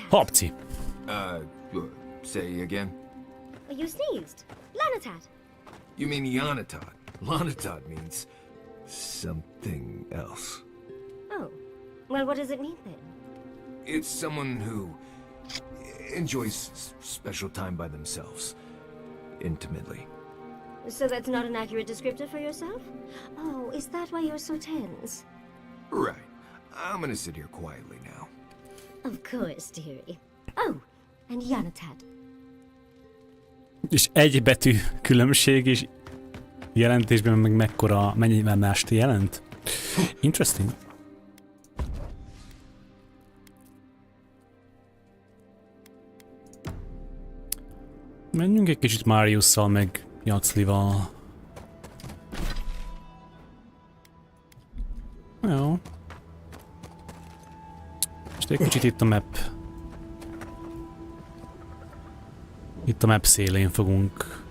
Habci. Say again? You sneezed. Lanatat. You mean Yonatad. Lonatad means something else. Oh. Well, what does it mean then? It's someone who enjoys special time by themselves. Intimately. So that's not an accurate descriptor for yourself? Oh, is that why you're so tense? Right. I'm gonna sit here quietly now. Of course, dearie. Oh, and Yonatad. És egy betű különbség, és jelentésben meg mekkora, mennyivel mást jelent? Interesting. Menjünk egy kicsit Mariusszal, meg Jaclival. Jó. Most egy kicsit itt a map. Itt a map szélén fogunk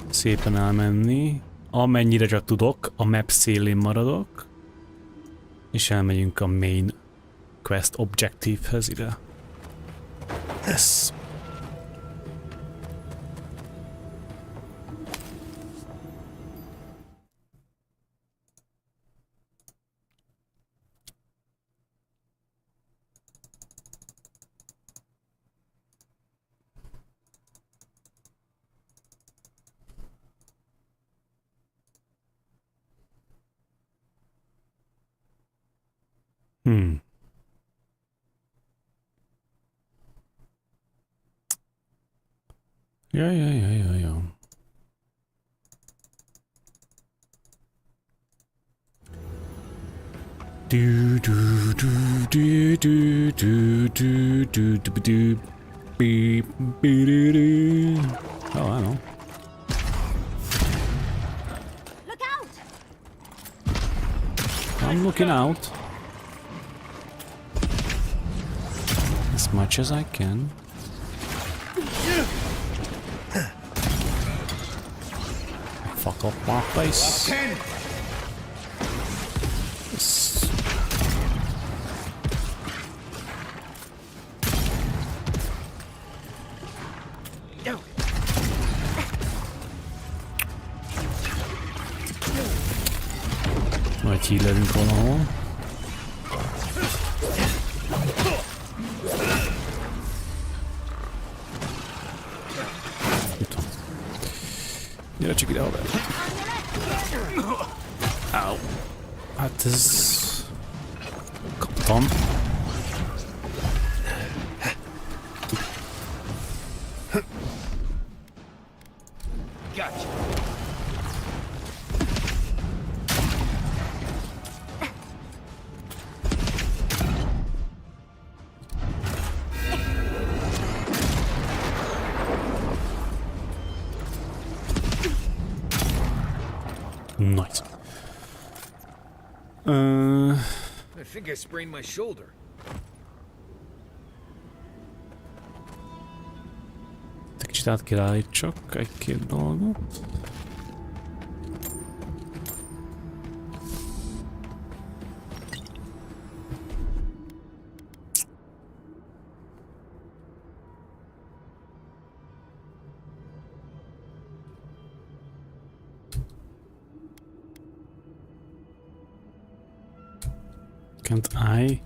szépen elmenni. Amennyire csak tudok, a map szélén maradok. És elmegyünk a main quest objective-hez ide. Yes. Ja. Do do do do do do do do do do beep beep do. Oh, I know. Look out! I'm looking out as much as I can. Fuck off my face. Majd hílelünk valahol. Itt van. Gyere csak ide, haver. Au. Hát ez... Kaptam. Nice. I think I sprained my shoulder. Te kicsit át kell állítsak egy-két dolgot. Can't I?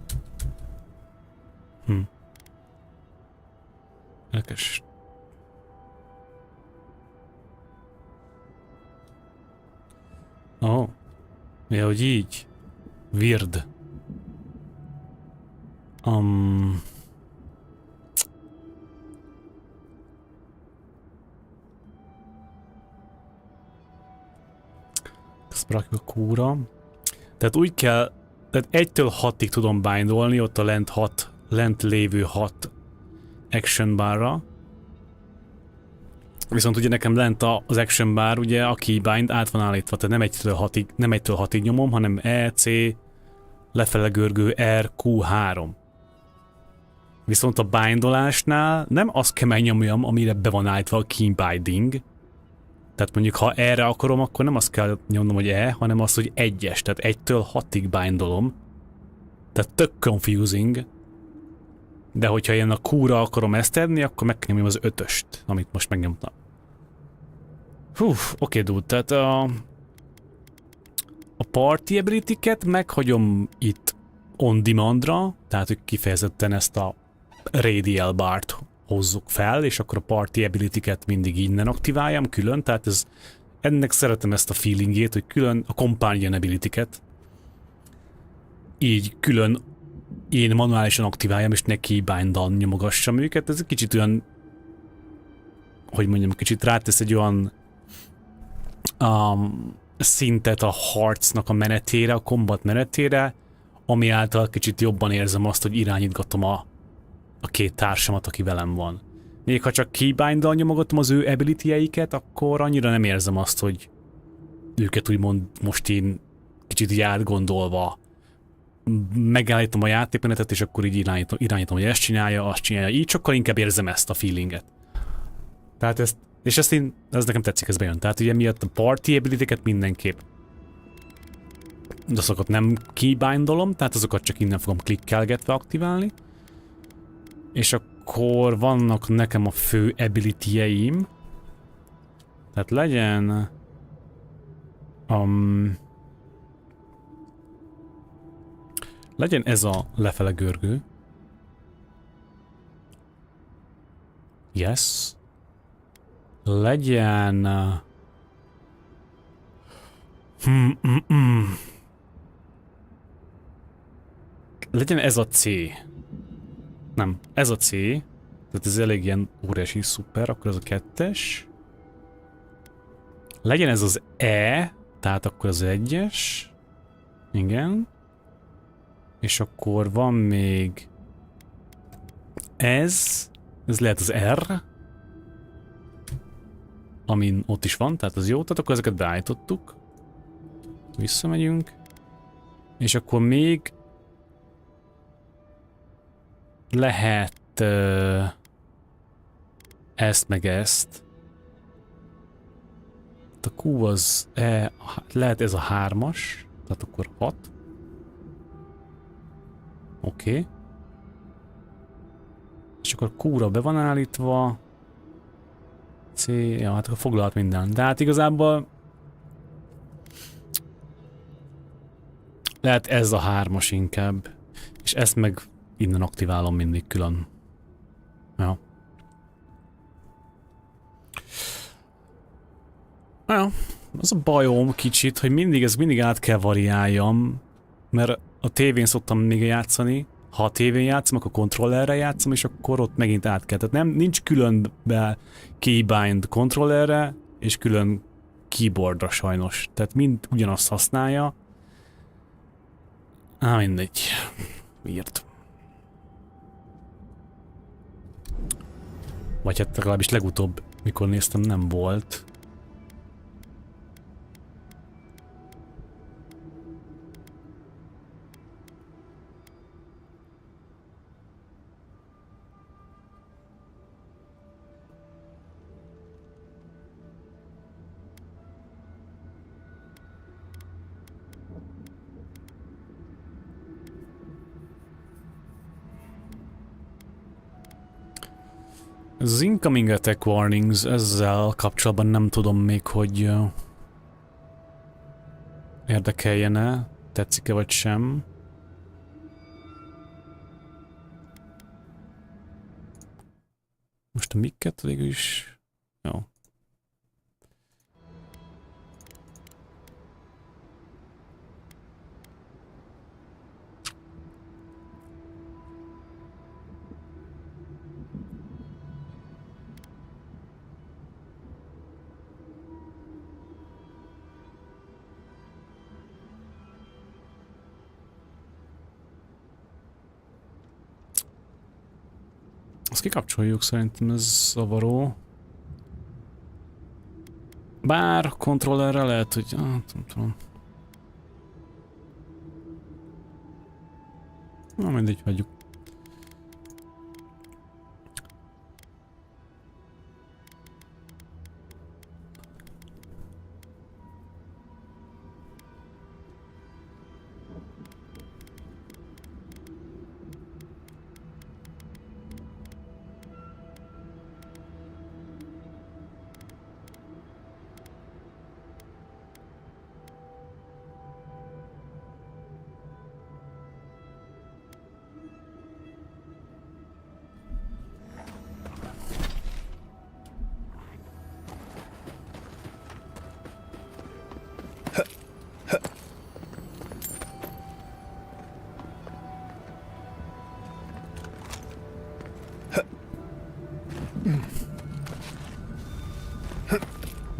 Érdekes. Oh. Ja, hogy így. Weird. Ezt berakjuk a kúra. Tehát úgy kell, tehát 1-től 6-ig tudom bindolni, ott a lent lévő 6 action barra. Viszont ugye nekem lent az action bar, ugye a keybind át van állítva, tehát nem 1-től 6-ig nyomom, hanem E, C, lefele görgő, R, Q, 3. Viszont a bindolásnál nem azt kell megnyomjam, amire be van állítva a keybinding. Tehát mondjuk ha erre akarom, akkor nem azt kell nyomnom, hogy E, hanem azt, hogy 1-es, tehát 1-től 6-ig bindolom. Tehát tök confusing. De hogyha én a Q-ra akarom ezt tenni, akkor megnyomjam az 5-öst, amit most megnyomtam. Hú, oké, dude, tehát a party ability-ket meghagyom itt on demandra, tehát hogy kifejezetten ezt a radial bart hozzuk fel, és akkor a party ability-ket mindig innen aktiváljam külön, tehát ennek szeretem ezt a feelingét, hogy külön a companion ability-ket így külön én manuálisan aktiváljam, és neki binddal nyomogassam őket. Ez egy kicsit olyan, hogy mondjam, kicsit rátesz egy olyan szintet a harcnak a menetére, a combat menetére, ami által kicsit jobban érzem azt, hogy irányítgatom a két társamat, aki velem van. Még ha csak keybinddal nyomogatom az ő ability-eiket, akkor annyira nem érzem azt, hogy őket úgymond most én kicsit így átgondolva megállítom a játékmenetet, és akkor így irányítom, hogy ezt csinálja, azt csinálja. Így sokkal inkább érzem ezt a feelinget. Tehát ez nekem tetszik, ez bejön. Tehát ugye miatt a party ability-ket mindenképp. De azokat nem keybindolom, tehát azokat csak innen fogom klikkelgetve aktiválni. És akkor vannak nekem a fő ability-jeim. Tehát legyen... legyen ez a lefele görgő. Yes. Legyen... Legyen ez a C. Nem, ez a C. Tehát ez elég ilyen óriási szuper, akkor ez a 2-es. Legyen ez az E, tehát akkor az 1-es. Igen. És akkor van még ez lehet az R, amin ott is van, tehát az jó, tehát akkor ezeket beállítottuk. Visszamegyünk. És akkor még lehet ezt meg ezt. A Q az E, lehet ez a 3-as, tehát akkor 6. Oké. És akkor Q-ra be van állítva. C, ja, hát akkor foglalt minden. De hát igazából lehet ez a 3-as inkább. És ezt meg innen aktiválom mindig külön. Ja. Ja, az a bajom kicsit, hogy mindig át kell variáljam, mert a tévén szoktam még játszani. Ha a tévén játszom, akkor kontrollerre játszom, és akkor ott megint át kell. Tehát nincs különbe keybind kontrollerre, és külön keyboardra sajnos. Tehát mind ugyanazt használja. Mindegy. Miért? Vagy hát legalábbis legutóbb, mikor néztem, nem volt. Az incoming attack warnings, ezzel kapcsolatban nem tudom még, hogy érdekeljene, tetszik-e vagy sem. Most a mikket végül is... Jó. Azt kikapcsoljuk, szerintem ez zavaró. Bár kontrollerre lehet, hogy... nem tudom. Na mindegy, hagyjuk.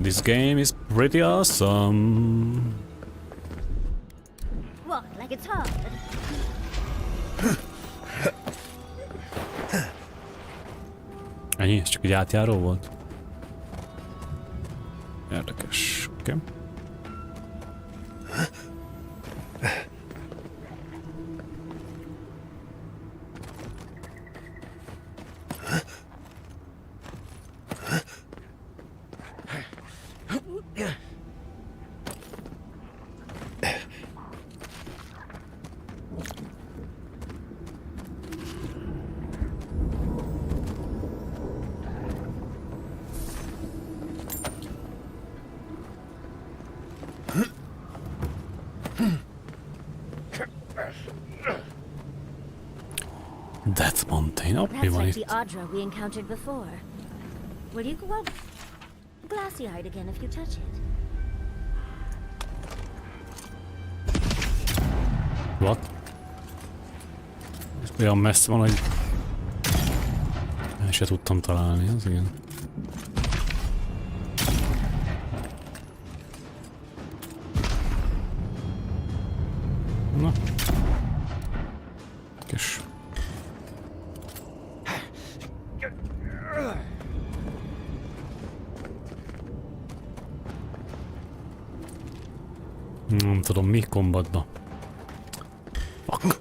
This game is pretty awesome. What, like it's hard? Ennyi? Ez csak egy átjáró volt? Érdekes. Oké. Okay. That mountain. Oh, mi That's van like the itt? Audra we encountered before. Will you go up glassy-eyed again if you touch it? What? Ez olyan messze van, hogy el se tudtam találni, az igen. Na. Kis. Nem tudom, mi kombatba. Fuck.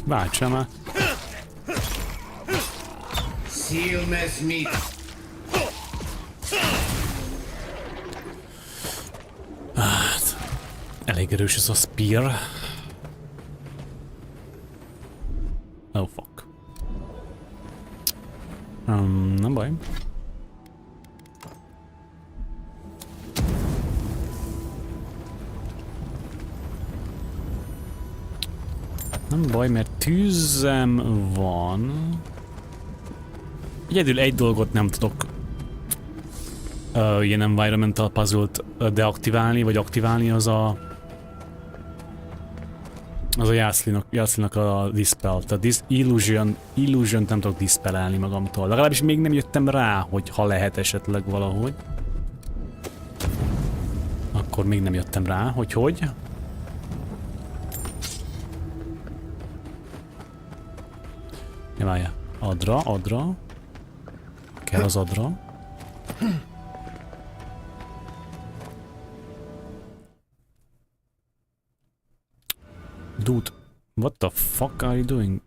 Váltsa már. Steelmas meat. Hát, elég erős ez a spear. Oh fuck. Nem baj. Nem baj, mert tűzem van. Egyedül egy dolgot nem tudok ilyen environmental puzzle-t deaktiválni, vagy aktiválni, az a Jászlinak a dispel. Tehát illusion nem tudok dispelelni magamtól. Legalábbis még nem jöttem rá, hogy ha lehet esetleg valahogy. Akkor még nem jöttem rá, hogy. Ja, várjál. Adra. Kell az adra. Dude, what the fuck are you doing?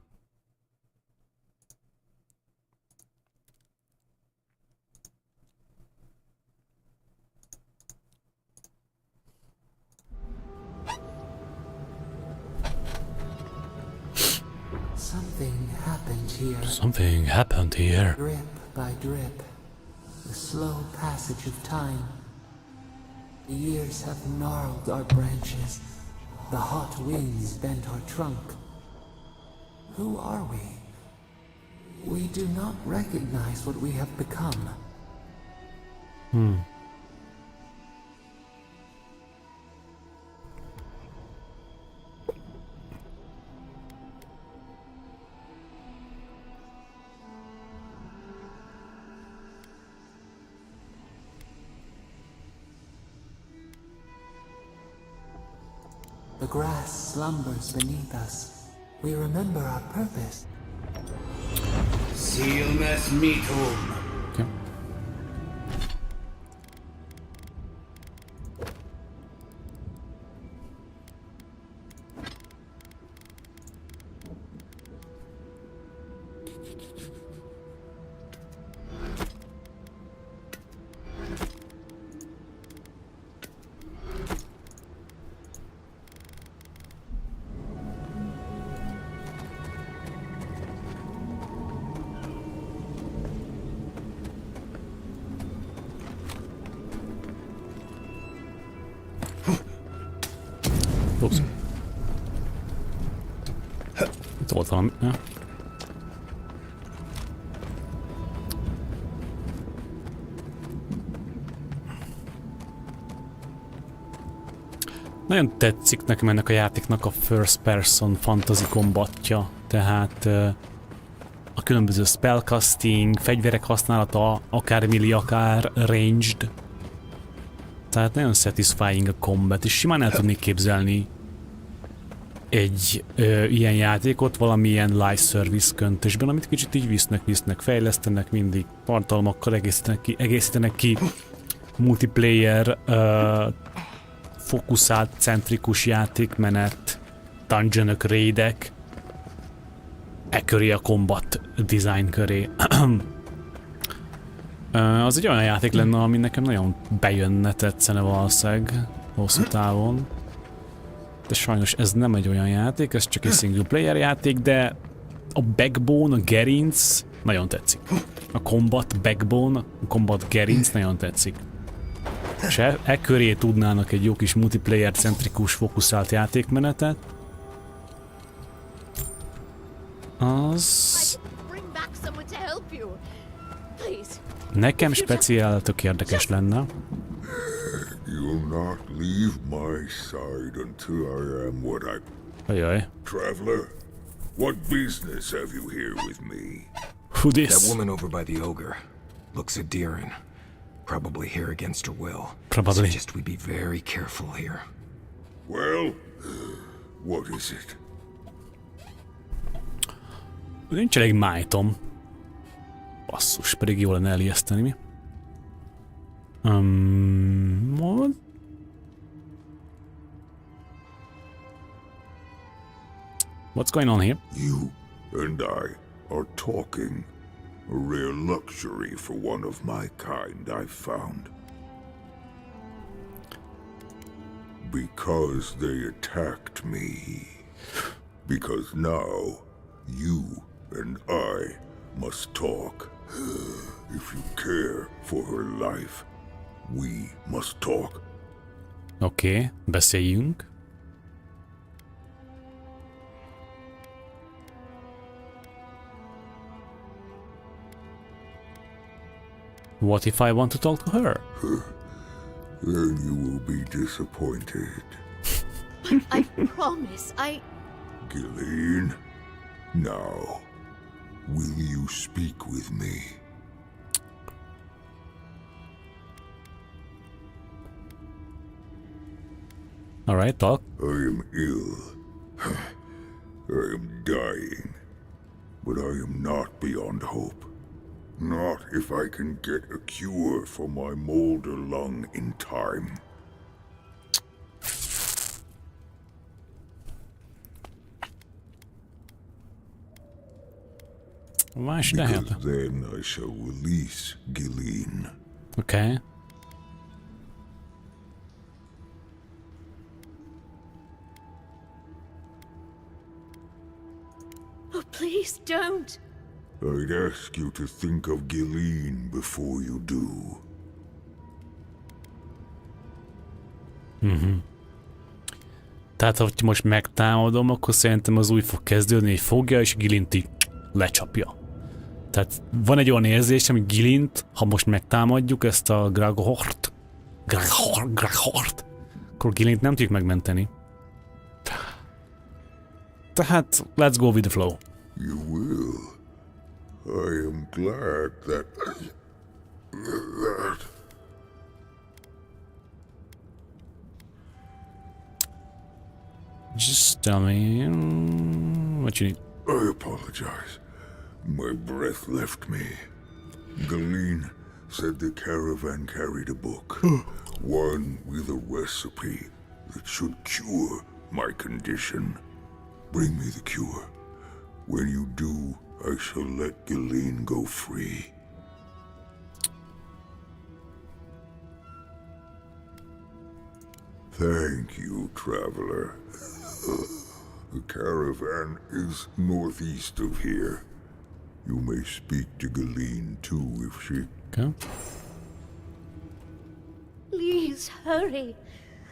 Something happened here. Drip by drip, the slow passage of time. The years have gnarled our branches. The hot winds bent our trunk. Who are we? We do not recognize what we have become. The grass slumbers beneath us. We remember our purpose. Steelmas meatum. Okay. Ups. Itt volt valami. Ja. Nagyon tetszik nekem ennek a játéknak a first person fantasy kombatja, tehát a különböző spellcasting, fegyverek használata, akár melee, akár ranged. Tehát nagyon satisfying a combat, és simán el tudnék képzelni egy ilyen játékot valamilyen live service köntösben, amit kicsit így visznek, fejlesztenek mindig, tartalmakkal egészítenek ki multiplayer, fókuszált, centrikus játékmenet, dungeonok, raidek, köré a combat design köré. Az egy olyan játék lenne, ami nekem nagyon bejönne, tetszene valószínűleg hosszú távon. De sajnos ez nem egy olyan játék, ez csak egy single player játék, de a backbone, a gerinc nagyon tetszik. A combat backbone, a combat gerinc nagyon tetszik. És köré tudnának egy jó kis multiplayer-centrikus, fókuszált játékmenetet, az... nekem speciál tök érdekes lenne. You'll not leave my side until I am what I... Ajaj. Traveler, what business have you here with me? Who this? That woman over by the ogre looks Adiran. Probably here against her will. Probably. Suggest we be very careful here. Well, what is it? Nincs elég májtom. Basszus, pedig jól lenne elijeszteni, mi? What? What's going on here? You and I are talking. A rare luxury for one of my kind, I've found. Because they attacked me. Because now, you and I must talk. If you care for her life, we must talk. Oké, beszéljünk. What if I want to talk to her? Then you will be disappointed. I promise, Gilleen, now, will you speak with me? Alright, talk. I am ill. I am dying. But I am not beyond hope. Not if I can get a cure for my molder lung in time. Why should I help? Because then I shall release Gilleen. Okay. oh please don't. I'd ask you to think of Gilleen before you do. Tehát, ha most megtámadom, akkor szerintem az úgy fog kezdődni, hogy fogja, és Gillint így lecsapja. Tehát van egy olyan érzésem, hogy Gillint, ha most megtámadjuk ezt a Grahort, akkor Gillint nem tudjuk megmenteni. Tehát, let's go with the flow. You will. I am glad that... Just tell me what you need. I apologize. My breath left me. Gilleen said the caravan carried a book. One with a recipe that should cure my condition. Bring me the cure. When you do, I shall let Gilleen go free. Thank you, traveler. The caravan is northeast of here. You may speak to Gilleen too if she... Okay. Please hurry.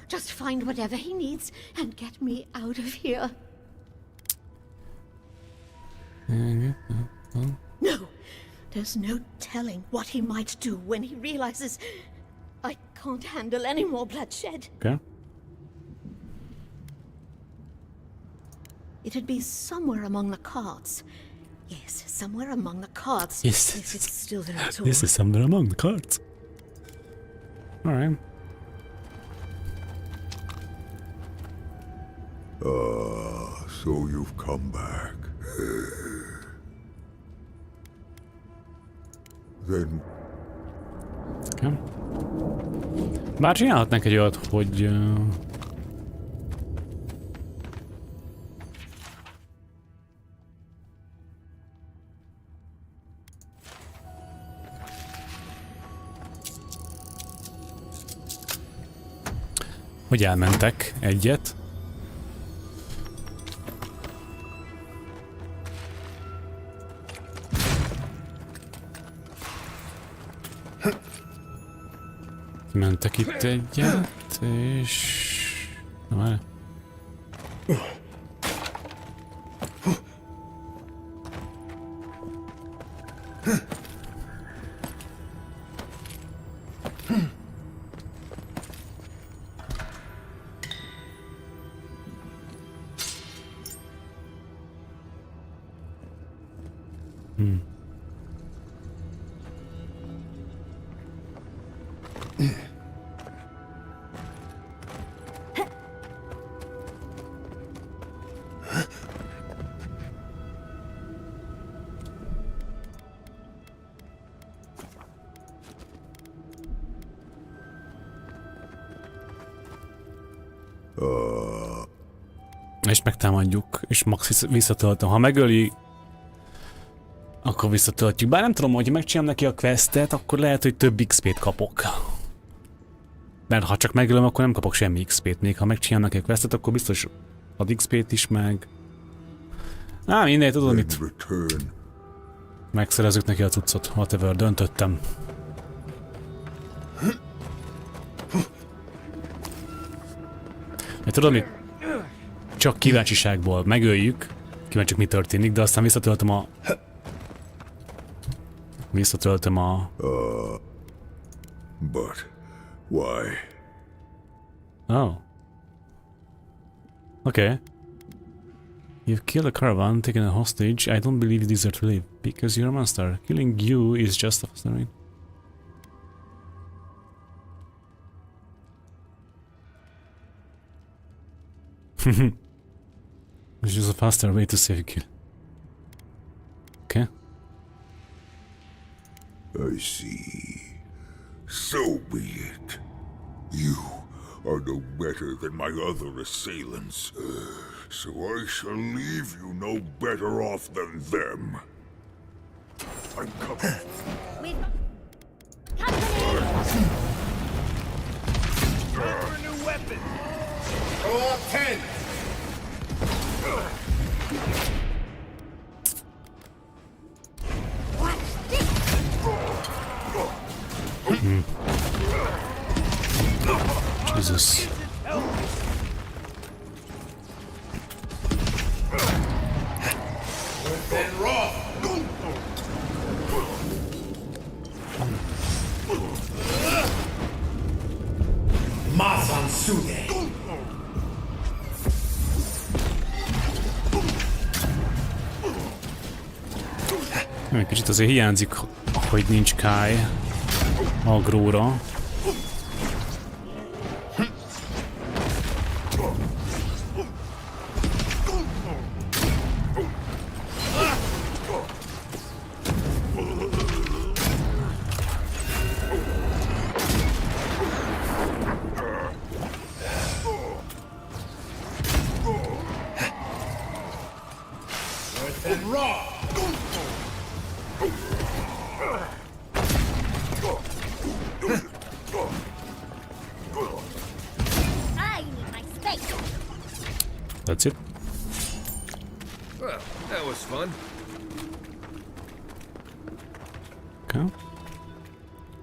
Just find whatever he needs and get me out of here. No, there's no telling what he might do when he realizes I can't handle any more bloodshed. Okay. It'd be somewhere among the carts. Yes, somewhere among the carts. Yes. If it's still there at all. This is somewhere among the cards. Alright. So you've come back. Then Okay. Bár csinálhatnánk egy olyat, hogy... hogy elmentek egyet. Mentek itt egyet, és... Na várj. És megtámadjuk, és max visszatöltöm. Ha megöli, akkor visszatöltjük. Bár nem tudom, hogy megcsinálom neki a questet, akkor lehet, hogy több XP-t kapok. Mert ha csak megölöm, akkor nem kapok semmi XP-t. Még ha megcsinálom neki a questet, akkor biztos ad XP-t is meg. Mindegy, tudod mit? Megszerezzük neki a cuccot. Whatever, döntöttem. Mert tudod mit? Csak kíváncsiságból megöljük, kíváncsiak mi történik, de aztán visszatöltöm a... But why? Oh. Okay. You've killed a caravan, taken a hostage. I don't believe you deserve to live, because you're a monster. Killing you is just a faster. It's just a faster way to save a kill. Okay. I see. So be it. You are no better than my other assailants, so I shall leave you no better off than them. I'm coming. For a new weapon. Go up 10. Jesus. Then raw. Masan Sude. Kicsit azért hiányzik, hogy nincs Kai agróra. That's it. Well, that was fun. Okay.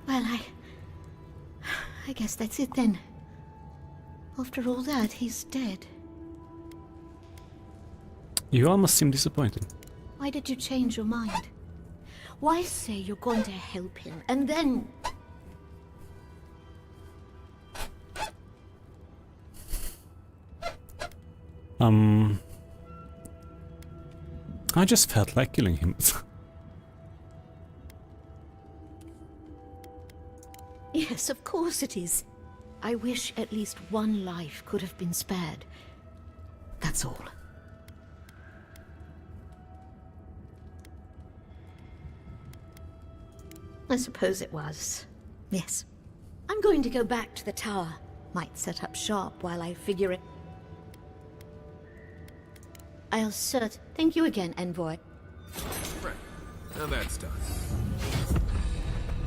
Well, I guess that's it then. After all that, he's dead. You almost seem disappointed. Why did you change your mind? Why say you're going to help him, and then... I just felt like killing him. Yes, of course it is. I wish at least one life could have been spared. That's all. I suppose it was. Yes. I'm going to go back to the tower. Might set up shop while I figure it. I'll Thank you again, Envoy. Right. Now that's done.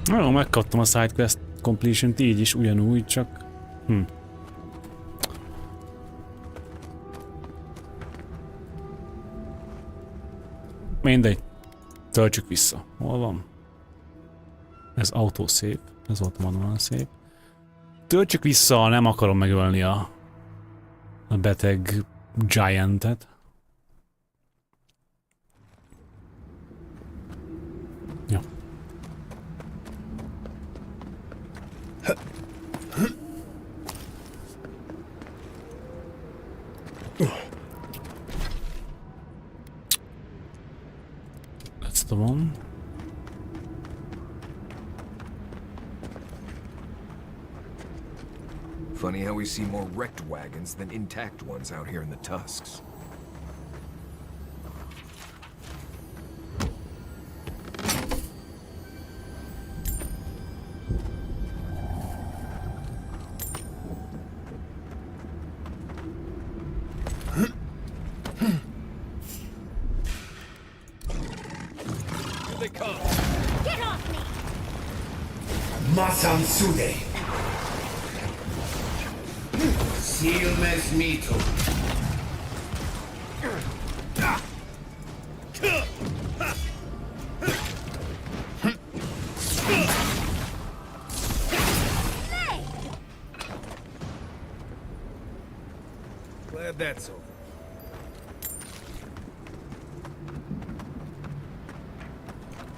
Jó, megkaptam a sidequest completion-t így is, ugyanúgy, csak... Mindegy. Töltsük vissza. Hol van? Ez autosave. Ez volt a manual save. Töltsük vissza, nem akarom megölni a beteg giantet. Ja. That's the one. Funny how we see more wrecked wagons than intact ones out here in the tusks. Here they come. Get off me! Masansude. Silmes mito. Glad that's over.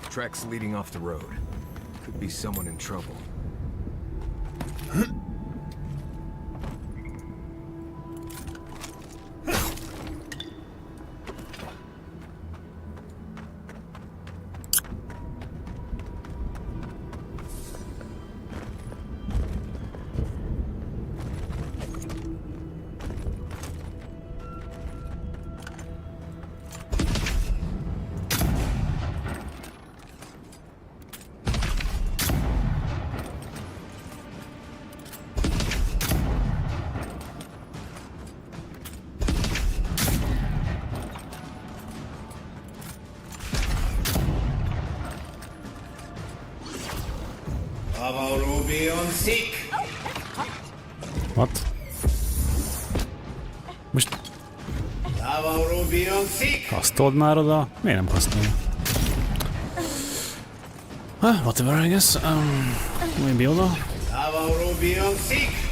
Tracks leading off the road. Could be someone in trouble. Avowed be on sick. What? Most Avowed be on sick. kasztold már oda? Miért nem kasztolja? Whatever, I guess. Maybe oda. Avowed be on sick.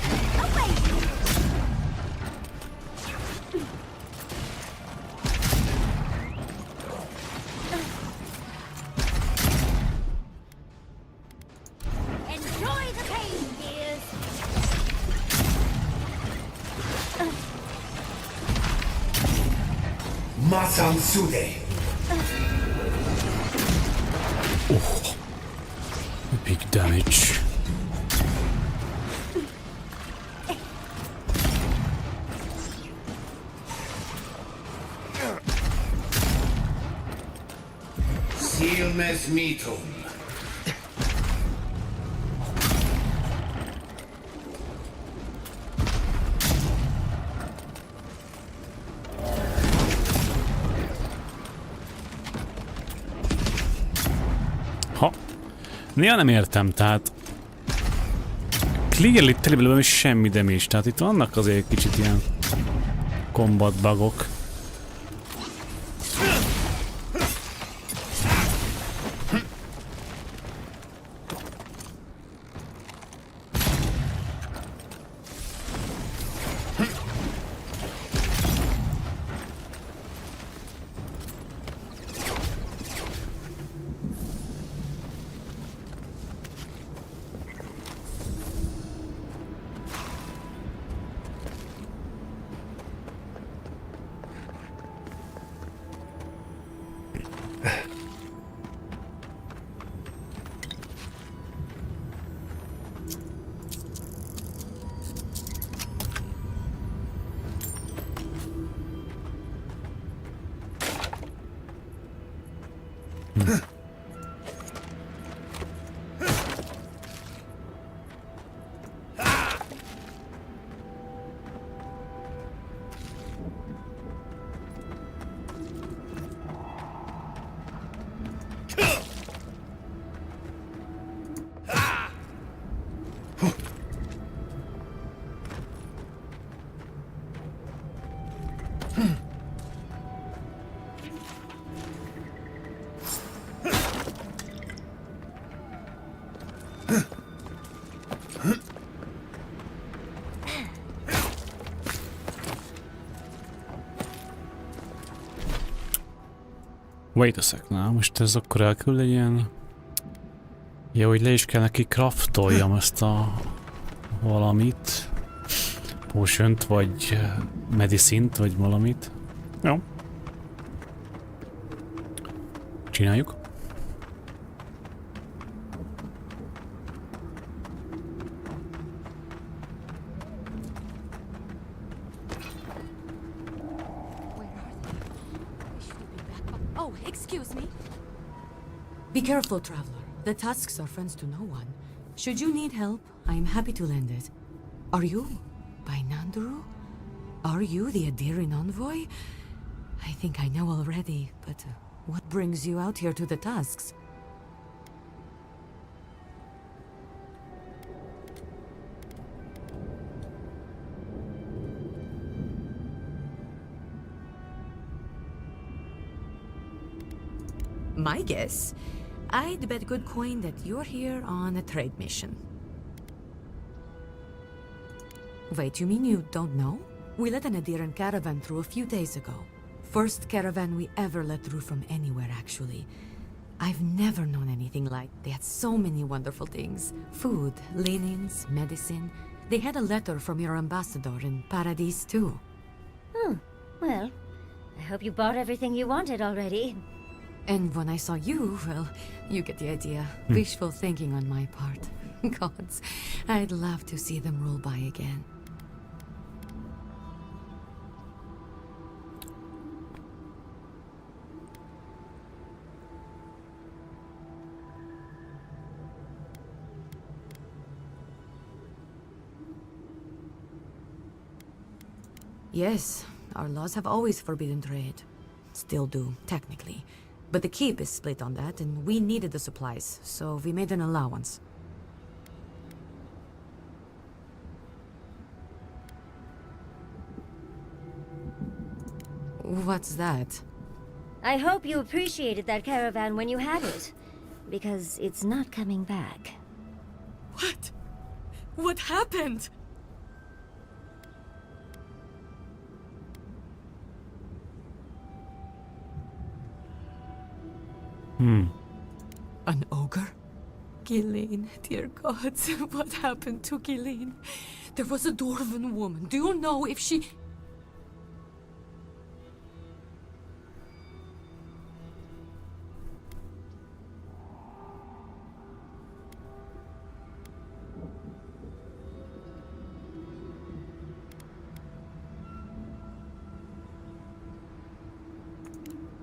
Enjoy the pain, dears! Masansude. Big damage. Silmes mito. Ha. Néha nem értem, tehát... Clearly telében is semmi damage, tehát itt vannak azért kicsit ilyen... combat bugok. Wait a sec, na most ez akkor elküld egy ilyen... Ja, hogy le is kell neki craftoljam ezt a... valamit. Potion-t, vagy medicine-t, vagy valamit. Jó. Csináljuk. Oh, excuse me. Be careful, traveler. The tusks are friends to no one. Should you need help, I am happy to lend it. Are you by Nanduru? Are you the Adirin envoy? I think I know already, but what brings you out here to the tusks? My guess? I'd bet good coin that you're here on a trade mission. Wait, you mean you don't know? We let an Adiran caravan through a few days ago. First caravan we ever let through from anywhere, actually. I've never known anything like. They had so many wonderful things. Food, linens, medicine. They had a letter from your ambassador in Paradise, too. Well, I hope you bought everything you wanted already. And when I saw you, well, you get the idea. Wishful thinking on my part. Gods, I'd love to see them roll by again. Yes, our laws have always forbidden trade. Still do, technically. But the keep is split on that, and we needed the supplies, so we made an allowance. What's that? I hope you appreciated that caravan when you had it, because it's not coming back. What? What happened? An ogre? Ghislaine, dear gods, what happened to Ghislaine? There was a dwarven woman. Do you know if she...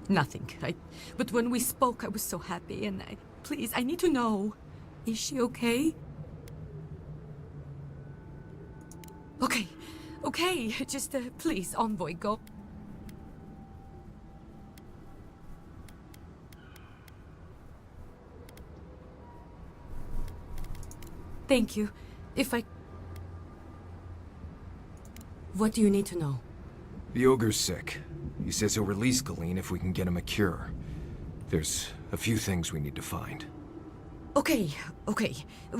Nothing. But when we spoke, I was so happy, and please, I need to know. Is she okay? Okay, just, please, envoy, go. Thank you. If I... What do you need to know? The ogre's sick. He says he'll release Galeen if we can get him a cure. There's a few things we need to find. Okay.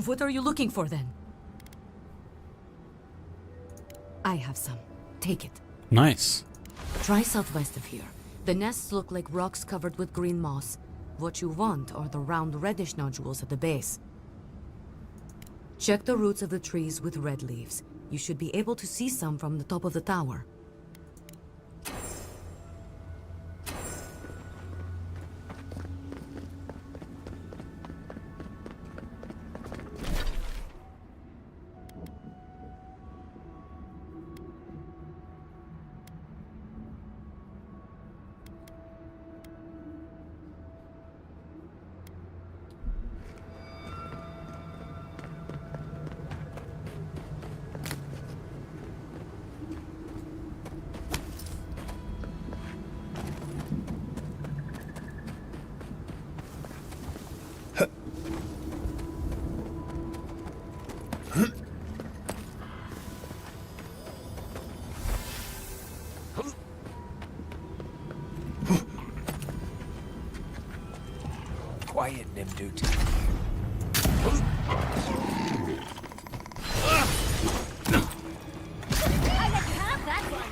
What are you looking for then? I have some. Take it. Nice. Try southwest of here. The nests look like rocks covered with green moss. What you want are the round reddish nodules at the base. Check the roots of the trees with red leaves. You should be able to see some from the top of the tower. quiet, Nimdut. I let you have that one.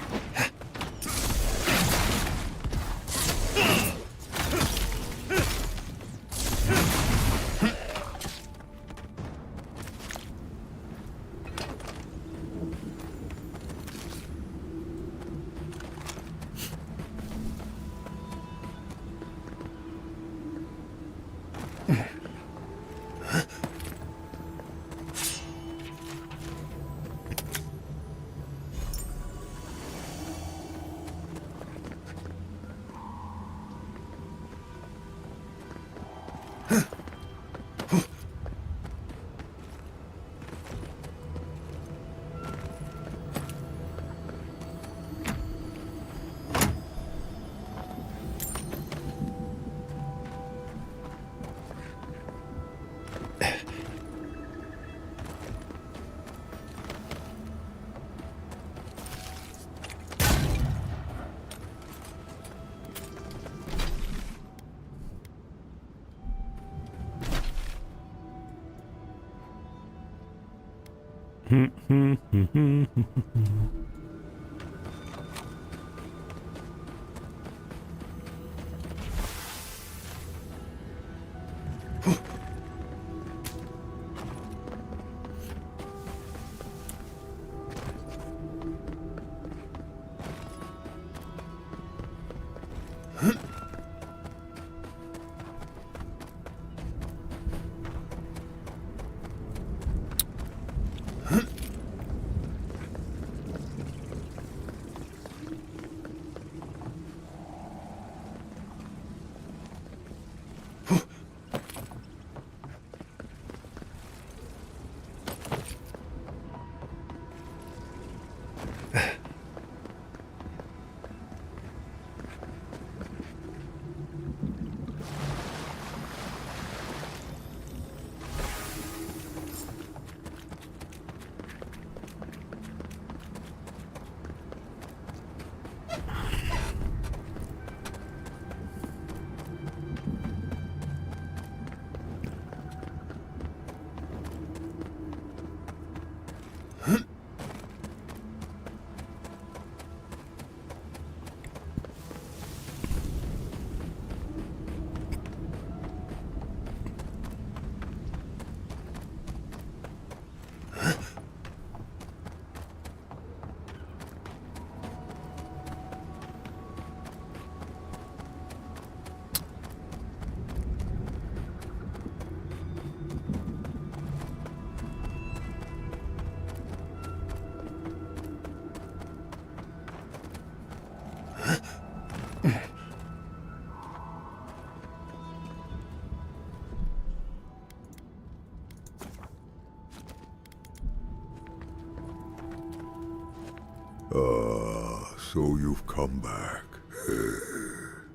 So you've come back.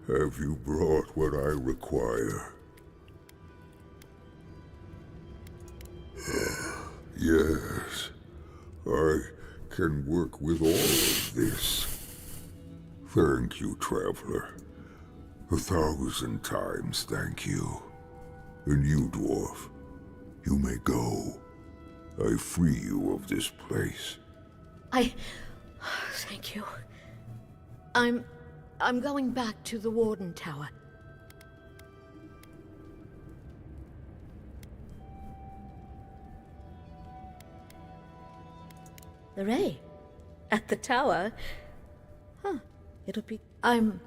Have you brought what I require? Yes, I can work with all of this. Thank you, traveler. 1,000 times thank you. And you, dwarf, you may go. I free you of this place. Thank you. I'm going back to the Warden Tower. The ray? At the tower? Huh. It'll be... I'm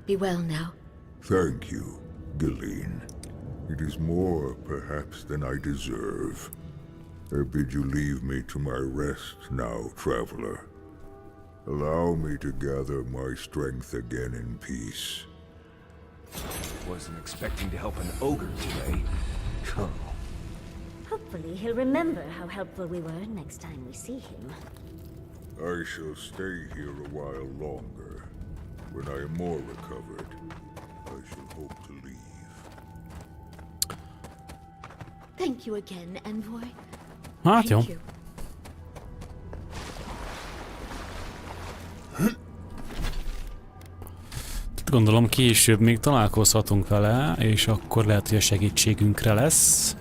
be well now. Thank you, Galeen. It is more, perhaps, than I deserve. I bid you leave me to my rest now, traveler. Allow me to gather my strength again in peace. Wasn't expecting to help an ogre today. Oh. Hopefully he'll remember how helpful we were next time we see him. I shall stay here a while longer. When I am more recovered, I shall hope to leave. Thank you again, Envoy. Hát jó. Thank you. Gondolom később még találkozhatunk vele, és akkor lehet, hogy a segítségünkre lesz.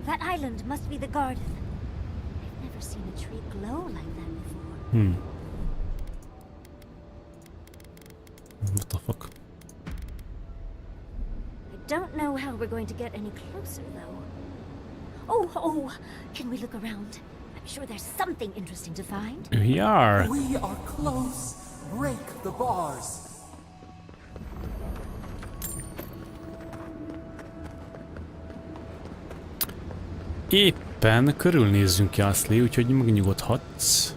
That island must be the garden. I've never seen a tree glow like that before. What the fuck? I don't know how we're going to get any closer, though. Oh, can we look around? I'm sure there's something interesting to find. We are. We are close. Break the bars. Éppen körülnézzünk, Jászlé, úgyhogy megnyugodhatsz.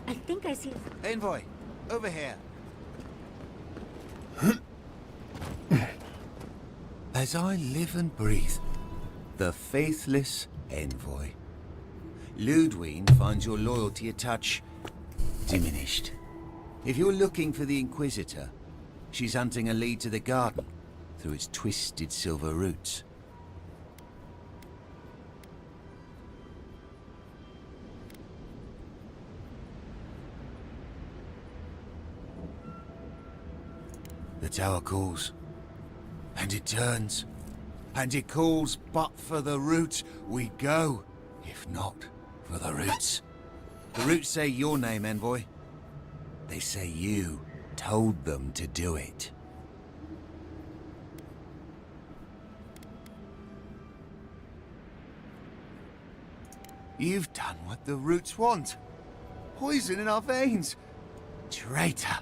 I think I see... Envoy, over here. As I live and breathe, the faithless envoy. Ludwig finds your loyalty a touch diminished. If you're looking for the Inquisitor, she's hunting a lead to the garden through its twisted silver roots. The tower calls, and it turns, and it calls, but for the roots we go, if not for the roots. The roots say your name, Envoy. They say you told them to do it. You've done what the roots want. Poison in our veins. Traitor.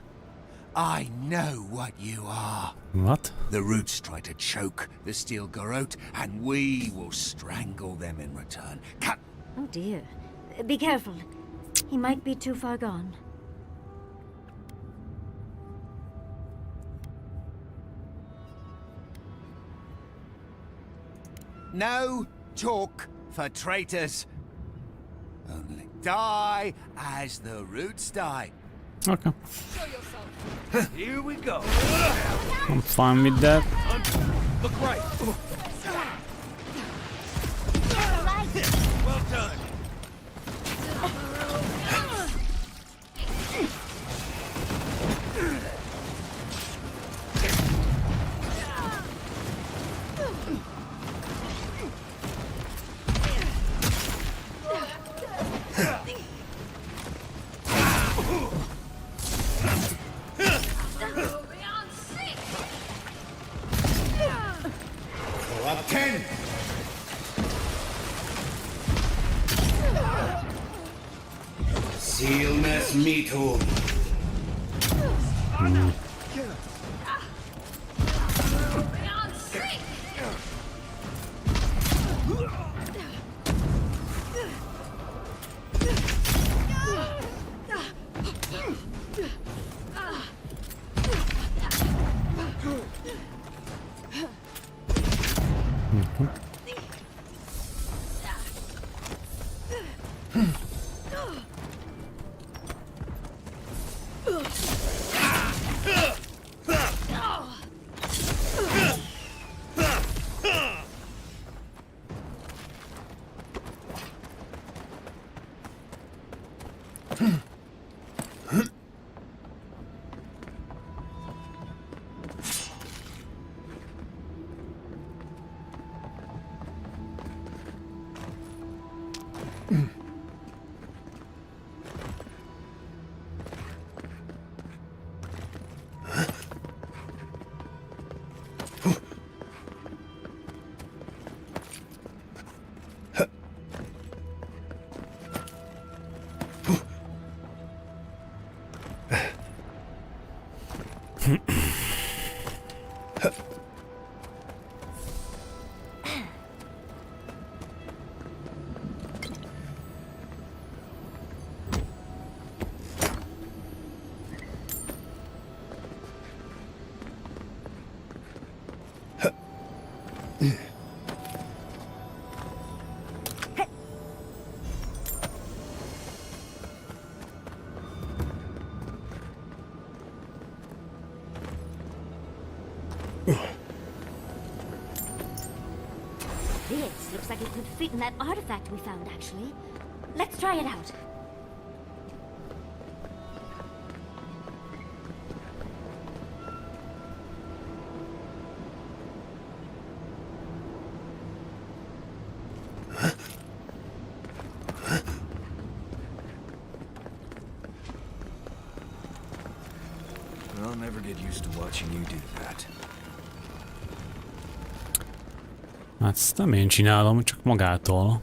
I know what you are. What? The roots try to choke the steel garrote, and we will strangle them in return. Cut! Oh dear. Be careful. He might be too far gone. No talk for traitors. Only die as the roots die. Okay. Here we go. I'm fine with that. Look right. Well done. Go up 10. Sealness metal. This looks like it could fit in that artifact we found, actually. Let's try it out. I'll never get used to watching you do that. Hát ezt nem én csinálom, csak magától.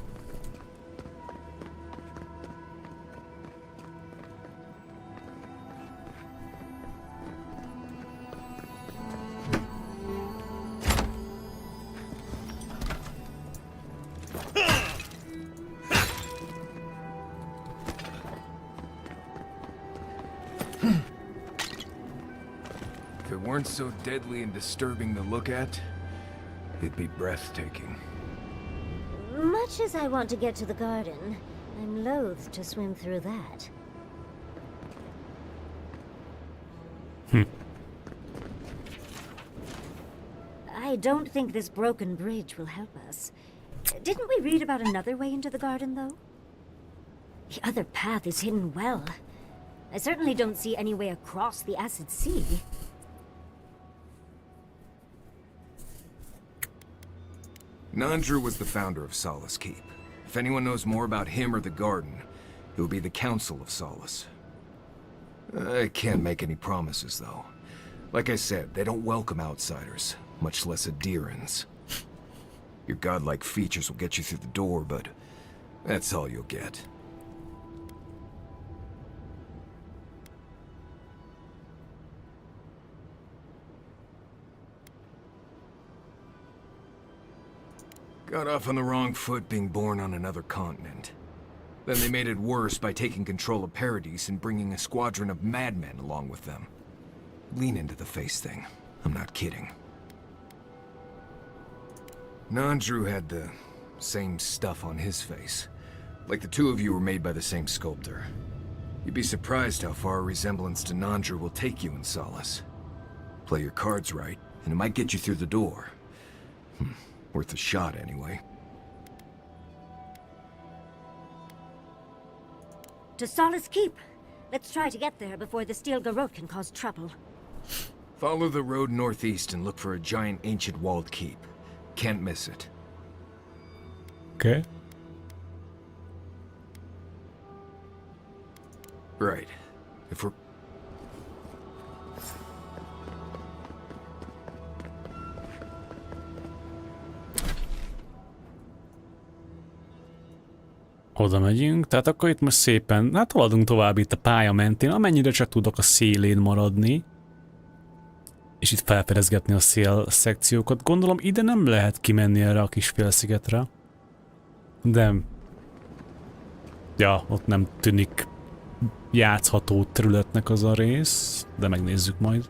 If it weren't so deadly and disturbing to look at, it'd be breathtaking. Much as I want to get to the garden, I'm loath to swim through that. I don't think this broken bridge will help us. Didn't we read about another way into the garden, though? The other path is hidden well. I certainly don't see any way across the acid sea. Nandru was the founder of Solace Keep. If anyone knows more about him or the garden, it would be the Council of Solace. I can't make any promises, though. Like I said, they don't welcome outsiders, much less adherents. Your godlike features will get you through the door, but that's all you'll get. Got off on the wrong foot being born on another continent. Then they made it worse by taking control of Paradise and bringing a squadron of madmen along with them. Lean into the face thing. I'm not kidding. Nandru had the same stuff on his face. Like the two of you were made by the same sculptor. You'd be surprised how far a resemblance to Nandru will take you in Solace. Play your cards right, and it might get you through the door. Worth a shot, anyway. To Solace Keep. Let's try to get there before the steel garrote can cause trouble. Follow the road northeast and look for a giant ancient walled keep. Can't miss it. Okay. Right. If we're... Oda megyünk, tehát akkor itt most szépen, hát haladunk tovább itt a pálya mentén, amennyire csak tudok a szélén maradni. És itt felfedezgetni a szél szekciókat. Gondolom ide nem lehet kimenni erre a kis félszigetre. De... ja, ott nem tűnik játszható területnek az a rész, de megnézzük majd.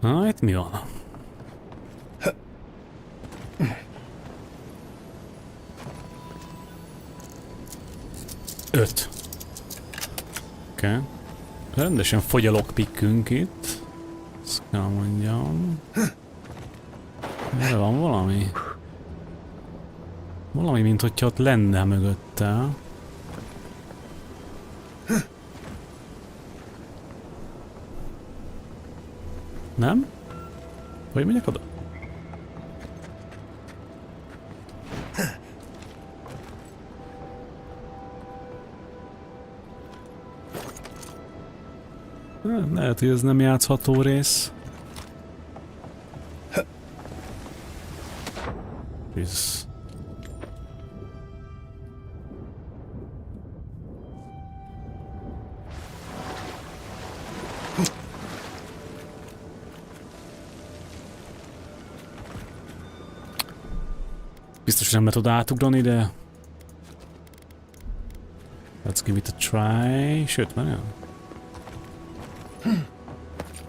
Na, itt mi van? Öt. Oké. Rendesen fogy a lockpickünk itt. Ezt kell mondjam. Erre van valami? Valami, mint hogyha ott lenne mögötte. Nem? Hogy megyek oda? Lehet, hogy ez nem játszható rész. Jesus. Biztos nem lehet oda átugrani, de... Let's give it a try. Sőt, már nem.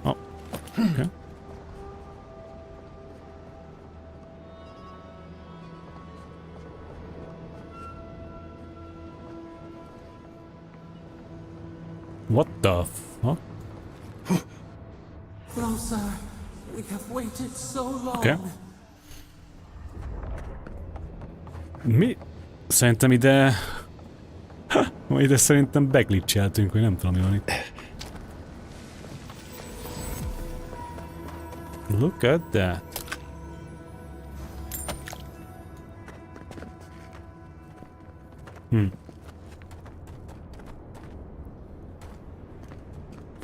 Oh, okay. What the fuck? Closer. We have waited so long. Okay. Mi? Szerintem ide... ide szerintem beglitcheltünk, hogy nem tudom, mi van itt. Look at that.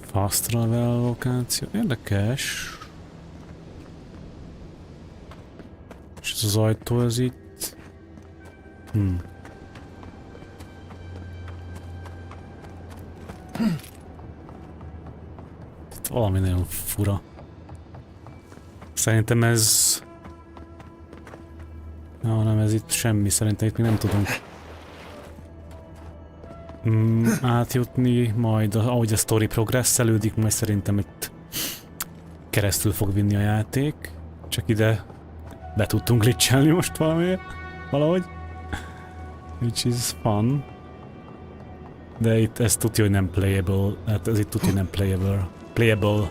Fast travel lokáció. Érdekes. És ez az ajtó, ez itt. Itt valami nagyon fura. Szerintem ez... No, nem, ez itt semmi. Szerintem itt mi nem tudunk átjutni, majd ahogy a story progresszelődik, majd szerintem itt keresztül fog vinni a játék. Csak ide be tudtunk glitchelni most valamiért. Valahogy. Which is fun. De itt ez tudja, hogy nem playable. Hát ez itt tudja, hogy nem playable. Playable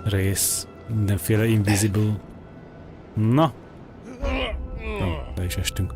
rész. Mindenféle invisible. Na! Le is estünk.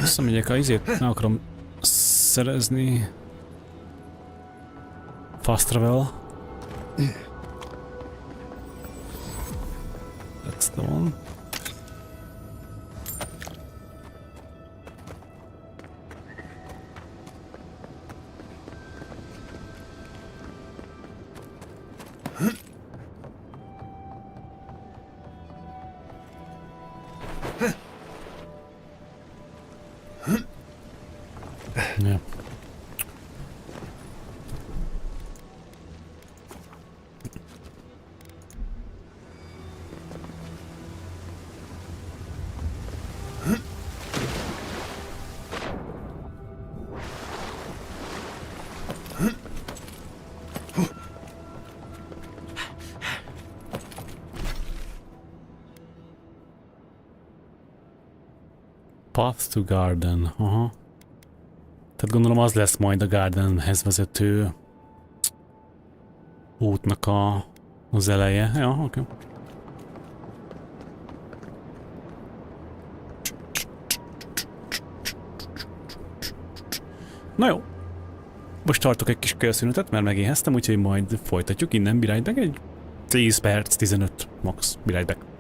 Visszamegyek a izét, meg akarom szerezni. Fast travel. That's the one. Yeah. Path to Garden. Aha. Tehát gondolom az lesz majd a Gardenhez vezető útnak az eleje. Ja, oké. Okay. Na jó. Most tartok egy kis körszünetet, mert megéheztem, úgyhogy majd folytatjuk innen, be right back. Egy 10 perc, 15 max, be right back.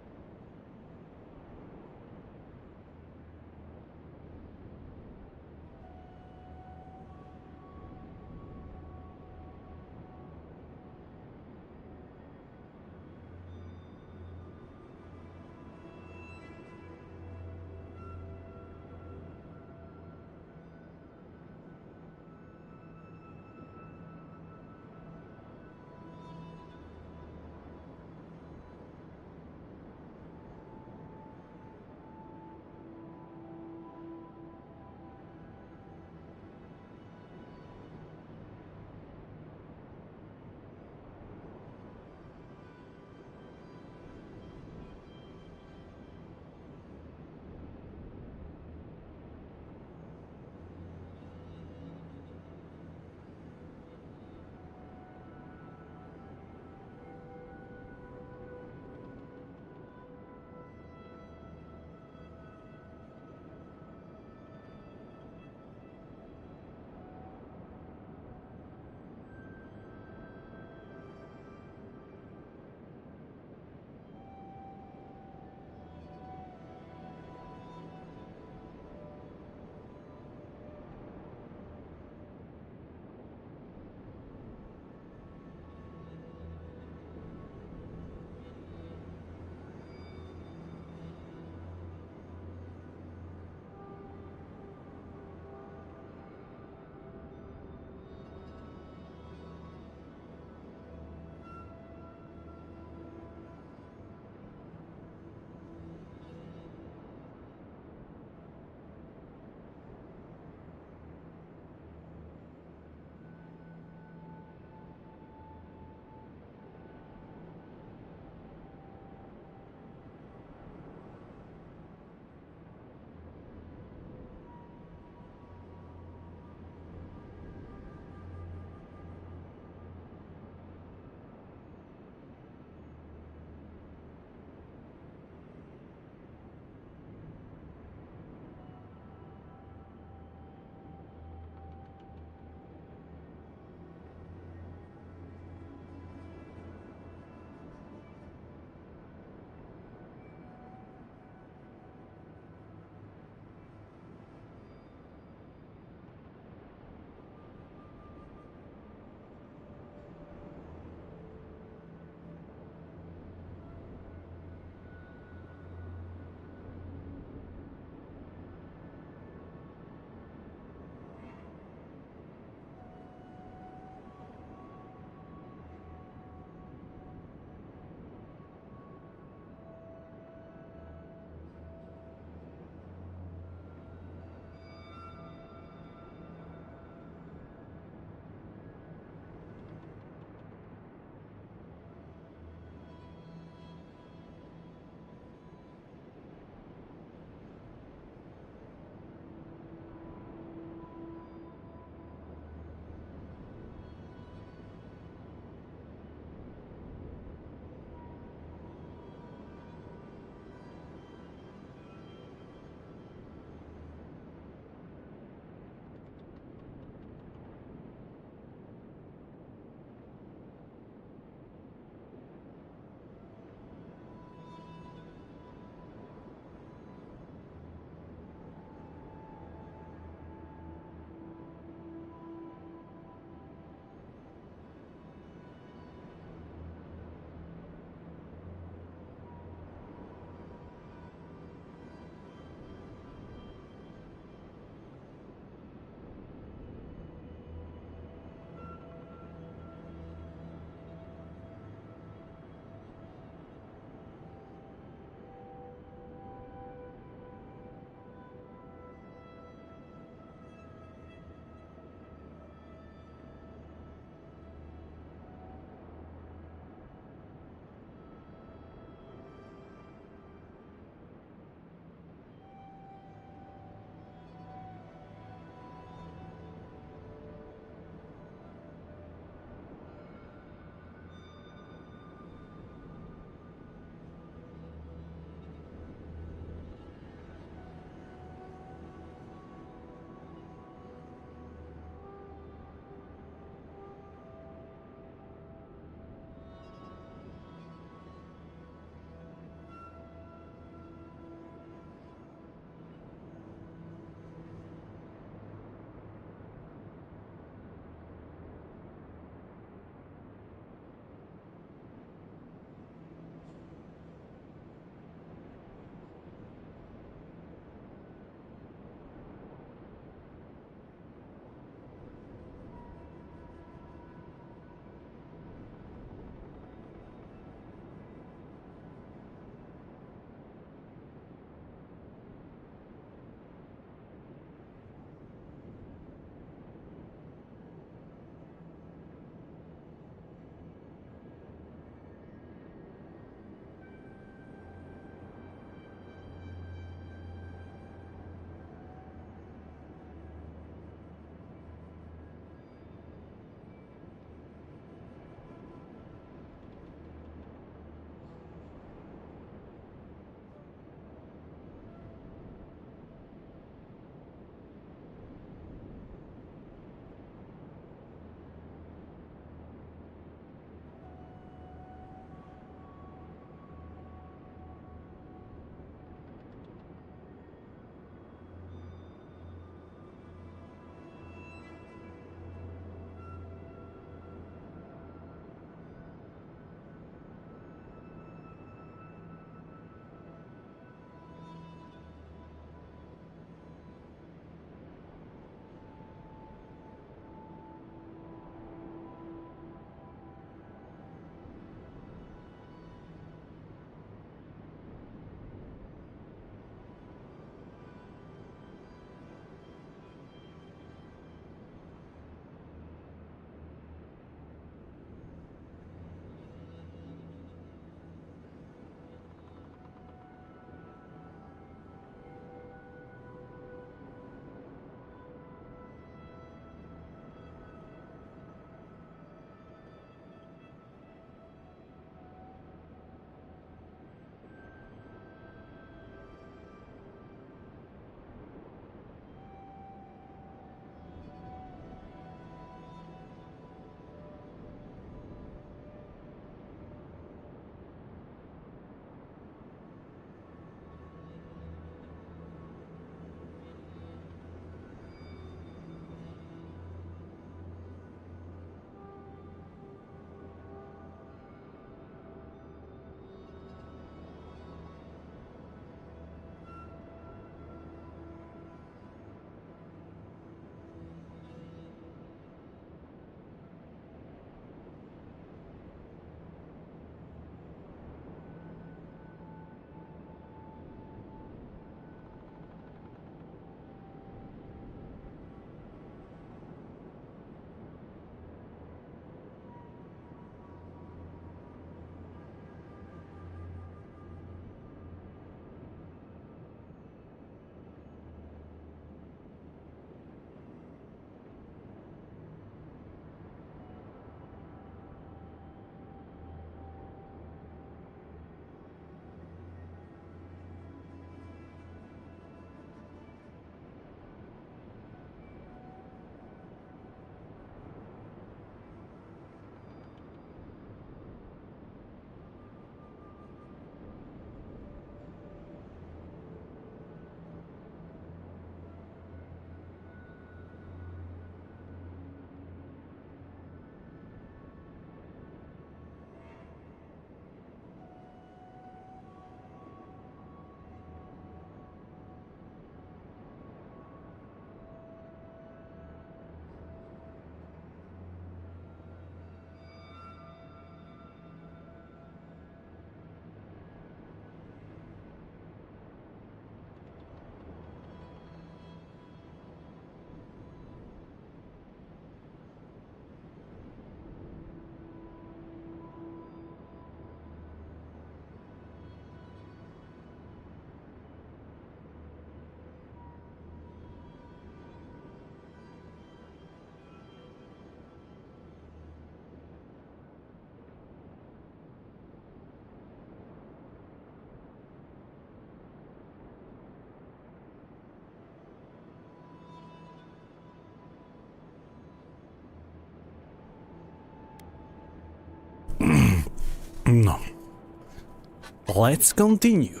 Let's continue.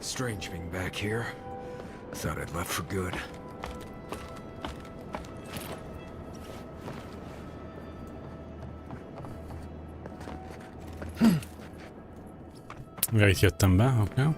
Strange being back here. Thought I'd left for good. Ja, itt jöttem be, oké.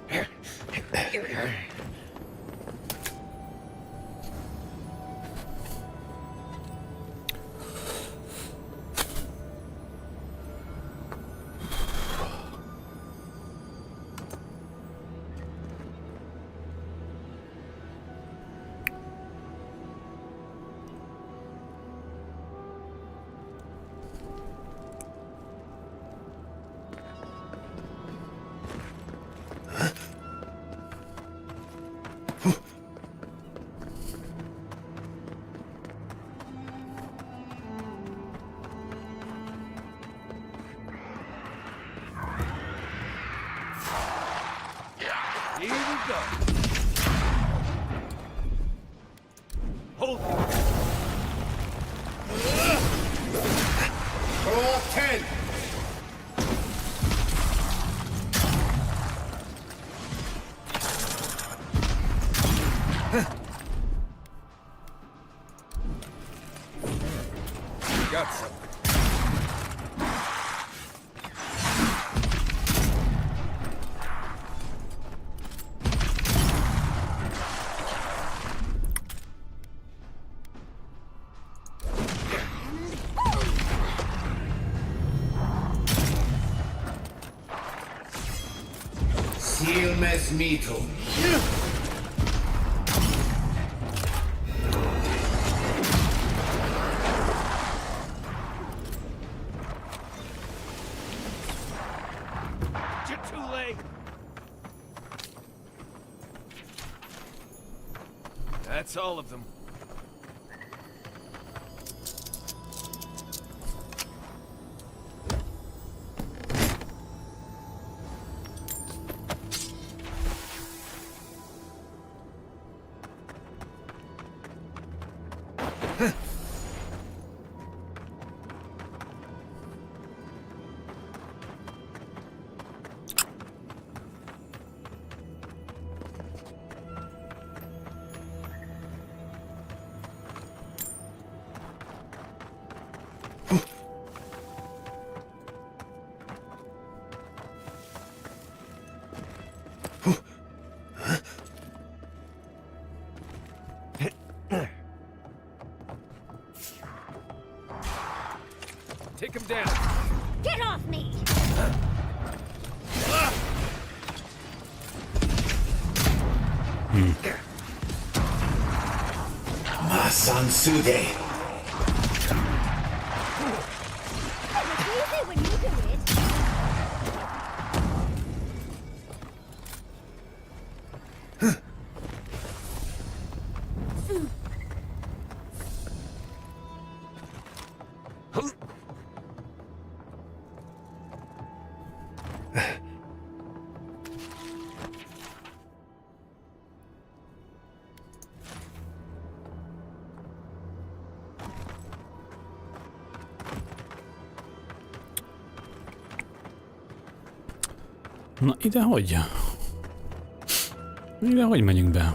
Here we go. Hold it. Roll 10! Got something. Silmes mito. You're too late. That's all of them. Take him down. Get off me! Masan Sude. It's easy when you do it. Na, ide hogy? Ide hogy megyünk be?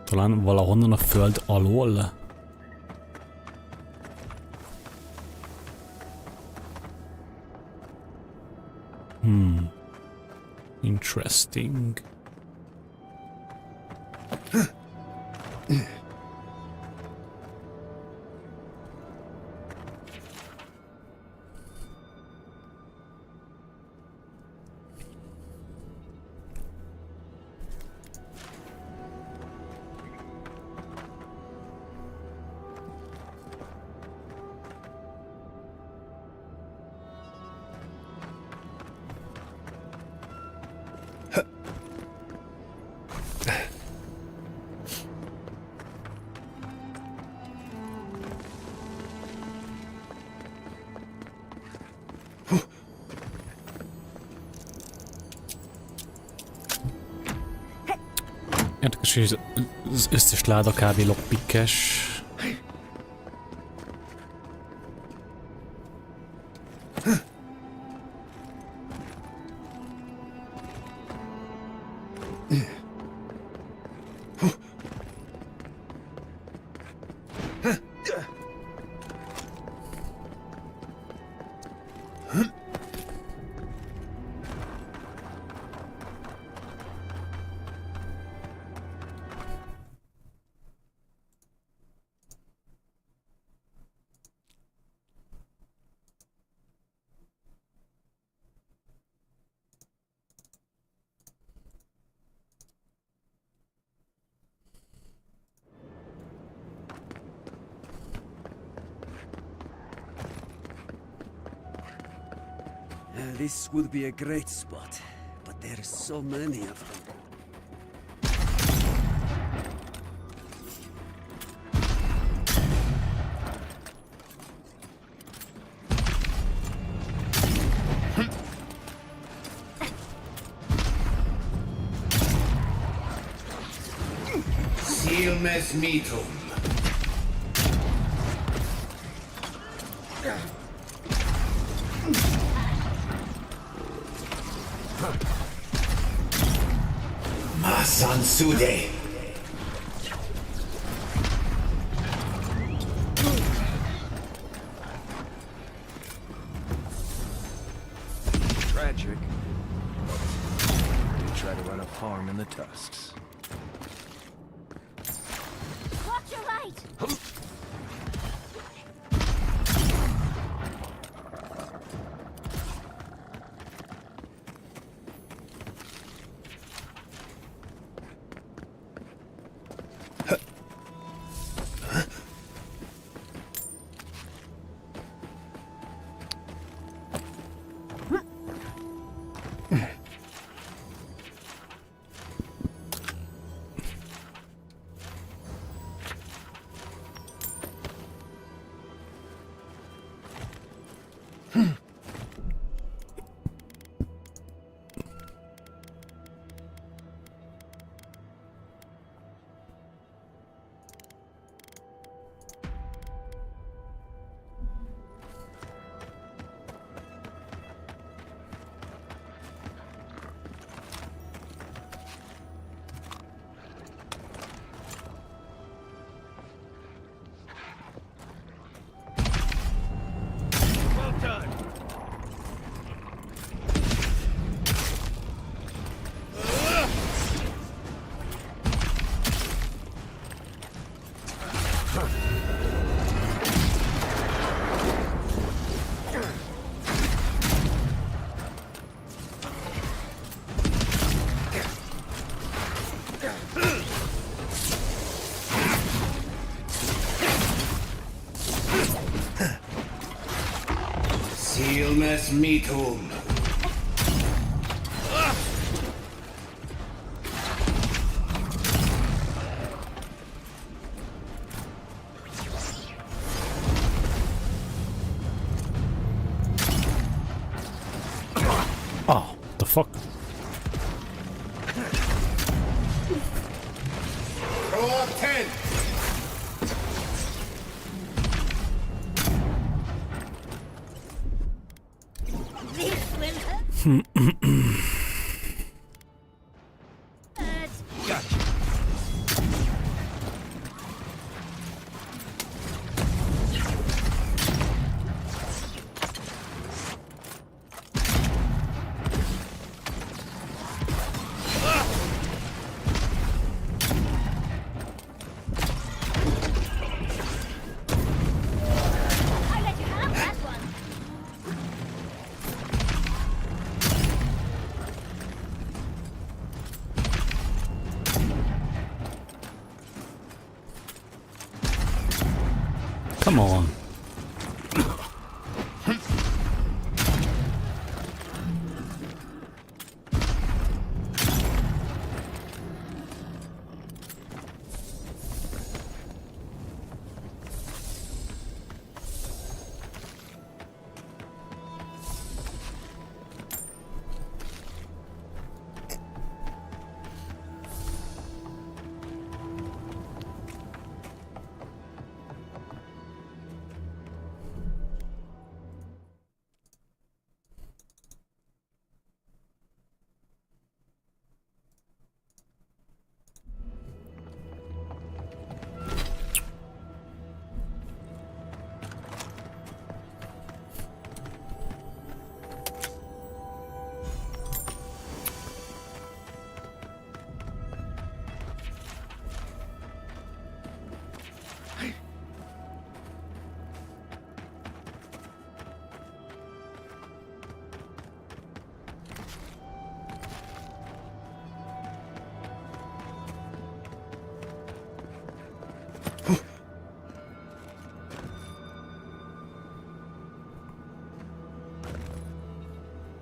Talán valahonnan a föld alól? Interesting. Érdekes, hogy az összes láda kb. Lockpickes. This would be a great spot, but there's so many of them. Silmes mitum. Masan Sude. Tragic. They try to run up harm in the tusks. Watch your right! Silmes mitum. Oh, the fuck? Roll up 10. This will hurt. I let you have that one. Come on.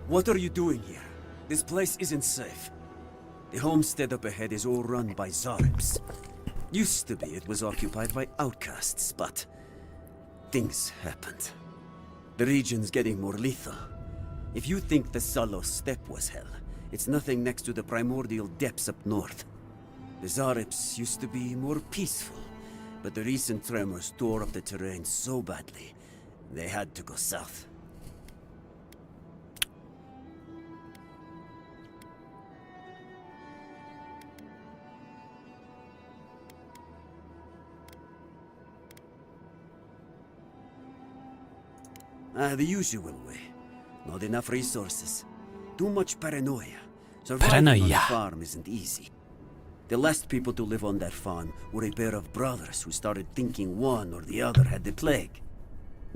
What are you doing here? This place isn't safe. The homestead up ahead is all run by Zaribs. Used to be it was occupied by outcasts, but things happened. The region's getting more lethal. If you think the Salo steppe was hell, it's nothing next to the primordial depths up north. The Zaribs used to be more peaceful, but the recent tremors tore up the terrain so badly, they had to go south. The usual way. Not enough resources. Too much paranoia. Surviving on the farm isn't easy. The last people to live on that farm were a pair of brothers who started thinking one or the other had the plague.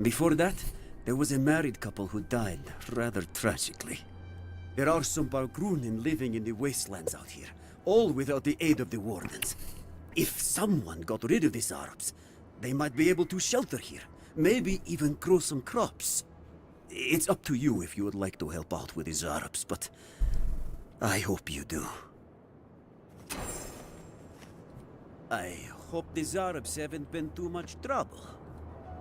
Before that, there was a married couple who died rather tragically. There are some Bargrunen living in the wastelands out here, all without the aid of the wardens. If someone got rid of these Arabs, they might be able to shelter here. Maybe even grow some crops. It's up to you if you would like to help out with these Arabs, but I hope you do. I hope these Arabs haven't been too much trouble.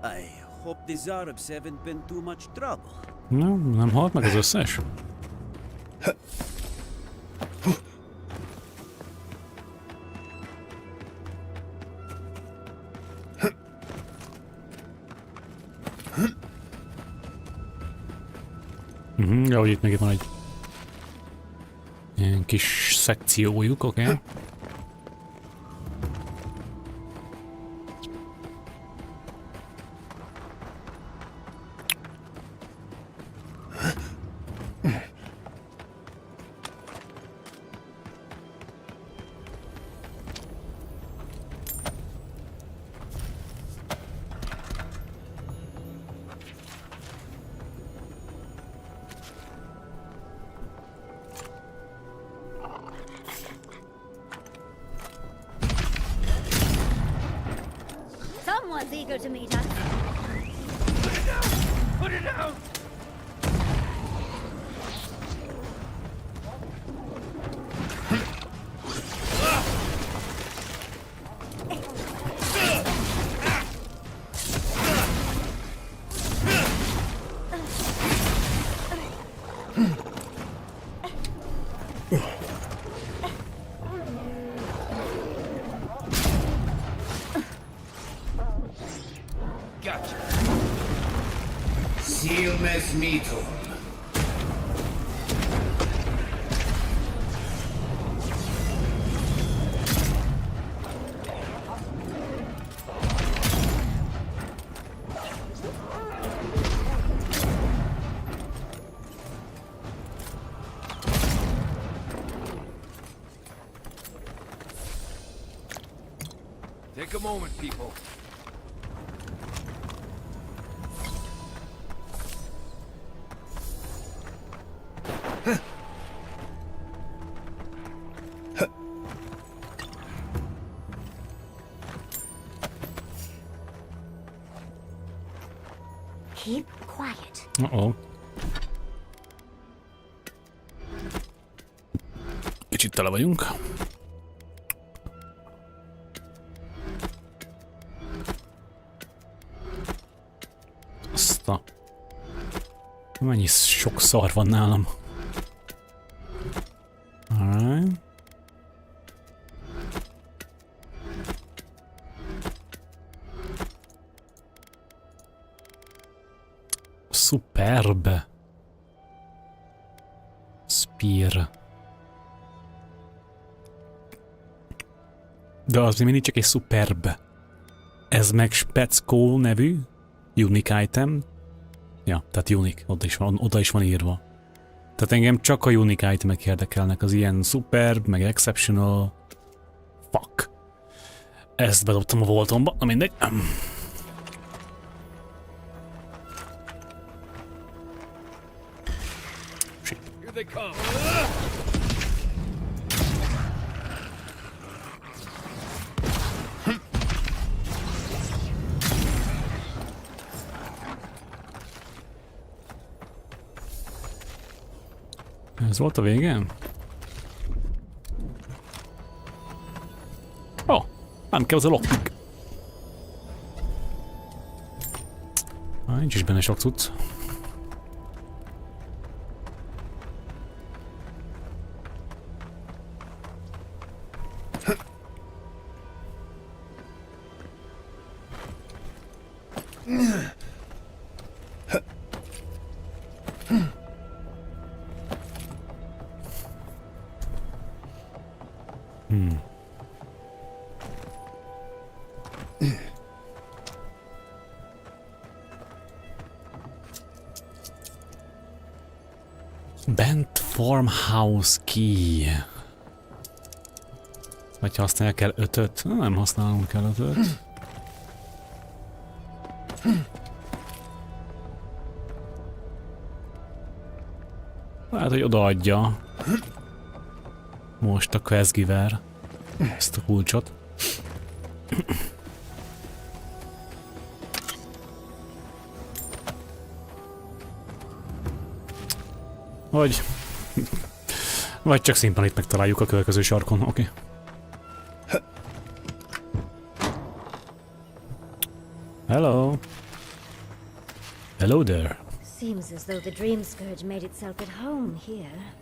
I hope these Arabs haven't been too much trouble. No, nem halt meg az összes. Jó, hogy itt meg itt van egy ilyen kis szekciójuk, oké? Okay. Someone's eager to meet us. Put it down! Put it down! Take a moment, people. Keep quiet. Uh-oh. Kicsit tele vagyunk. Azt a... Mennyi sok szar van nálam. Alright. Superb. Spear. De az még mindig csak egy superb. Ez meg speckó nevű. Unique item. Ja, tehát unique. Oda is van írva. Tehát engem csak a unique itemek érdekelnek. Az ilyen superb, meg exceptional. Fuck. Ezt bedobtam a voltomba. Na mindegy. Here they come. Ez volt a vége? Oh, nem kell az a lockpick. Nincs is benne sok cucc. Bent Farmhouse Key. Vagy használja kell 5-öt? Nem használunk kell 5-öt. Lehet, hogy odaadja. Most a quest giver. Ezt a kulcsot. Vagy csak szimplán itt megtaláljuk a következő sarkon, oké. Hello. Hello there. Seems as though the Dream Scourge made itself at home here.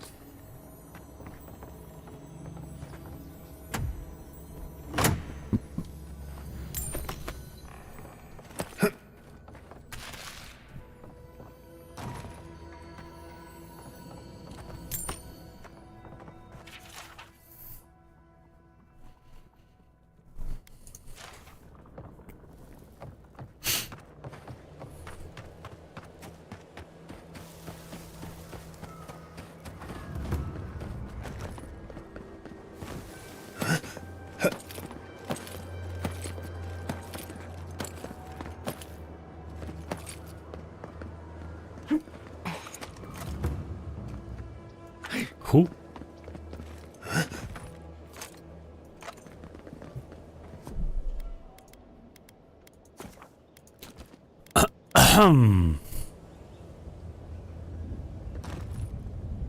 Hú.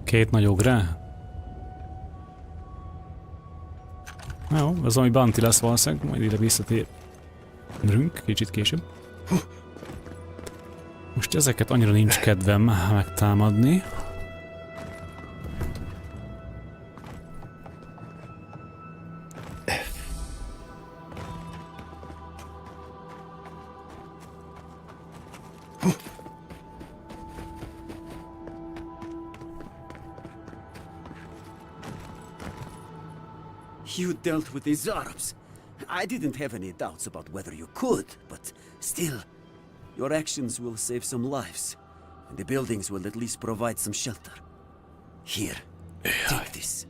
Két nagy ográ. Jó, ez ami bounty lesz valószínűleg, majd ide visszatérünk kicsit később. Most ezeket annyira nincs kedvem megtámadni. You dealt with these Arabs. I didn't have any doubts about whether you could, but still, your actions will save some lives, and the buildings will at least provide some shelter. Here, take this.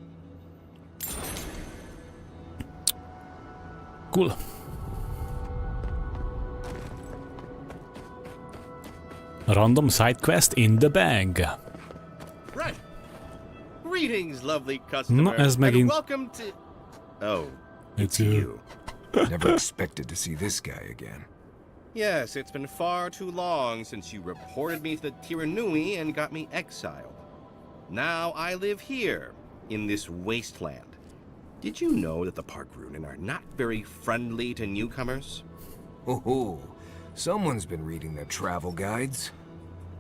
Cool. Random side quest in the bag. Right. Greetings, lovely customer. Na, ez and megint... welcome to... Oh, It's you. Never expected to see this guy again. yes, it's been far too long since you reported me to the Tiranui and got me exiled. Now I live here, in this wasteland. Did you know that the Park Runen are not very friendly to newcomers? Oh, someone's been reading their travel guides.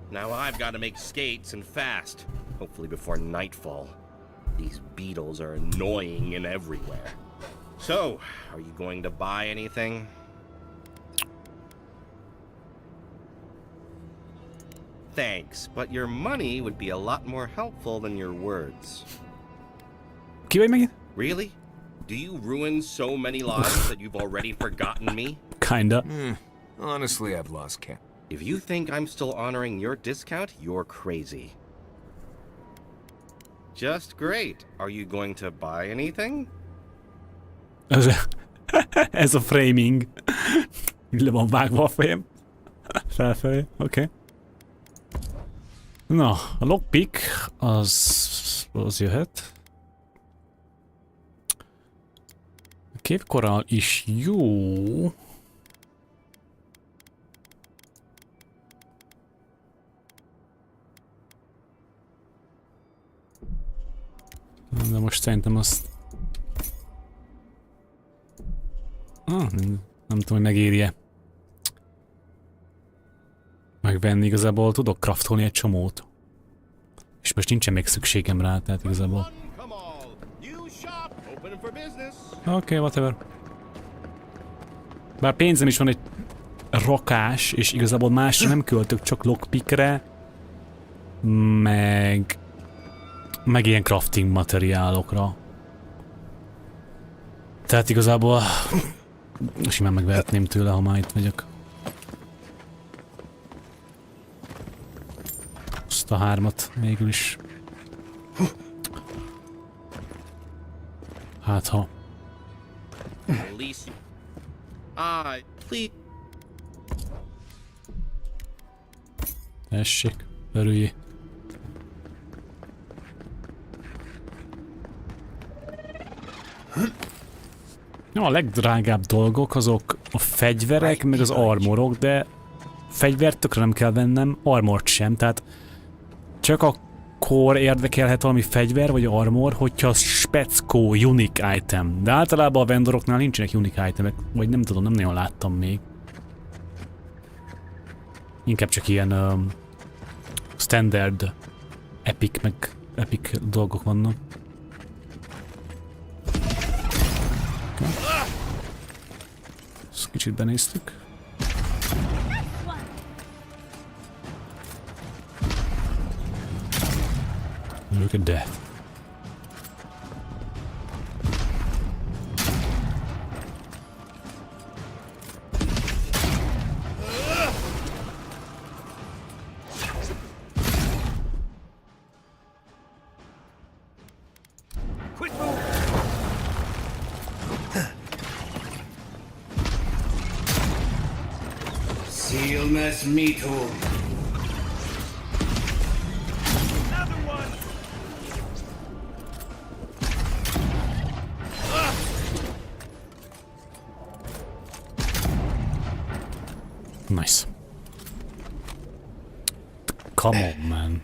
Now I've got to make skates and fast, hopefully before nightfall. These beetles are annoying and everywhere. So, are you going to buy anything? Thanks, but your money would be a lot more helpful than your words. Ki vagy megint? Really? Do you ruin so many lives that you've already forgotten me? Kinda. Honestly, I've lost count. If you think I'm still honoring your discount, you're crazy. Just great. Are you going to buy anything? Ez a framing. Le van vágva a fejem. Felfelé, oké. Na, a lockpick az jöhet. A képkorral is jó. De most szerintem azt... nem tudom, hogy megéri-e megvenni, igazából tudok craftolni egy csomót. És most nincsen még szükségem rá, tehát igazából... Oké, whatever. Bár pénzem is van egy rakás, és igazából másra nem költök, csak lockpickre, meg ilyen crafting materiálokra. Tehát igazából simán megvehetném tőle, ha már itt vagyok. Azt a 3-at végül is. Hát ha. Tessék, örüljé. Ja, a legdrágább dolgok azok a fegyverek, meg az armorok, de fegyvert tökre nem kell vennem, armort sem, tehát csak akkor érdekelhet valami fegyver vagy armor, hogyha az speckó, unique item. De általában a vendoroknál nincsenek unique itemek, vagy nem tudom, nem nagyon láttam még. Inkább csak ilyen standard, epic, meg epic dolgok vannak. Ezt kicsit benéztük. Look at that. Sealmas Mito. Nice. Come on, man.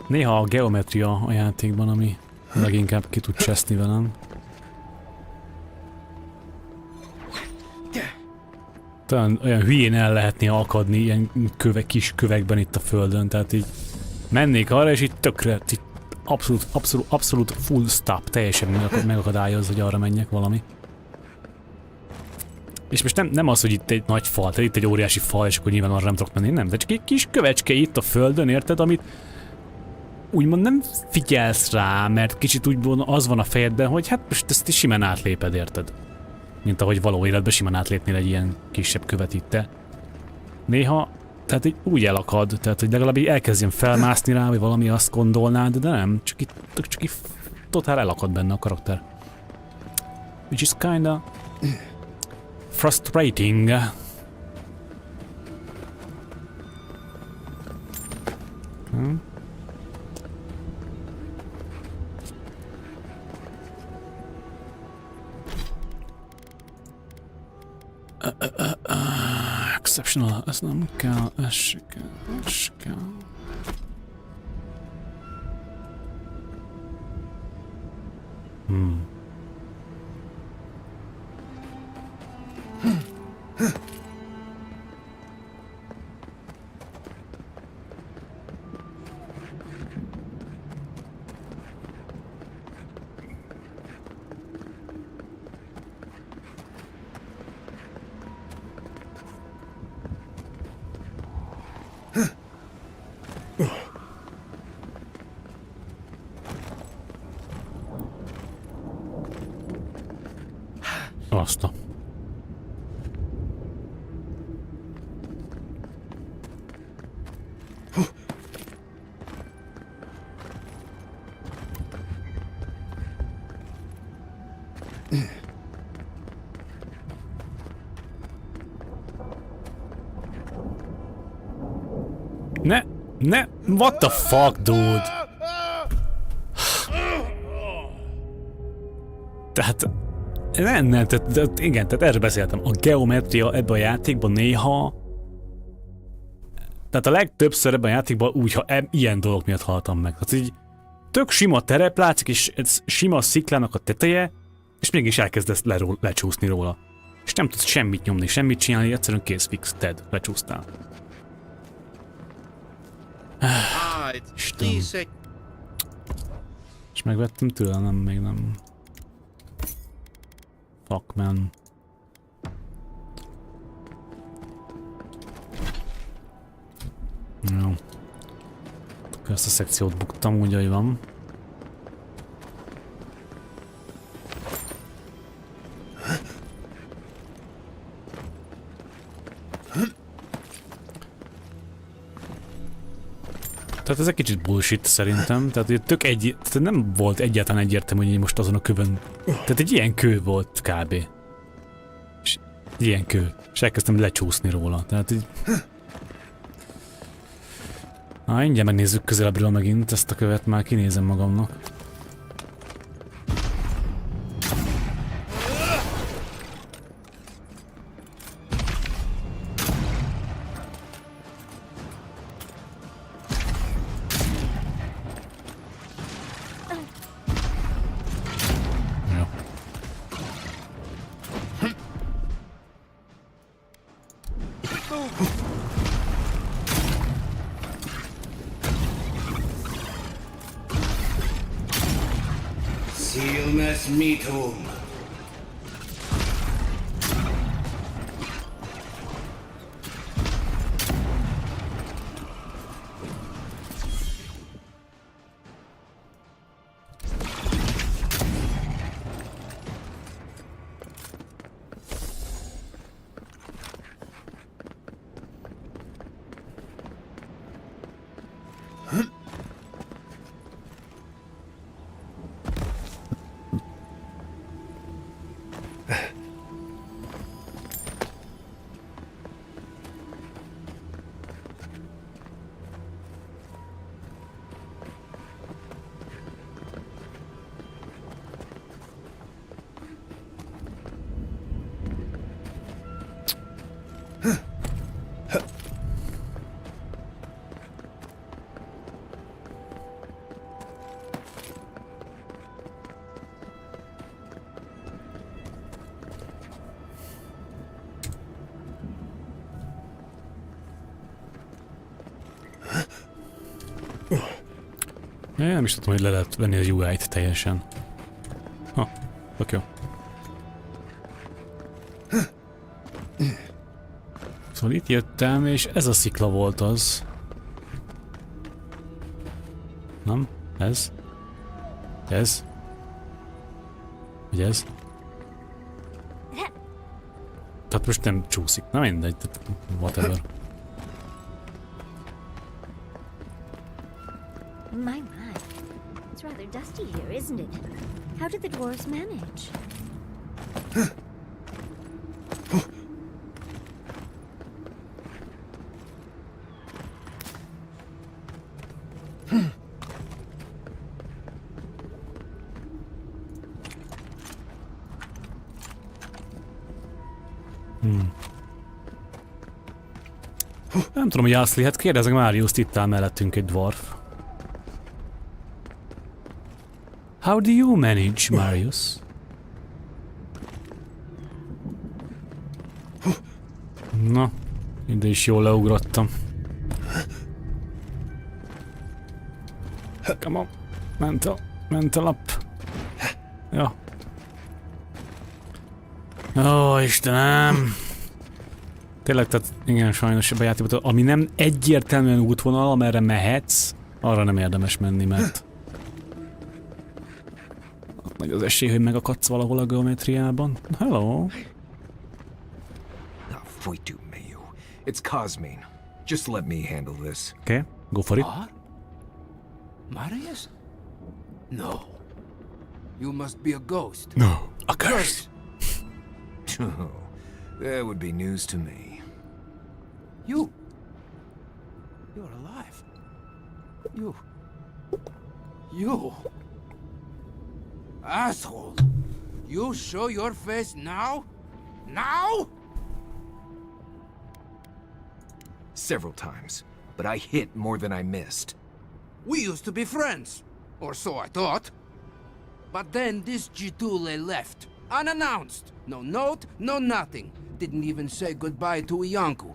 Néha a geometria a játékban, ami leginkább ki tud cseszni velem. Talán olyan hülyén el lehet néha akadni ilyen kis kövekben itt a földön, tehát így mennék arra, és így tökre, így abszolút full stop, teljesen megakadályoz, hogy arra menjek valami. És most nem az, hogy itt egy nagy fal, tehát itt egy óriási fal, és akkor nyilván arra nem tudok menni, nem, de csak egy kis kövecske itt a földön, érted, amit úgymond nem figyelsz rá, mert kicsit úgy az van a fejedben, hogy hát most ezt is simán átléped, érted? Mint ahogy való életben simán átlépnél egy ilyen kisebb követ itt te. Néha, tehát így úgy elakad, tehát hogy legalább így elkezdjen felmászni rá, vagy valami azt gondolnád, de nem, csak így totál elakad benne a karakter. Which is kinda frustrating. Exceptional, ez nem kell, ez se kell, ez se kell. Azt a... Ne, what the fuck, dude? Tehát... Nem, tehát igen, tehát erről beszéltem. A geometria ebben a játékban néha... Tehát a legtöbbször ebben a játékban úgy, ha ilyen dolog miatt haltam meg. Tehát így tök sima terep látszik, és ez sima sziklának a teteje, és mégis elkezdesz lecsúszni róla. És nem tudsz semmit nyomni, semmit csinálni, egyszerűen kész fix, Ted, lecsúsztál. Isten. És megvettem tőle, nem, még nem. Fuck, man. Jó. Ezt a szekciót buktam, úgy, ahogy van. Tehát ez egy kicsit bullshit szerintem, tehát tehát nem volt egyáltalán egyértelmű, hogy most azon a kövön... Tehát egy ilyen kő volt kb. És ilyen kő. És elkezdtem lecsúszni róla, tehát így... Mindjárt megnézzük közelebbről megint ezt a követ, már kinézem magamnak. Én nem is tudom, hogy le lehet venni az UI-t teljesen. Ha, tök jó. Szóval itt jöttem, és ez a szikla volt az. Nem? Ez? Ez? Vagy ez? Tehát most nem csúszik. Na mindegy, whatever. My. It's rather dusty here, isn't it? How did the dwarves manage? Nem tudom, hogy Ashley, hát kérdezek Mariuszt, itt áll mellettünk egy dwarf. How do you manage, Marius? Na, ide is jól leugrottam. Come on, mental up. Ja. Ó, Istenem! Tényleg, tehát igen, sajnos a játékban, ami nem egyértelműen útvonal, amerre mehetsz, arra nem érdemes menni, mert nagy az esély, hogy megakadsz valahol a geometriában. Hello! Folytú, Mayu. It's Cosmine. Just let me handle this. Okay, go for it. What? Marius? No. You must be a ghost. No, a curse! Oh, that would be news to me. You're alive. You. Asshole. You show your face now? Now? Several times. but I hit more than I missed. We used to be friends, or so I thought. But then this Jitule left, unannounced. No note, no nothing. Didn't even say goodbye to Iancu.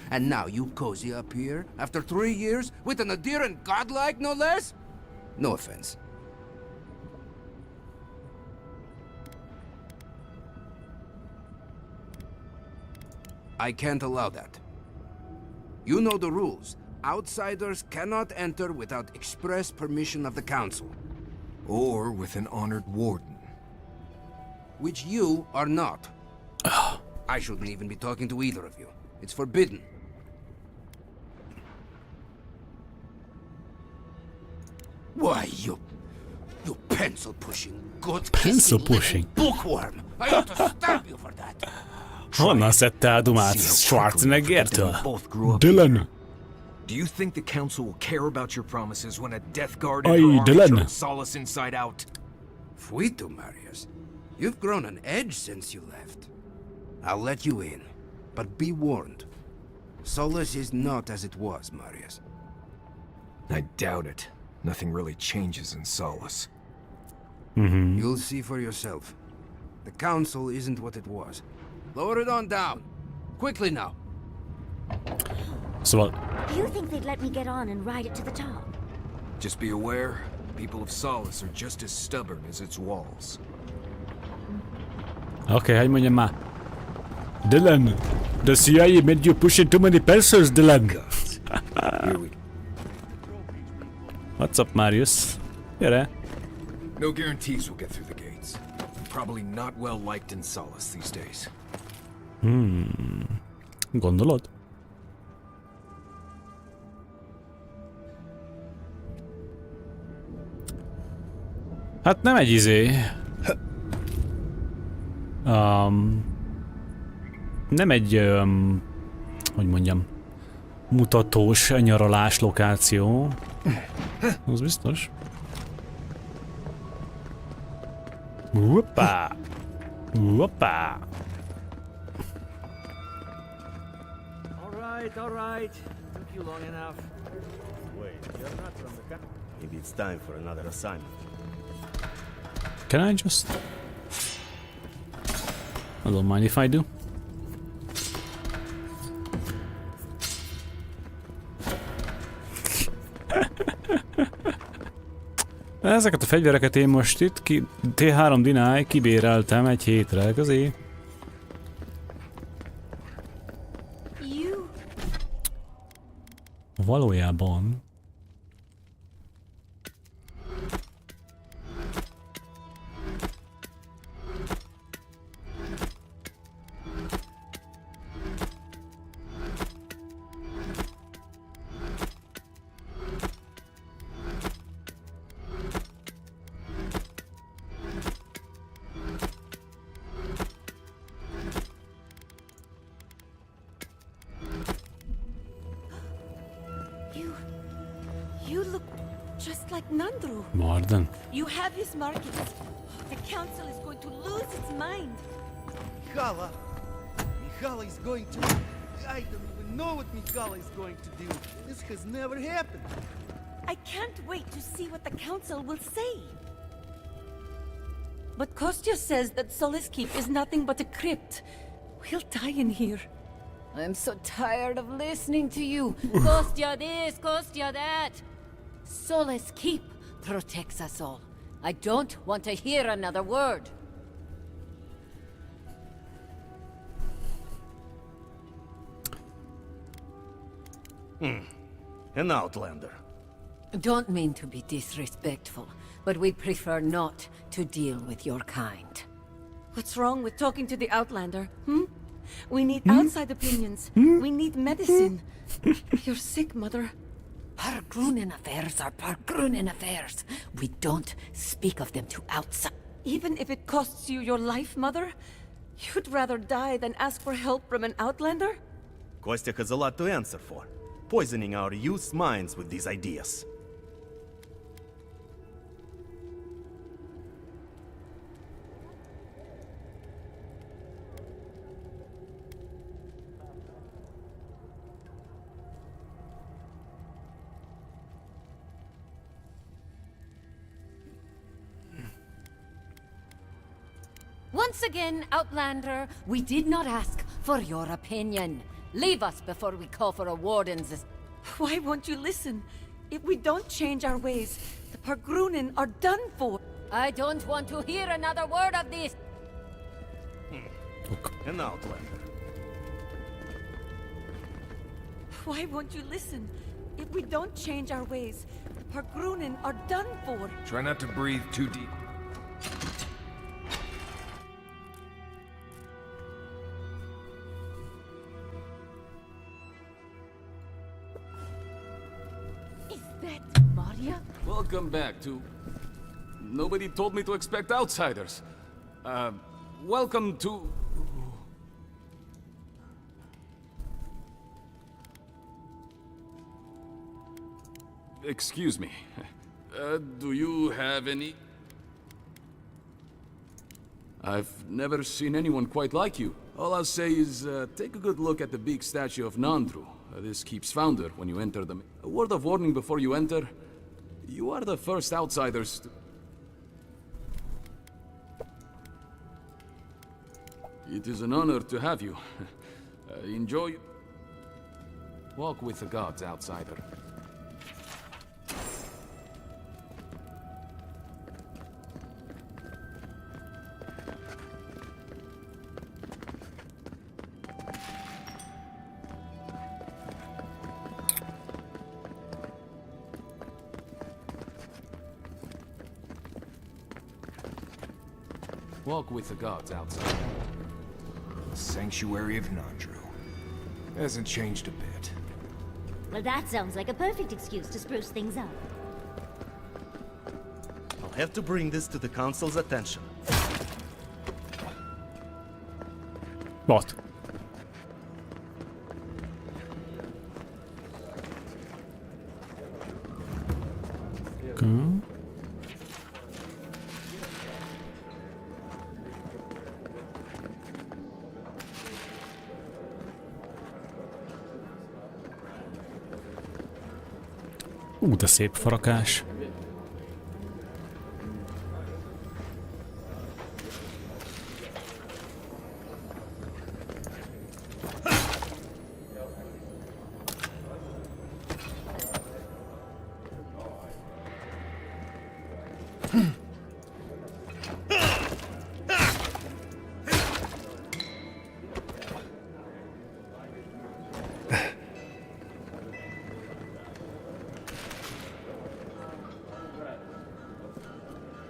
And now you cozy up here, after 3 years, with an adherent godlike, no less? No offense. I can't allow that. You know the rules. Outsiders cannot enter without express permission of the Council. Or with an honored warden. Which you are not. I shouldn't even be talking to either of you. It's forbidden. Why, you pencil-pushing, Pencil-pushing? bookworm! I ought to stab you for that! Honnan szedte el dumát Schwarzeneggertől? Both grew up Dylan. here. Do you think the Council will care about your promises when a Death Guard and Ay, her army Dylan. turned Solace inside out? Fuito, Marius. You've grown an edge since you left. I'll let you in, but be warned. Solace is not as it was, Marius. I doubt it. Nothing really changes in Solace. You'll see for yourself. The Council isn't what it was. Lower it on down. Quickly now. Szóval Do you think they'd let me get on and ride it to the top? Just be aware, people of Solace are just as stubborn as its walls. okay, hogy mondjam már. Dylan, the CIA made you push in too many pencils, Dylan. Here we What's up, Marius? Gyere. No guarantees we'll get through the gates. Probably not well liked in Solace these days. Gondolod? Hát nem egy nem egy, hogy mondjam, mutatós nyaralás lokáció. Az biztos. Hoppá! Hoppá! All right. Took you long enough. Wait, you're not from the country. Maybe it's time for another assignment. Can I just... I don't mind if I do. Ezeket a fegyvereket én most itt T3 Deny kibéreltem egy hétre közé. Valójában... You look just like Nandru. Marden. You have his markings. The council is going to lose its mind. Mikhala is going to... I don't even know what Mikhala is going to do. This has never happened. I can't wait to see what the council will say. But Kostya says that Solace Keep is nothing but a crypt. We'll die in here. I'm so tired of listening to you. Kostya this, Kostya that. Solace Keep protects us all. I don't want to hear another word. An outlander. Don't mean to be disrespectful, but we'd prefer not to deal with your kind. What's wrong with talking to the Outlander, We need outside opinions. We need medicine. You're sick, Mother. Pargrunen affairs are Pargrunen affairs. We don't speak of them to outside. Even if it costs you your life, Mother? You'd rather die than ask for help from an Outlander? Kostya has a lot to answer for, poisoning our youth's minds with these ideas. Once again, Outlander, we did not ask for your opinion. Leave us before we call for a warden's... Why won't you listen? If we don't change our ways, the Pargrunen are done for. I don't want to hear another word of this. An Outlander. Why won't you listen? If we don't change our ways, the Pargrunen are done for. Try not to breathe too deep. Is that Maria? Welcome back to... Nobody told me to expect outsiders. Welcome to... Excuse me. Do you have any... I've never seen anyone quite like you. All I'll say is, take a good look at the big statue of Nandru, this keep's founder, when you enter the... A word of warning before you enter. You are the first outsiders to... It is an honor to have you. Enjoy... Walk with the gods, outsider. Walk with the gods outside. The Sanctuary of Nandru. Hasn't changed a bit. Well, that sounds like a perfect excuse to spruce things up. I'll have to bring this to the Council's attention. What? Okay. De szép farakás.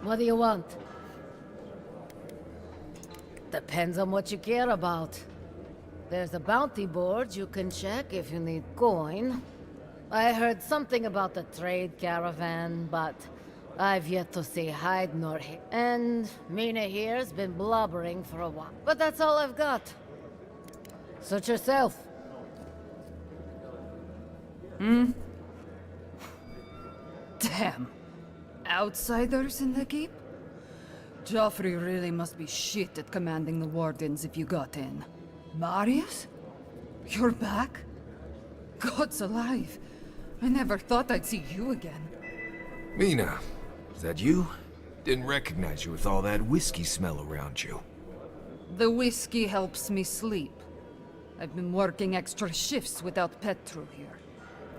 What do you want? Depends on what you care about. There's a bounty board you can check if you need coin. I heard something about the trade caravan, but I've yet to see hide nor hair. And Mina here's been blubbering for a while. But that's all I've got. Suit yourself. Damn. Outsiders in the keep? Joffrey really must be shit at commanding the wardens if you got in. Marius? You're back? God's alive. I never thought I'd see you again. Mina, is that you? Didn't recognize you with all that whiskey smell around you. The whiskey helps me sleep. I've been working extra shifts without Petru here.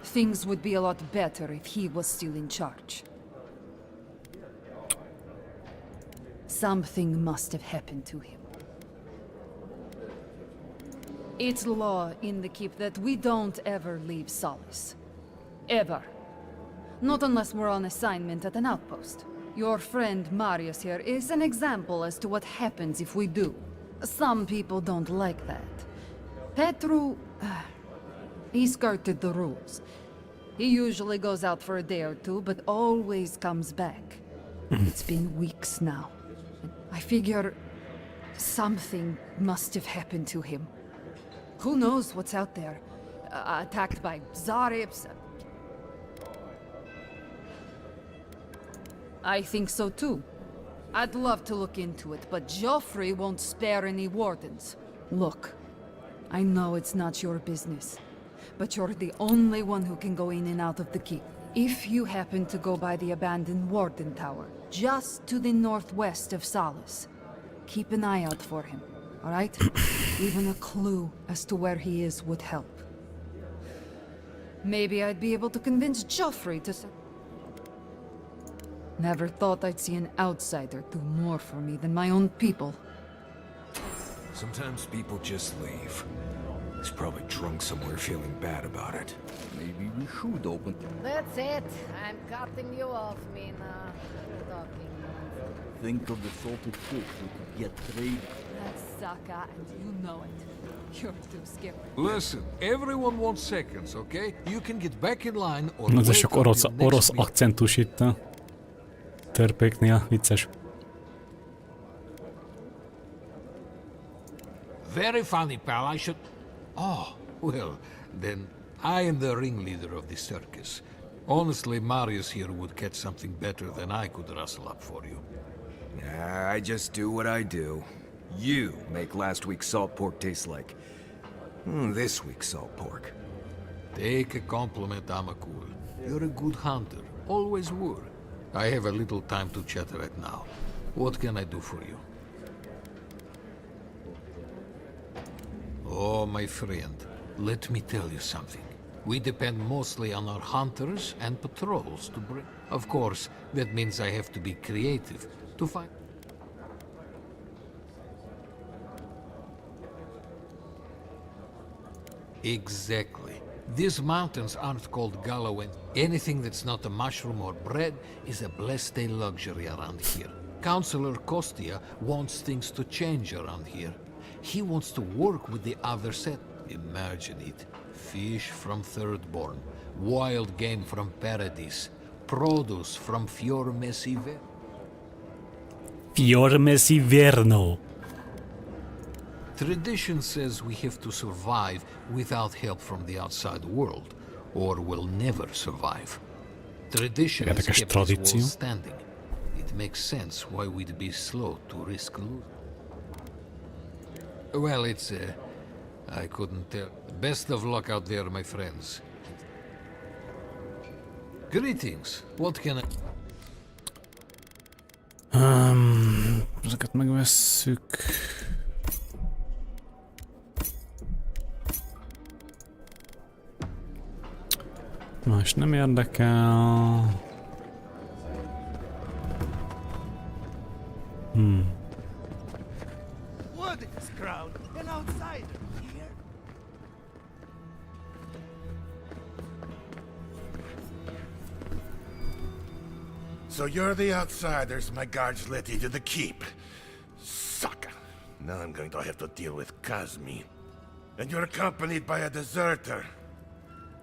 Things would be a lot better if he was still in charge. Something must have happened to him. It's law in the keep that we don't ever leave Solace. Ever. Not unless we're on assignment at an outpost. Your friend Marius here is an example as to what happens if we do. Some people don't like that. Petru... he skirted the rules. He usually goes out for a day or two, but always comes back. It's been weeks now. I figure... something must have happened to him. Who knows what's out there? Attacked by Zarips? I think so too. I'd love to look into it, but Joffrey won't spare any wardens. Look, I know it's not your business, but you're the only one who can go in and out of the keep. If you happen to go by the abandoned warden tower, just to the northwest of Solace, keep an eye out for him, all right? Even a clue as to where he is would help. Maybe I'd be able to convince Joffrey to... Never thought I'd see an outsider do more for me than my own people. Sometimes people just leave. He's probably drunk somewhere feeling bad about it. Maybe we should open... That's it. I'm cutting you off, Mina. You're talking. Think of the salted fish we could get trade. That's Saka, and you know it. You're too scared. Listen, everyone wants seconds, okay? You can get back in line or... Ez a sok orosz akcentus itt a törpéknél, vicces. Very funny, pal. I should... Oh, well, then I am the ringleader of the circus. Honestly, Marius here would catch something better than I could rustle up for you. I just do what I do. You make last week's salt pork taste like this week's salt pork. Take a compliment, Amakul. You're a good hunter. Always were. I have a little time to chat right now. What can I do for you? Oh, my friend, let me tell you something. We depend mostly on our hunters and patrols to bring... Of course, that means I have to be creative to find... Exactly. These mountains aren't called Galloway. Anything that's not a mushroom or bread is a blessed day luxury around here. Councillor Kostia wants things to change around here. He wants to work with the other set. Imagine it. Fish from Thirdborn, wild game from Paradise, produce from Fiormesiverno. Fiormesiverno. Tradition says we have to survive without help from the outside world, or we'll never survive. Tradition has kept us all standing. It makes sense why we'd be slow to risk losing. Well, it's I couldn't tell. Best of luck out there, my friends. Greetings. What can I... Ezeket megvesszük. Más nem érdekel. What is crowd? An outsider here? So you're the outsiders my guards let into the keep. Sucker. Now I'm going to have to deal with Kazmi. And you're accompanied by a deserter.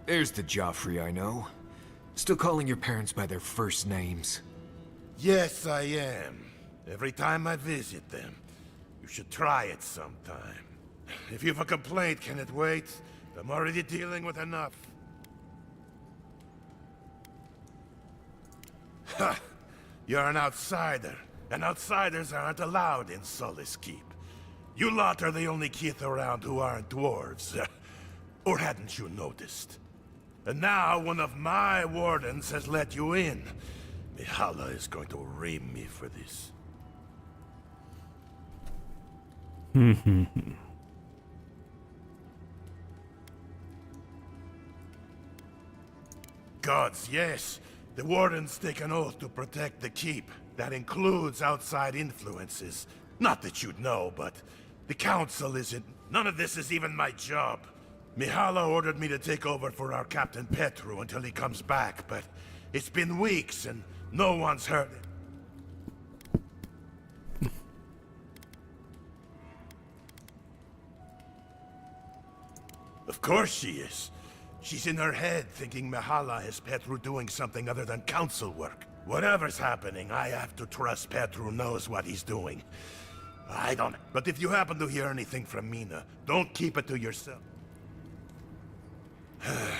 There's the Joffrey I know. Still calling your parents by their first names. Yes, I am. Every time I visit them. You should try it sometime. If you have a complaint, can it wait? I'm already dealing with enough. Ha! You're an outsider, and outsiders aren't allowed in Sully's Keep. You lot are the only Keith around who aren't dwarves. Or hadn't you noticed? And now one of my wardens has let you in. Mihala is going to ream me for this. Gods, yes. The wardens take an oath to protect the keep. That includes outside influences. Not that you'd know, but the council isn't... None of this is even my job. Mihala ordered me to take over for our Captain Petru until he comes back, but it's been weeks and no one's heard it. Of course she is. She's in her head thinking Mihala has Petru doing something other than council work. Whatever's happening, I have to trust Petru knows what he's doing. I don't... But if you happen to hear anything from Mina, don't keep it to yourself.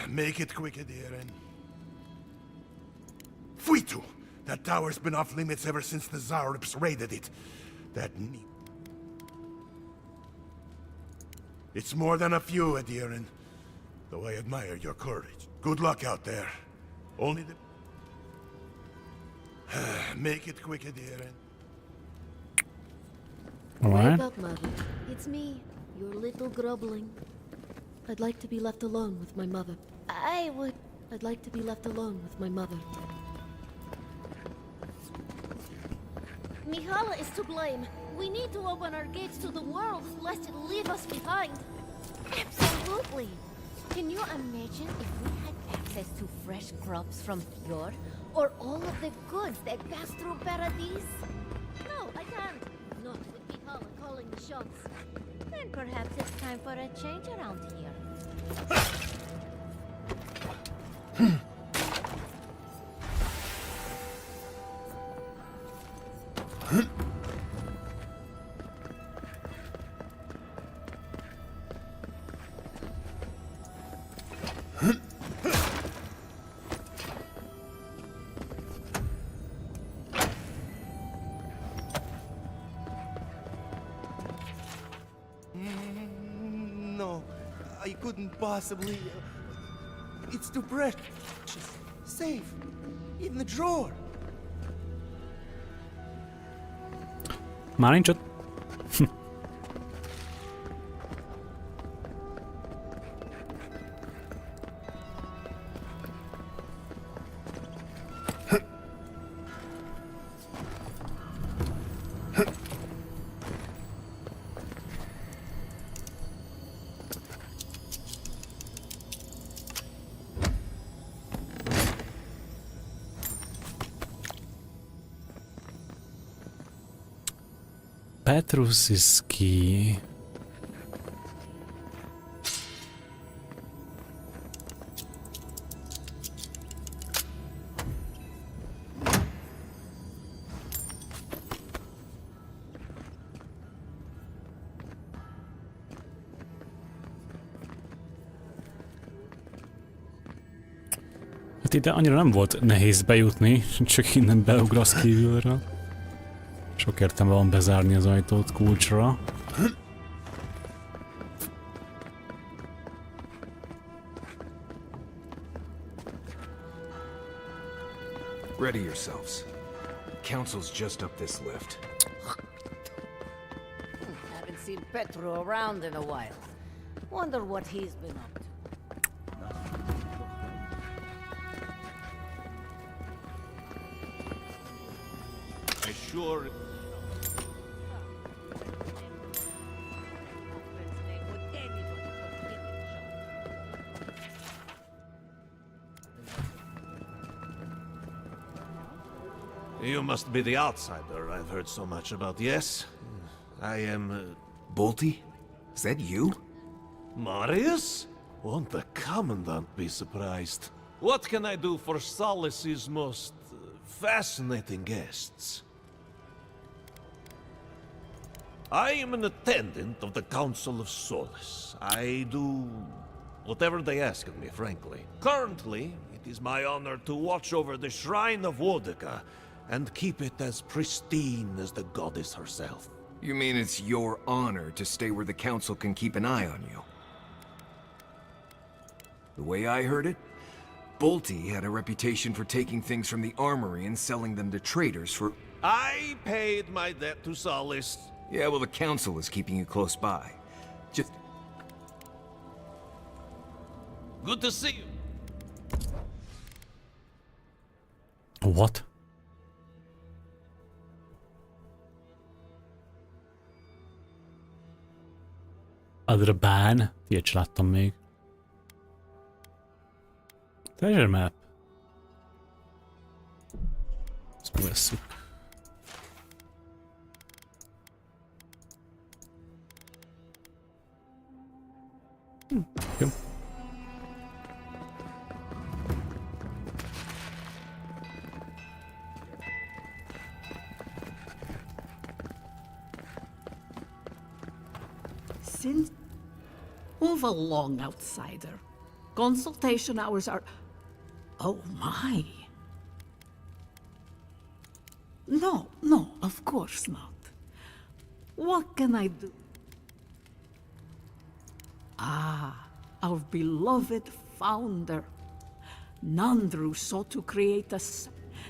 Make it quick, Adiren. Fuitu! That tower's been off limits ever since the Zaurips raided it. That neat. It's more than a few, Adiren. Though I admire your courage. Good luck out there. Only the... Make it quick, Adiren. Alright. Wake up, mother. It's me, your little grubbling. I'd like to be left alone with my mother. I'd like to be left alone with my mother. Mihala is to blame. We need to open our gates to the world, lest it leave us behind. Absolutely. Can you imagine if we had access to fresh crops from Fjord? Or all of the goods that pass through Paradise? No, I can't. Not with Mihala calling the shots. Then perhaps it's time for a change around here. No, I couldn't possibly. It's too precious. Safe. In the drawer. Már nincs ott. Petrus is key. Hát ide annyira nem volt nehéz bejutni, csak innen beugrasz kívülről. Sok értelme van bezárni az ajtót kulcsra. Ready yourselves. The council's just up this lift. Haven't seen Petro around in a while. Wonder what he's been up to. I sure. You must be the outsider I've heard so much about, yes? I am... Bolty? Is that you? Marius? Won't the Commandant be surprised? What can I do for Solace's most fascinating guests? I am an attendant of the Council of Solace. I do whatever they ask of me, frankly. Currently, it is my honor to watch over the Shrine of Wodeka and keep it as pristine as the goddess herself. You mean it's your honor to stay where the council can keep an eye on you? The way I heard it, Bolty had a reputation for taking things from the armory and selling them to traders for... I paid my debt to Solace. Yeah, well, the council is keeping you close by. Just... Good to see you. What? Other ban? Ilyet se láttam még. Treasure map. Ezt megesszük. Jó. Since move along, outsider. Consultation hours are... Oh my. No, no, of course not. What can I do? Ah, our beloved founder. Nandru sought to create a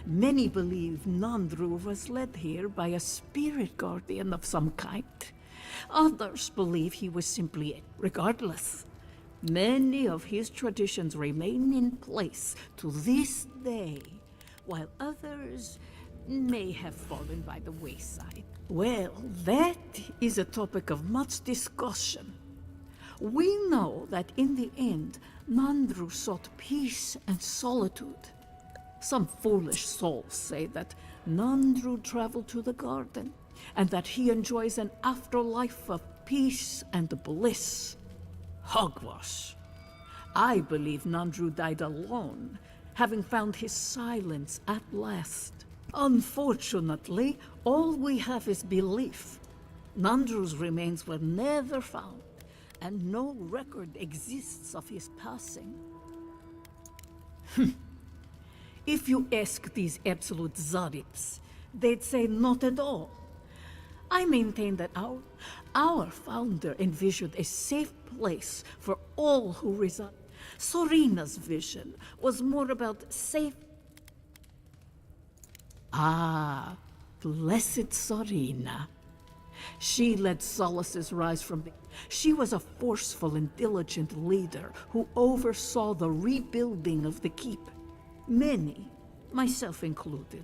Many believe Nandru was led here by a spirit guardian of some kind. Others believe he was simply it. Regardless, many of his traditions remain in place to this day, while others may have fallen by the wayside. Well, that is a topic of much discussion. We know that in the end, Nandru sought peace and solitude. Some foolish souls say that Nandru traveled to the garden, and that he enjoys an afterlife of peace and bliss. Hogwash. I believe Nandru died alone, having found his silence at last. Unfortunately, all we have is belief. Nandru's remains were never found, and no record exists of his passing. If you ask these absolute Zarips, they'd say not at all. I maintain that our founder envisioned a safe place for all who reside. Sorina's vision was more about safe... Ah, blessed Sorina. She led Solace's rise from the... She was a forceful and diligent leader who oversaw the rebuilding of the keep. Many, myself included,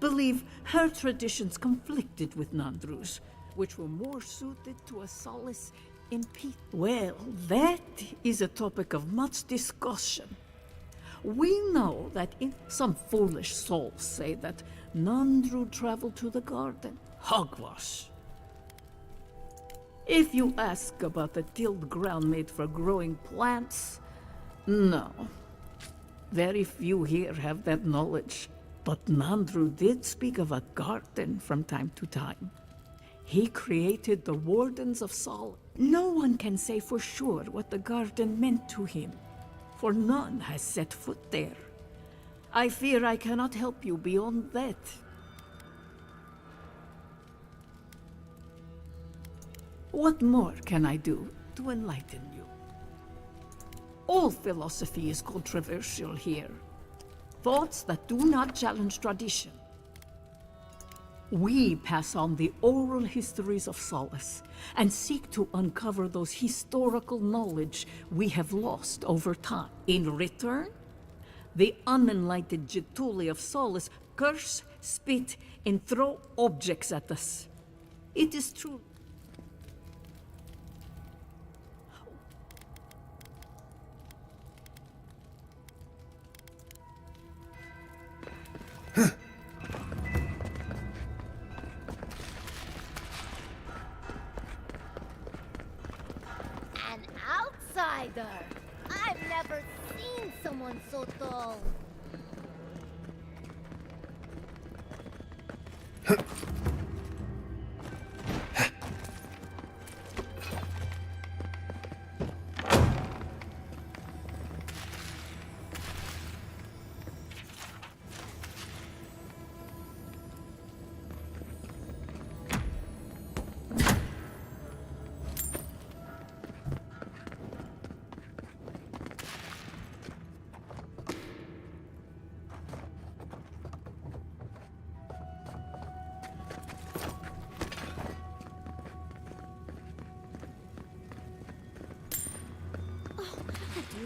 believe her traditions conflicted with Nandru's, which were more suited to a Solace in peace. Well, that is a topic of much discussion. We know that some foolish souls say that Nandru traveled to the garden. Hogwash. If you ask about the tilled ground made for growing plants, no. Very few here have that knowledge. But Nandru did speak of a garden from time to time. He created the Wardens of Sol. No one can say for sure what the garden meant to him, for none has set foot there. I fear I cannot help you beyond that. What more can I do to enlighten you? All philosophy is controversial here. Thoughts that do not challenge tradition. We pass on the oral histories of Solace and seek to uncover those historical knowledge we have lost over time. In return, the unenlightened Jituli of Solace curse, spit, and throw objects at us. It is true. An outsider! I've never seen someone so tall.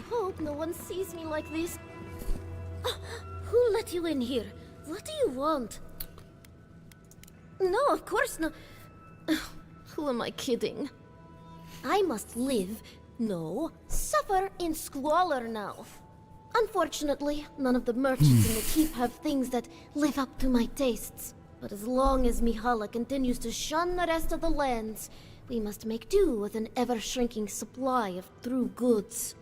Hope no one sees me like this. Who let you in here? What do you want? No, of course not. Who am I kidding? I must live, no, suffer in squalor now. Unfortunately, none of the merchants in the keep have things that live up to my tastes. But as long as Mihala continues to shun the rest of the lands, we must make do with an ever-shrinking supply of true goods.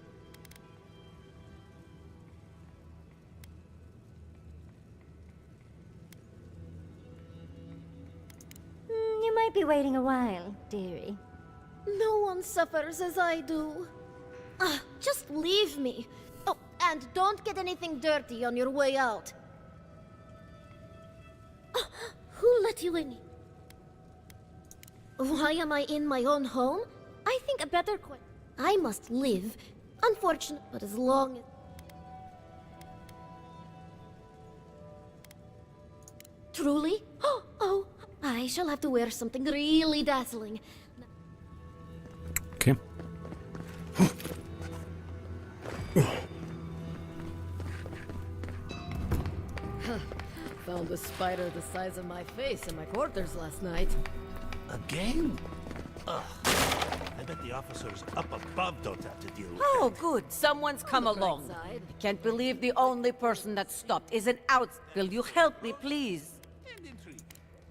You might be waiting a while, dearie. No one suffers as I do. Just leave me. Oh, and don't get anything dirty on your way out. Who let you in? Why am I in my own home? I think a better question. I must live. Unfortunate, but as long as... Truly? Oh, I shall have to wear something really dazzling. Okay. Found a spider the size of my face in my quarters last night. Again? Ugh. I bet the officers up above don't have to deal with Oh, good. Someone's come along. I can't believe the only person that stopped is an out. Will you help me, please?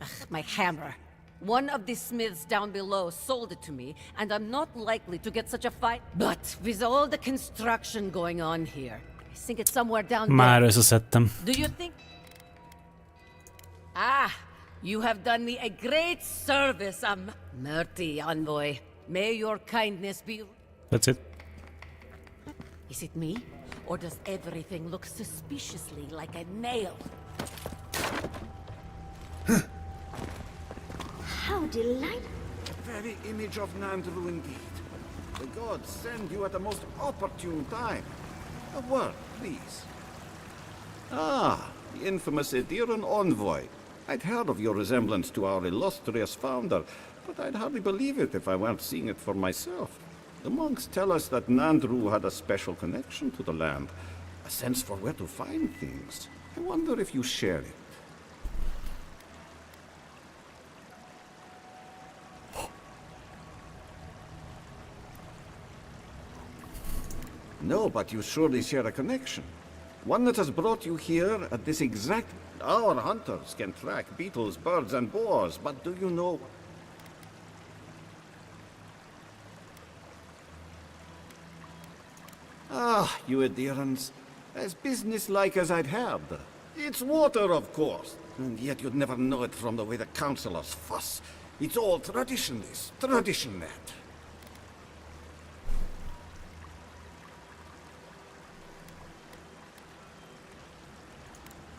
Ugh, my hammer. One of the smiths down below sold it to me, and I'm not likely to get such a fight. But with all the construction going on here, I think it's somewhere down Már összeszedtem. Do you think... Ah, you have done me a great service, Murty envoy. May your kindness be... That's it. Is it me? Or does everything look suspiciously like a nail? How delightful. The very image of Nandru indeed. The gods send you at the most opportune time. A word, please. Ah, the infamous Ediran envoy. I'd heard of your resemblance to our illustrious founder, but I'd hardly believe it if I weren't seeing it for myself. The monks tell us that Nandru had a special connection to the land, a sense for where to find things. I wonder if you share it. No, but you surely share a connection. One that has brought you here at this exact... Our hunters can track beetles, birds, and boars, but do you know... Ah, you Edirans. As businesslike as I'd heard. It's water, of course. And yet you'd never know it from the way the councillors fuss. It's all tradition, this. Tradition, that.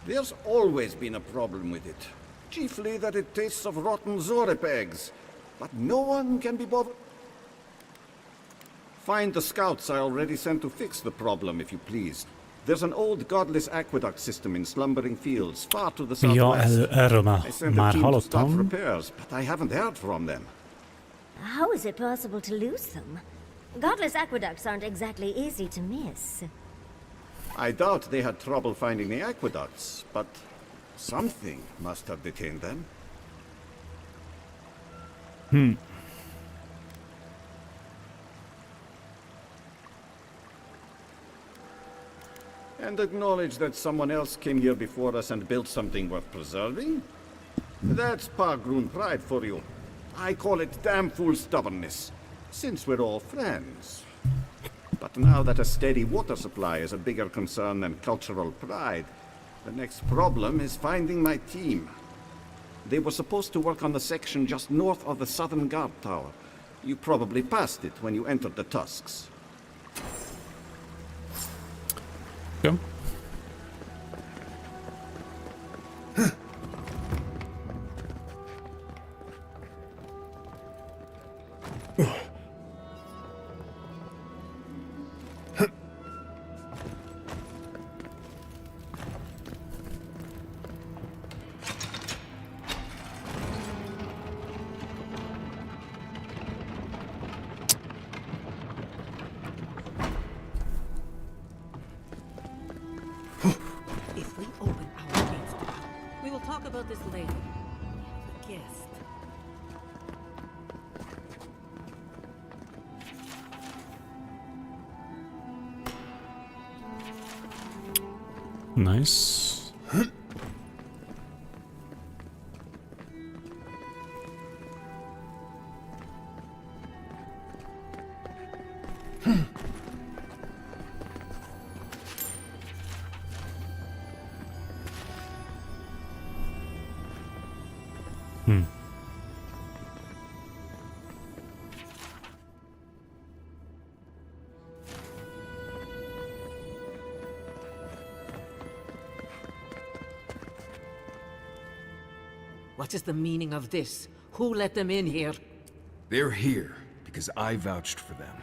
There's always been a problem with it. Chiefly that it tastes of rotten Zorip eggs. But no one can be bothered. Find the scouts I already sent to fix the problem, if you please. There's an old godless aqueduct system in Slumbering Fields, far to the southwest. Ja, erről I sent a már team to start hallottam. repairs, but I haven't heard from them. How is it possible to lose them? Godless aqueducts aren't exactly easy to miss. I doubt they had trouble finding the aqueducts, but something must have detained them. And acknowledge that someone else came here before us and built something worth preserving? That's Pargrun pride for you. I call it damn fool stubbornness, since we're all friends. But now that a steady water supply is a bigger concern than cultural pride, the next problem is finding my team. They were supposed to work on the section just north of the southern guard tower. You probably passed it when you entered the Tusks. Ja. If we open our gates to power, we will talk about this later. We have a guest. Nice. What is the meaning of this? Who let them in here? They're here because I vouched for them.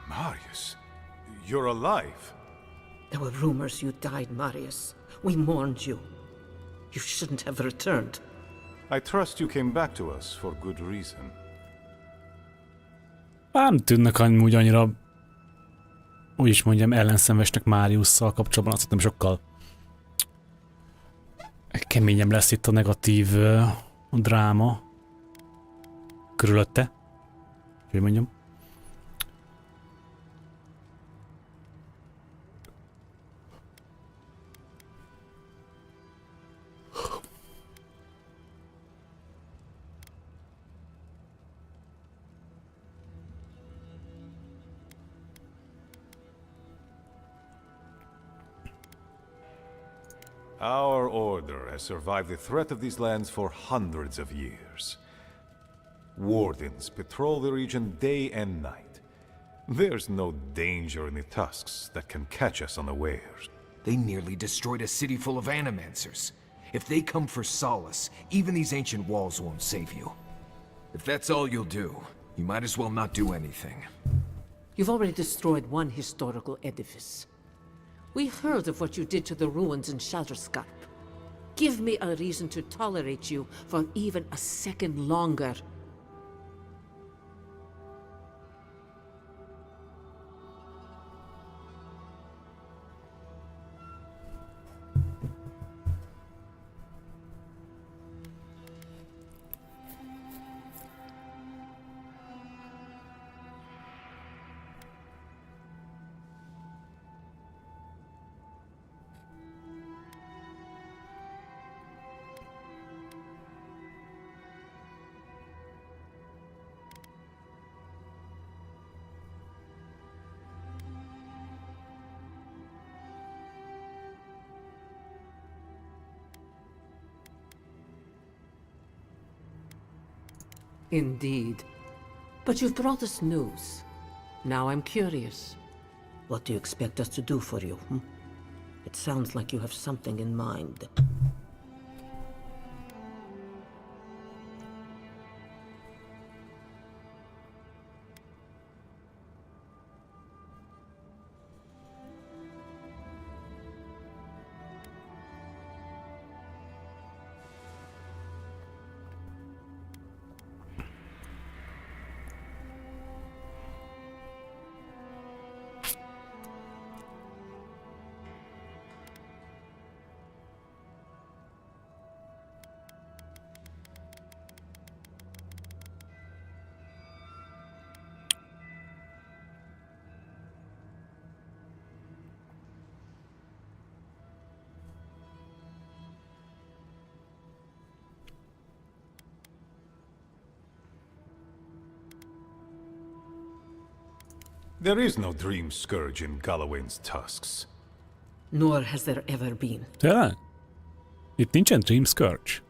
Marius, you're alive. There were rumors you died, Marius. We mourned you. You shouldn't have returned. I trust you came back to us for good reason. Nem tűnnek amúgy annyira, úgy is mondjam, ellenszenvesnek Mariusszal kapcsolatban. Azt hiszem sokkal keményebb lesz itt a negatív dráma körülötte. Hogy mondjam. Our order has survived the threat of these lands for hundreds of years. Wardens patrol the region day and night. There's no danger in the tusks that can catch us unawares. They nearly destroyed a city full of animancers. If they come for solace, even these ancient walls won't save you. If that's all you'll do, you might as well not do anything. You've already destroyed one historical edifice. We heard of what you did to the ruins in Shatterscarp. Give me a reason to tolerate you for even a second longer. Indeed. But you've brought us news. Now I'm curious. What do you expect us to do for you? It sounds like you have something in mind. There is no dream scourge in Galawain's tusks. Nor has there ever been. Tényleg? Itt nincsen Dream Scourge.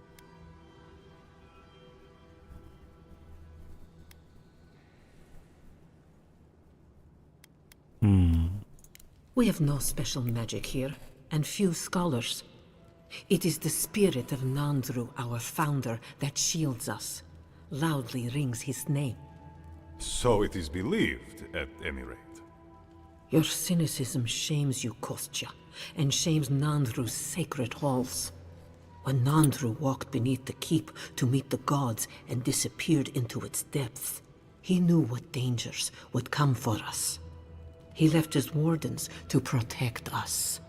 We have no special magic here, and few scholars. It is the spirit of Nandru, our founder, that shields us. Loudly rings his name. So it is believed, at any rate. Your cynicism shames you, Kostya, and shames Nandru's sacred halls. When Nandru walked beneath the keep to meet the gods and disappeared into its depths, he knew what dangers would come for us. He left his wardens to protect us.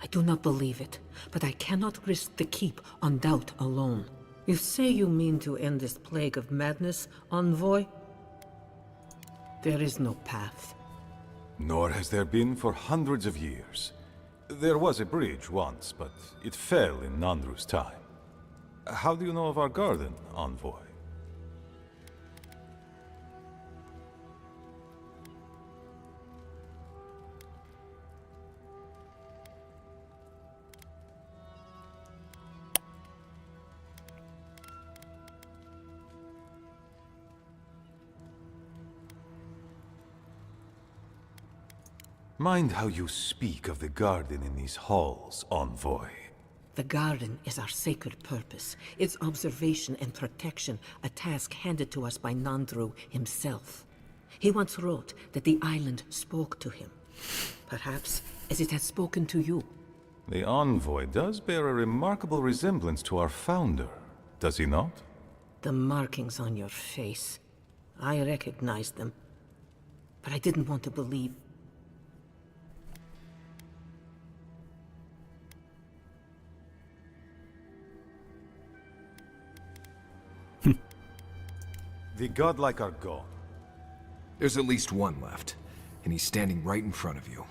I do not believe it, but I cannot risk the keep on doubt alone. You say you mean to end this plague of madness, envoy? There is no path. Nor has there been for hundreds of years. There was a bridge once, but it fell in Nandru's time. How do you know of our garden, envoy? Mind how you speak of the garden in these halls, envoy. The garden is our sacred purpose, its observation and protection, a task handed to us by Nandru himself. He once wrote that the island spoke to him, perhaps as it has spoken to you. The envoy does bear a remarkable resemblance to our founder, does he not? The markings on your face. I recognized them, but I didn't want to believe. The godlike are gone. There's at least one left, and he's standing right in front of you.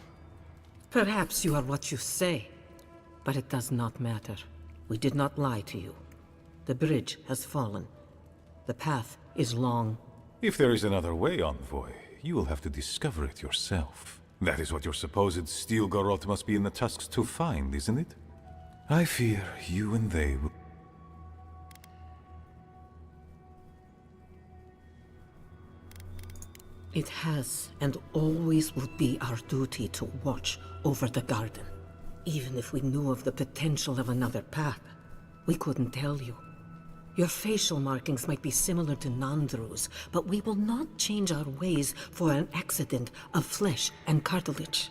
Perhaps you are what you say, but it does not matter. We did not lie to you. The bridge has fallen. The path is long. If there is another way, envoy, you will have to discover it yourself. That is what your supposed steel garrote must be in the tusks to find, isn't it? I fear you and they will... It has and always will be our duty to watch over the garden. Even if we knew of the potential of another path, we couldn't tell you. Your facial markings might be similar to Nandru's, but we will not change our ways for an accident of flesh and cartilage.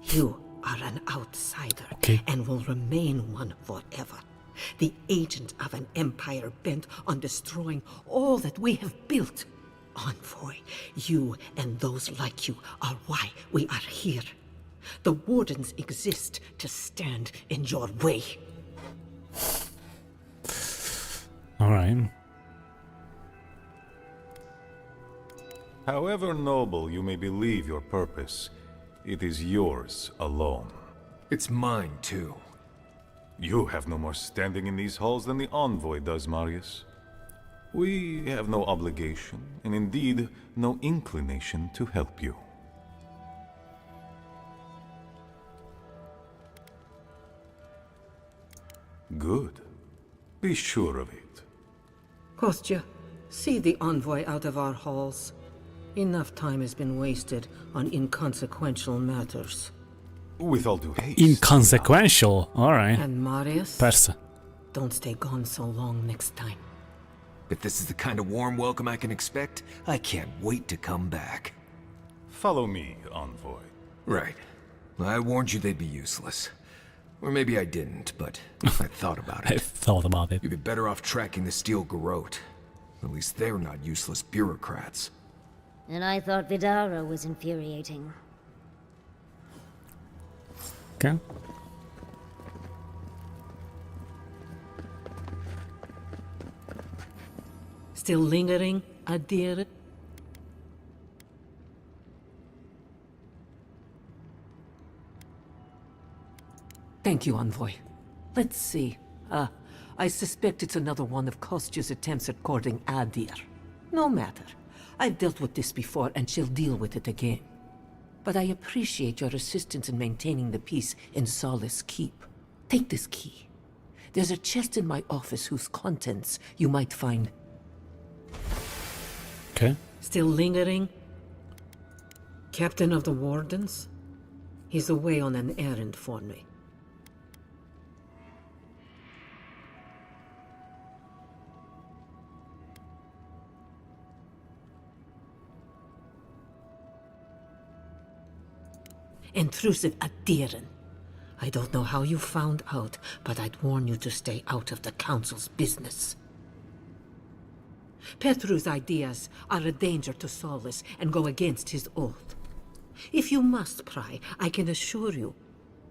You are an outsider, and will remain one forever. The agent of an empire bent on destroying all that we have built. Envoy, you and those like you are why we are here. The Wardens exist to stand in your way. All right. However noble you may believe your purpose, it is yours alone. It's mine, too. You have no more standing in these halls than the envoy does, Marius. We have no obligation, and indeed, no inclination to help you. Good. Be sure of it. Kostya, see the envoy out of our halls. Enough time has been wasted on inconsequential matters. With all due haste. Inconsequential? Alright. And Marius? Persze. Don't stay gone so long next time. If this is the kind of warm welcome I can expect, I can't wait to come back. Follow me, envoy. Right. I warned you they'd be useless. Or maybe I didn't, but I thought about it. I thought about it. You'd be better off tracking the steel garrote. At least they're not useless bureaucrats. And I thought Vidara was infuriating. Okay. Still lingering, Adir? Thank you, envoy. Let's see. I suspect it's another one of Kostya's attempts at courting Adir. No matter. I've dealt with this before, and she'll deal with it again. But I appreciate your assistance in maintaining the peace in Solace Keep. Take this key. There's a chest in my office whose contents you might find. Okay. Still lingering? Captain of the Wardens? He's away on an errand for me. Intrusive Adiran. I don't know how you found out, but I'd warn you to stay out of the Council's business. Petru's ideas are a danger to Solace and go against his oath. If you must pry, I can assure you,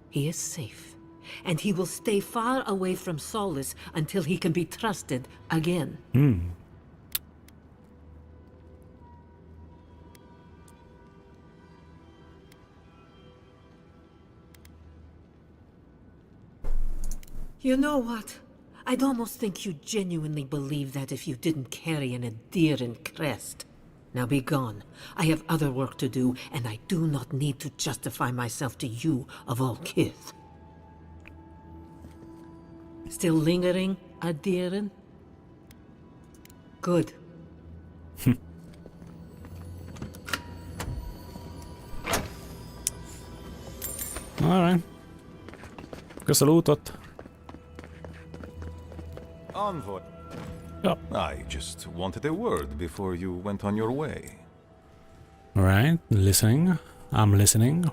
he is safe, and he will stay far away from Solace until he can be trusted again. You know what? I'd almost think you genuinely believe that if you didn't carry an Adiran crest. Now be gone. I have other work to do, and I do not need to justify myself to you of all kith. Still lingering, Adiran? Good. Alright. Kösz a lootot. Envoy. Yep. I just wanted a word before you went on your way. Right, listening. I'm listening.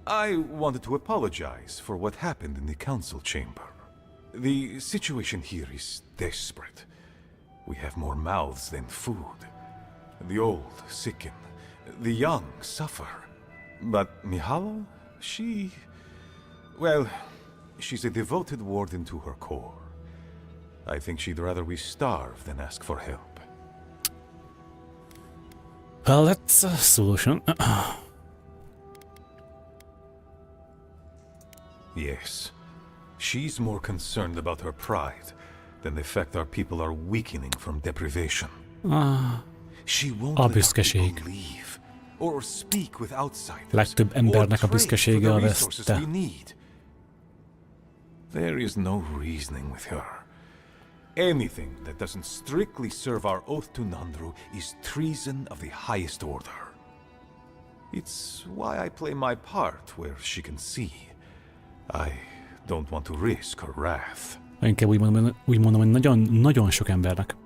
I wanted to apologize for what happened in the council chamber. The situation here is desperate. We have more mouths than food. The old sicken. The young suffer. But Mihala, well, she's a devoted warden to her core. I think she'd rather we starve than ask for help. Well, that's a solution. Yes. She's more concerned about her pride than the fact our people are weakening from deprivation. She won't let our people leave, or speak with outsiders, Legtöbb embernek a büszkesége a veszte. There is no reasoning with her. Anything that doesn't strictly serve our oath to Nandru is treason of the highest order. It's why I play my part where she can see. I don't want to risk her wrath. Inkább úgy mondom, hogy nagyon sok embernek.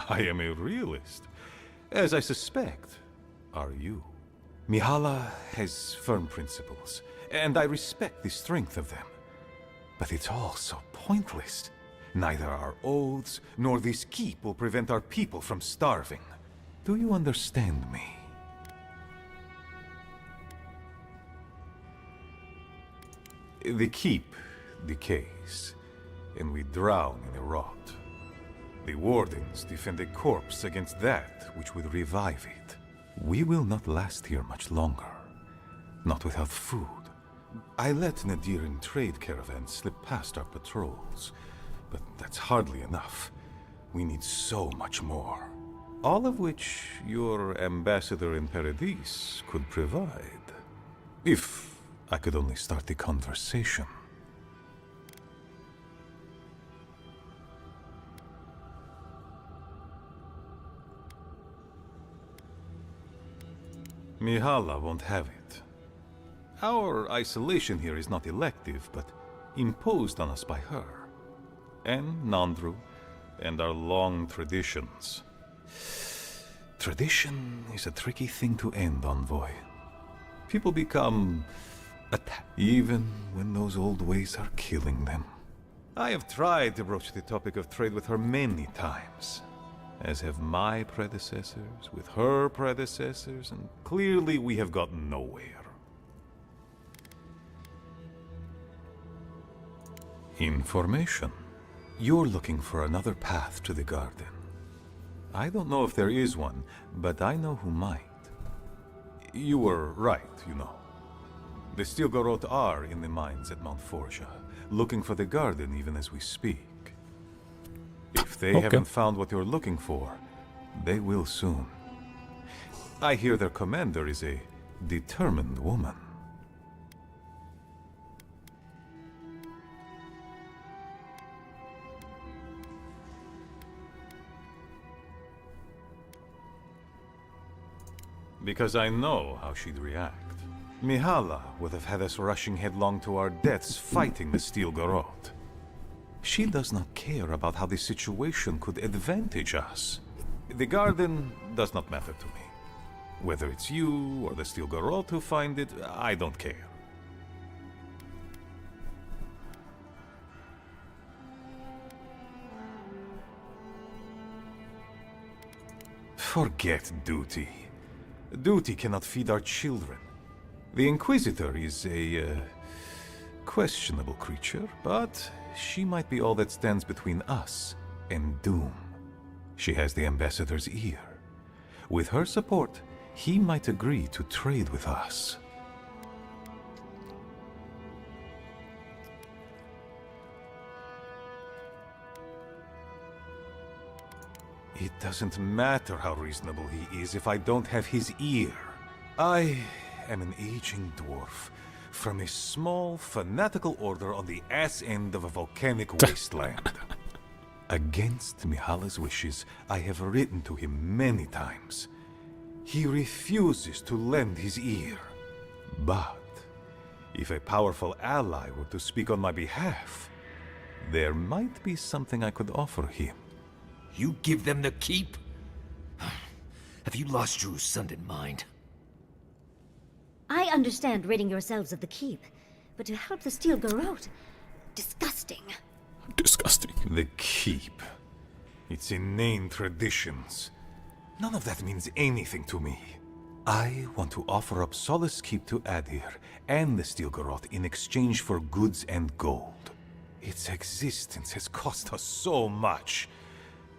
I am a realist, as I suspect are you. Mihala has firm principles, and I respect the strength of them. But it's all so pointless. Neither our oaths nor this keep will prevent our people from starving. Do you understand me? The keep decays, and we drown in the rot. The wardens defend a corpse against that which would revive it. We will not last here much longer. Not without food. I let Nadiran trade caravans slip past our patrols, but that's hardly enough. We need so much more. All of which your ambassador in Paradis could provide. If I could only start the conversation. Mihala won't have it. Our isolation here is not elective, but imposed on us by her. And Nandru, and our long traditions. Tradition is a tricky thing to end, Envoy. People become attached, even when those old ways are killing them. I have tried to broach the topic of trade with her many times, as have my predecessors with her predecessors, and clearly we have gotten nowhere. Information. You're looking for another path to the garden. I don't know if there is one, but I know who might. You were right, you know. The Stilgarot are in the mines at Mount Forja, looking for the garden even as we speak. If they haven't found what you're looking for, they will soon. I hear their commander is a determined woman. Because I know how she'd react. Mihala would have had us rushing headlong to our deaths fighting the Stilgarot. She does not care about how the situation could advantage us. The garden does not matter to me. Whether it's you or the Stilgarot who find it, I don't care. Forget duty. Duty cannot feed our children. The Inquisitor is a questionable creature, but she might be all that stands between us and doom. She has the Ambassador's ear. With her support, he might agree to trade with us. It doesn't matter how reasonable he is if I don't have his ear. I am an aging dwarf from a small, fanatical order on the ass end of a volcanic wasteland. Against Mihala's wishes, I have written to him many times. He refuses to lend his ear. But if a powerful ally were to speak on my behalf, there might be something I could offer him. You give them the keep? Have you lost your Sundan mind? I understand ridding yourselves of the keep, but to help the Steel Garrote, disgusting. Disgusting. The keep. Its inane traditions. None of that means anything to me. I want to offer up Solace Keep to Adir and the Steel Garrote in exchange for goods and gold. Its existence has cost us so much.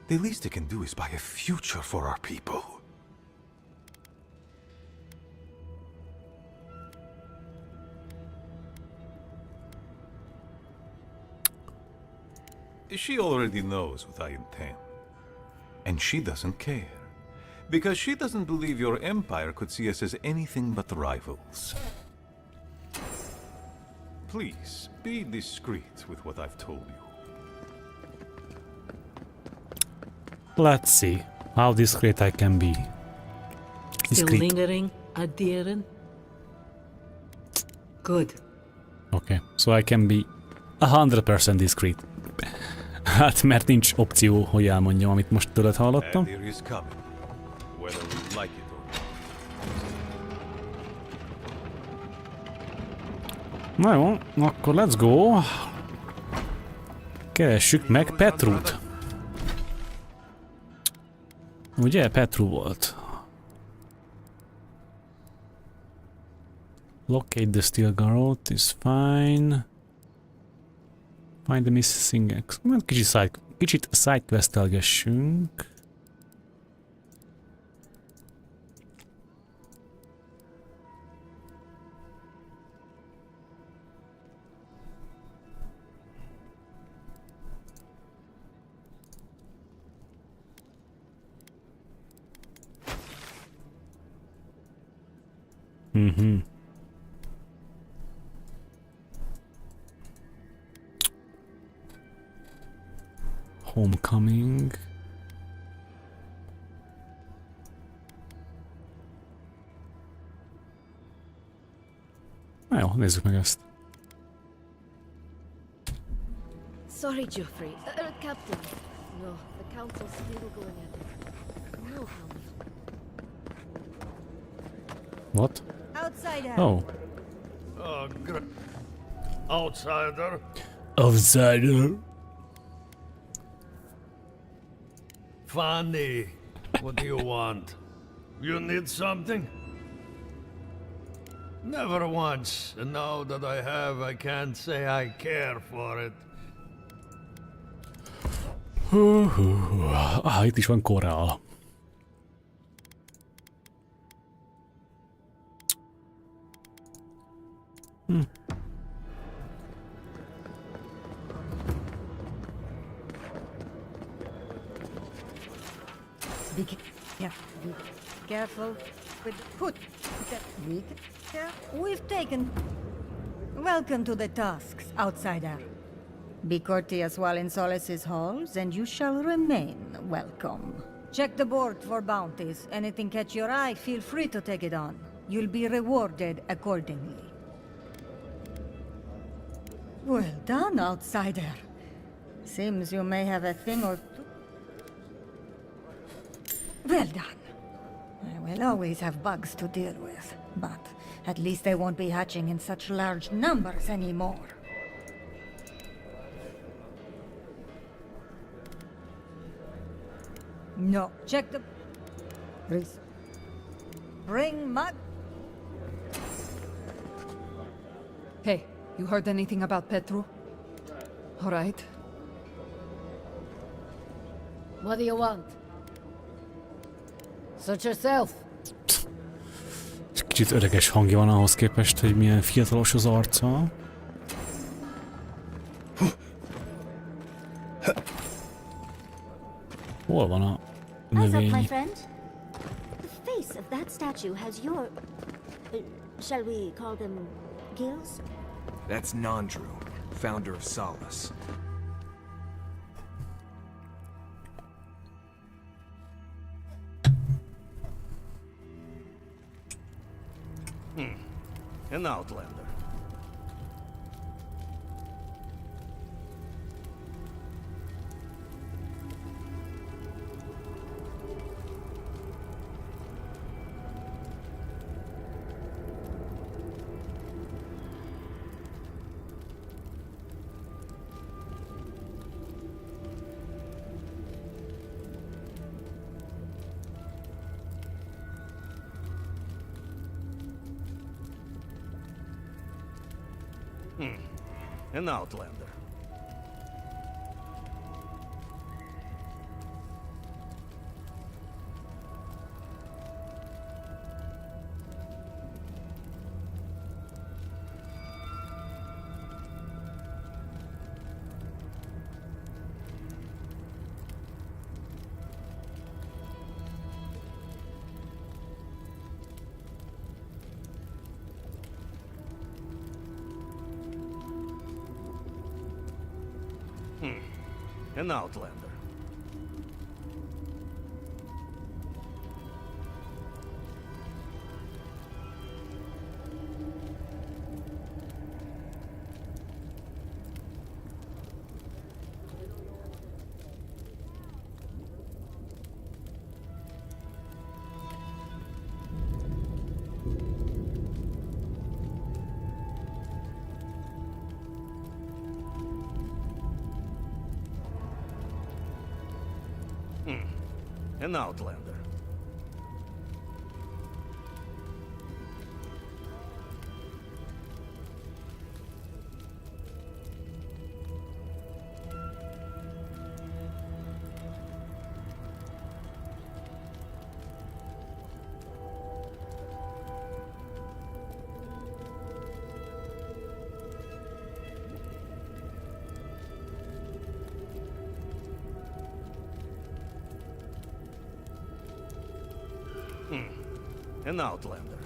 The least it can do is buy a future for our people. She already knows what I intend. And she doesn't care. Because she doesn't believe your empire could see us as anything but rivals. Please, be discreet with what I've told you. Let's see how discreet I can be. Still lingering, Adiren? Good. Okay, so I can be 100% discreet. Hát, mert nincs opció, hogy elmondjam, amit most tőled hallottam. Adir is coming, whether we like it or not. Na jó, akkor let's go. Keressük meg Petrut. Ugye? Petru volt. Locate the Steel Garrote is fine. Find the missing X. Kicsit sidequestelgessünk. Homecoming. Na jó, nézzük meg ezt. Sorry, Geoffrey. Captain. No, the council's still going at it. No helmet. What? Outsider. Oh. Outsider. Outsider. Fanny, what do you want? You need something? Never once, and now that I have, I can't say I care for it. Itt is van korál. Be careful with put that weak. We've taken. Welcome to the Tusks, outsider. Be courteous while in Solace's halls, and you shall remain welcome. Check the board for bounties. Anything catch your eye, feel free to take it on. You'll be rewarded accordingly. Well done, outsider. Seems you may have a thing or two. Well done. I will always have bugs to deal with, but at least they won't be hatching in such large numbers anymore. No, check the... Bring mug... Hey, you heard anything about Petru? All right. What do you want? Suit yourself. Kicsit öreges hangja van ahhoz képest, hogy milyen fiatalos az arca. Hol van a Eyes up, my növényi. friend. The face of that statue has your... shall we call them gills? That's Nandru, founder of Solace. An outlander. An outlander. An outlander. An outlander. An outlander.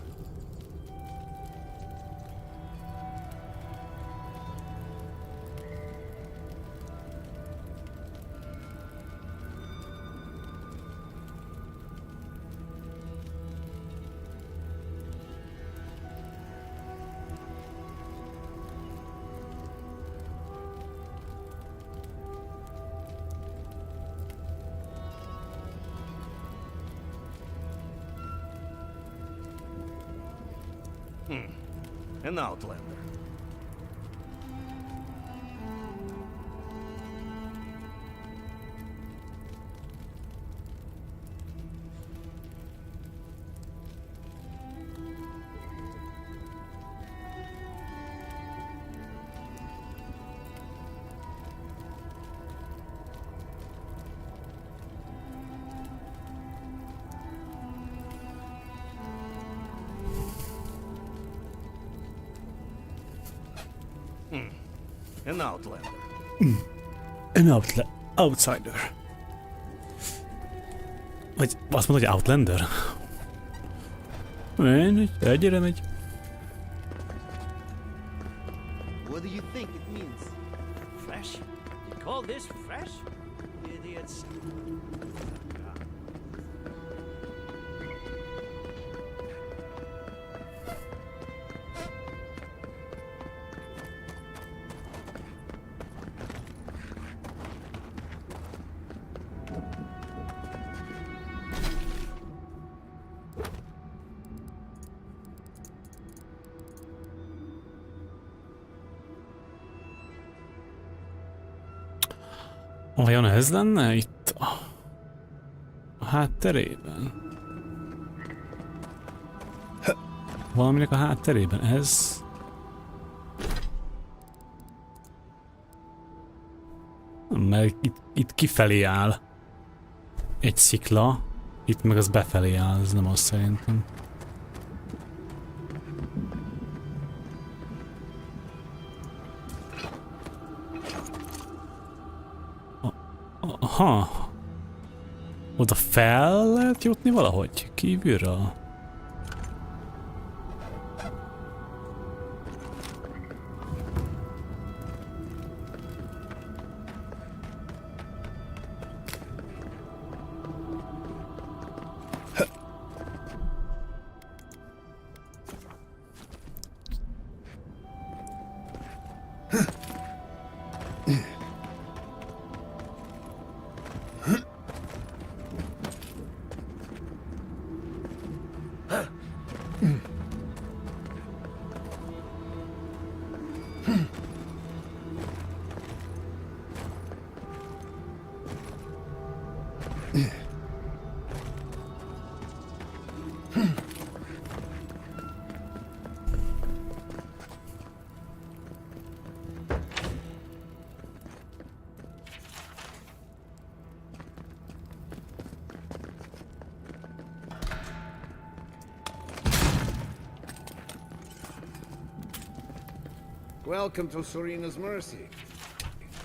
An outlander. An outlander. An outsider. Vagy azt mondod, hogy outlander? Egyre megy. What do you think it means? Fresh? You call this fresh? Idiots. Vajon ez lenne itt a hátterében? Valaminek a hátterében ez? Mert itt kifelé áll egy szikla, itt meg az befelé áll, ez nem az szerintem. Aha. Oda fel lehet jutni valahogy? Kívülről? Welcome to Serena's Mercy,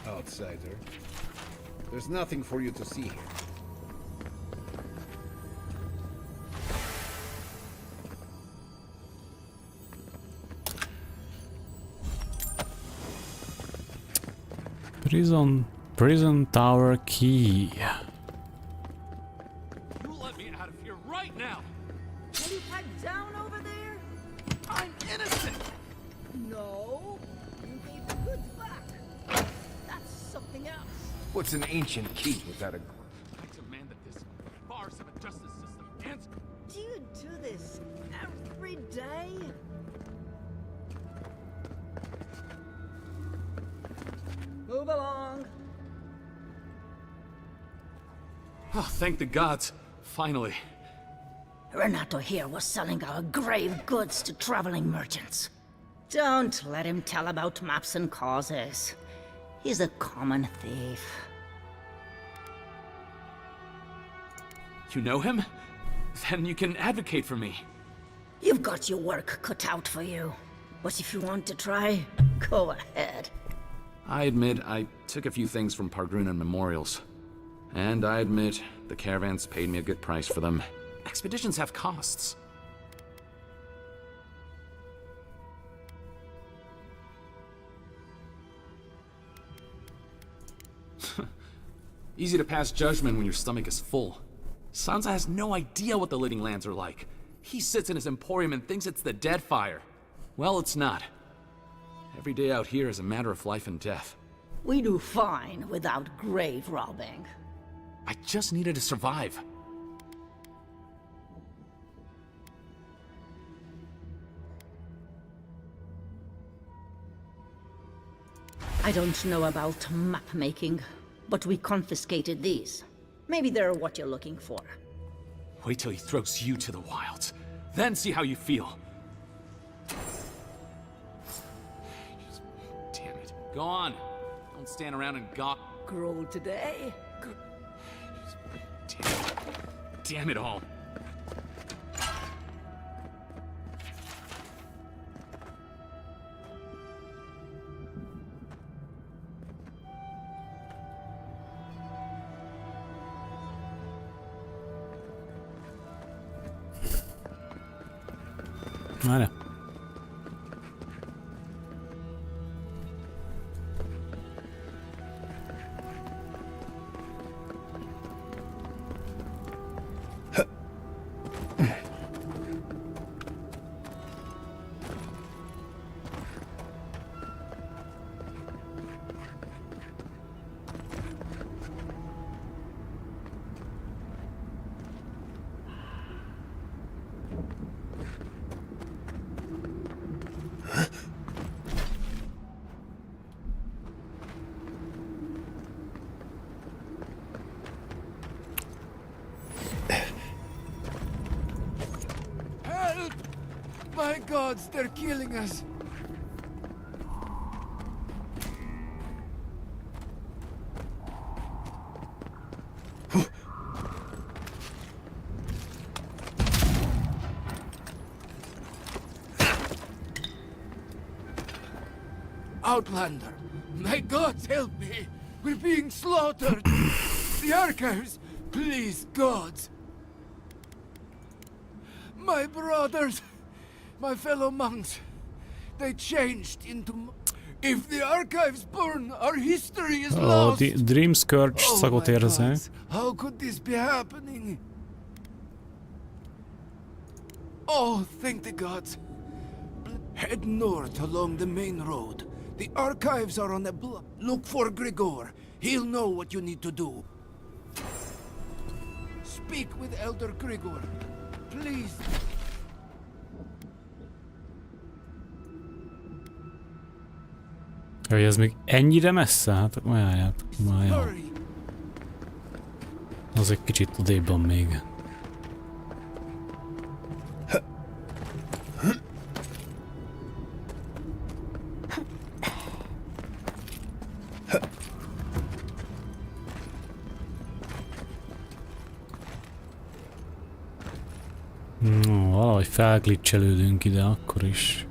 outsider. There's nothing for you to see here. Prison tower key. You let me out of here right now! Can you pipe down over there? I'm innocent! No. You gave the goods back. That's something else. What's an ancient key without a... I demand that this farce of a justice system answer. Do you do this every day? Move along. Oh, thank the gods. Finally. Renato here was selling our grave goods to traveling merchants. Don't let him tell about maps and causes. He's a common thief. You know him? Then you can advocate for me. You've got your work cut out for you. But if you want to try, go ahead. I admit I took a few things from Pargrunan memorials. And I admit the caravans paid me a good price for them. Expeditions have costs. Easy to pass judgment when your stomach is full. Sansa has no idea what the living lands are like. He sits in his emporium and thinks it's the Deadfire. Well, it's not. Every day out here is a matter of life and death. We do fine without grave robbing. I just needed to survive. I don't know about map making, but we confiscated these. Maybe they're what you're looking for. Wait till he throws you to the wilds. Then see how you feel. Damn it. Go on. Don't stand around and gawk. Grow today? Damn it all. Várjál. Help! My gods, they're killing us. Outlander, my gods help me! We're being slaughtered! The archives! Please, gods. My brothers, my fellow monks, they changed into... If the archives burn, our history is lost. Dream Scourge szagot érzek. How could this be happening? Oh, thank the gods. Head north along the main road. The archives are on the block. Look for Grigor. He'll know what you need to do. Speak with Elder Grigor. Please. Hogy ez még ennyire messze? Hát ajánljátok már. Az egy kicsit odébb van még. No, valahogy felglitcselődünk ide akkor is.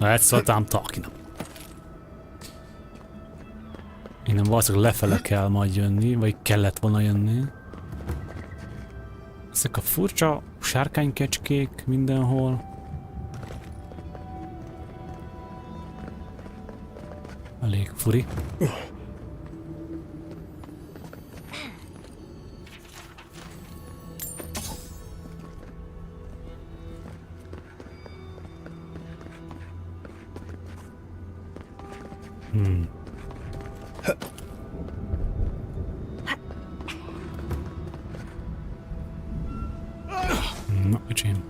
That's what I'm talking about. Innen valószínűleg lefele kell majd jönni, vagy kellett volna jönni. Ezek a furcsa sárkánykecskék mindenhol. Elég furi. Na, öcsém.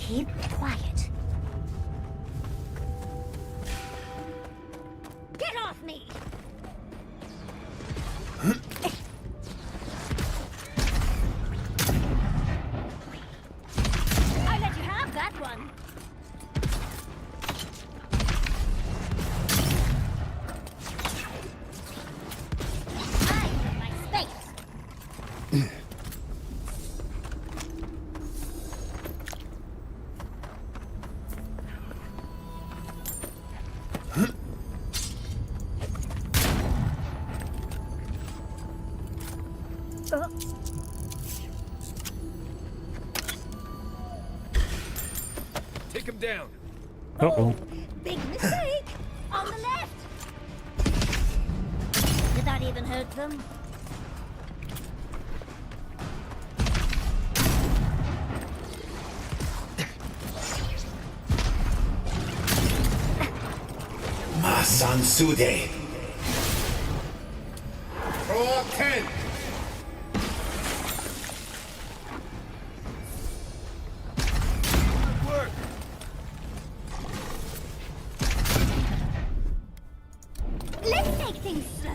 Keep quiet. Get off me! I let you have that one. I have my space. Take him down. Uh-oh. Big mistake! On the left! Did that even hurt them? Masan Sude. Pro 10. Let's take things slow.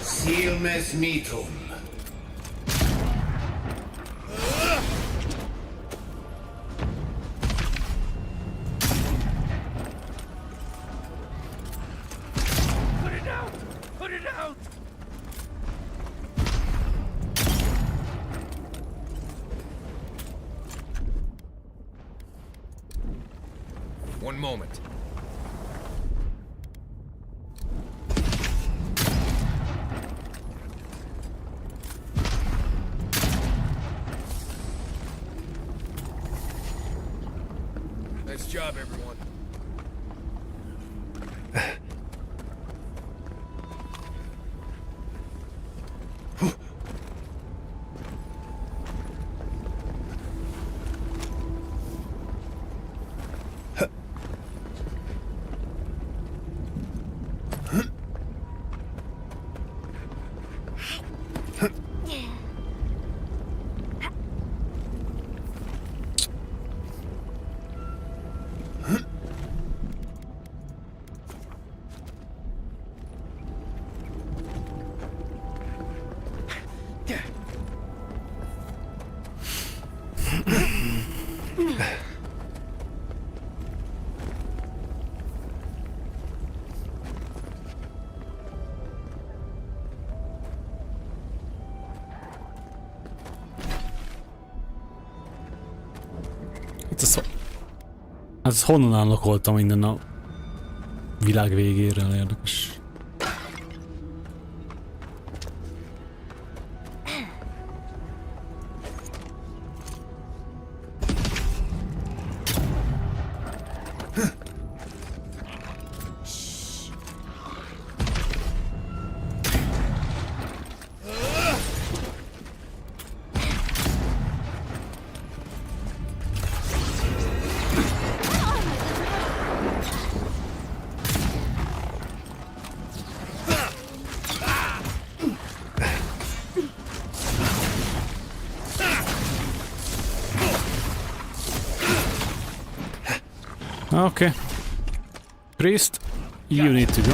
Silmes mitum. Put it out! Put it out! One moment. Nice job, everyone. Hát honnan állokoltam innen a világ végére, érdekes. Okay. Priest, you need to go.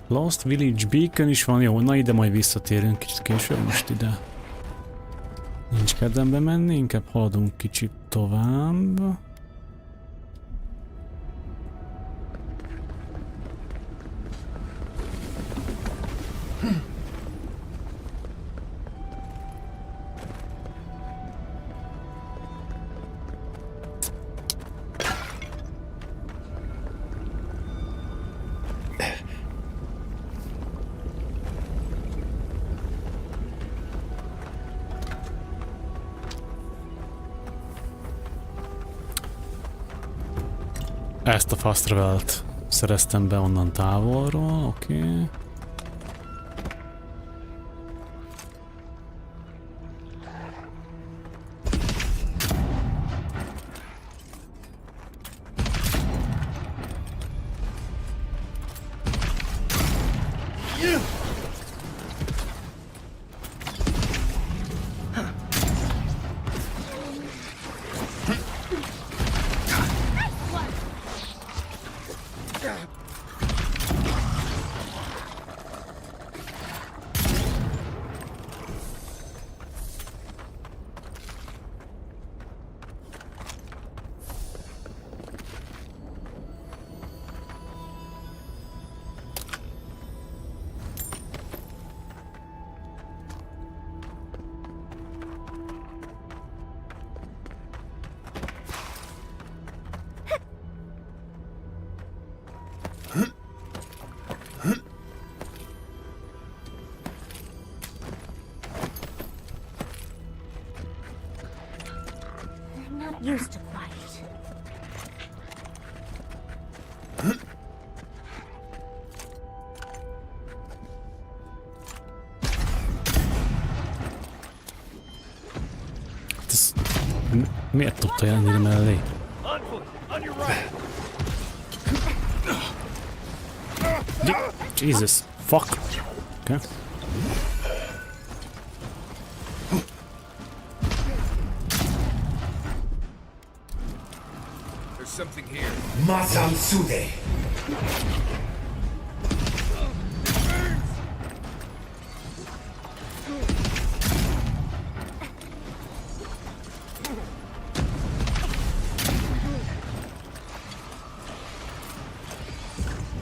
Lost Village Beacon is van, jó, na ide majd visszatérünk kicsit később, most ide nincs kedvembe menni, inkább haladunk kicsit tovább. Ezt a fast travelt szereztem be onnan távolról, oké. Okay. Used to quiet. Ez miért tudta ennyire mellé? Jesus, fuck. Okay. Something here. Masam Sude.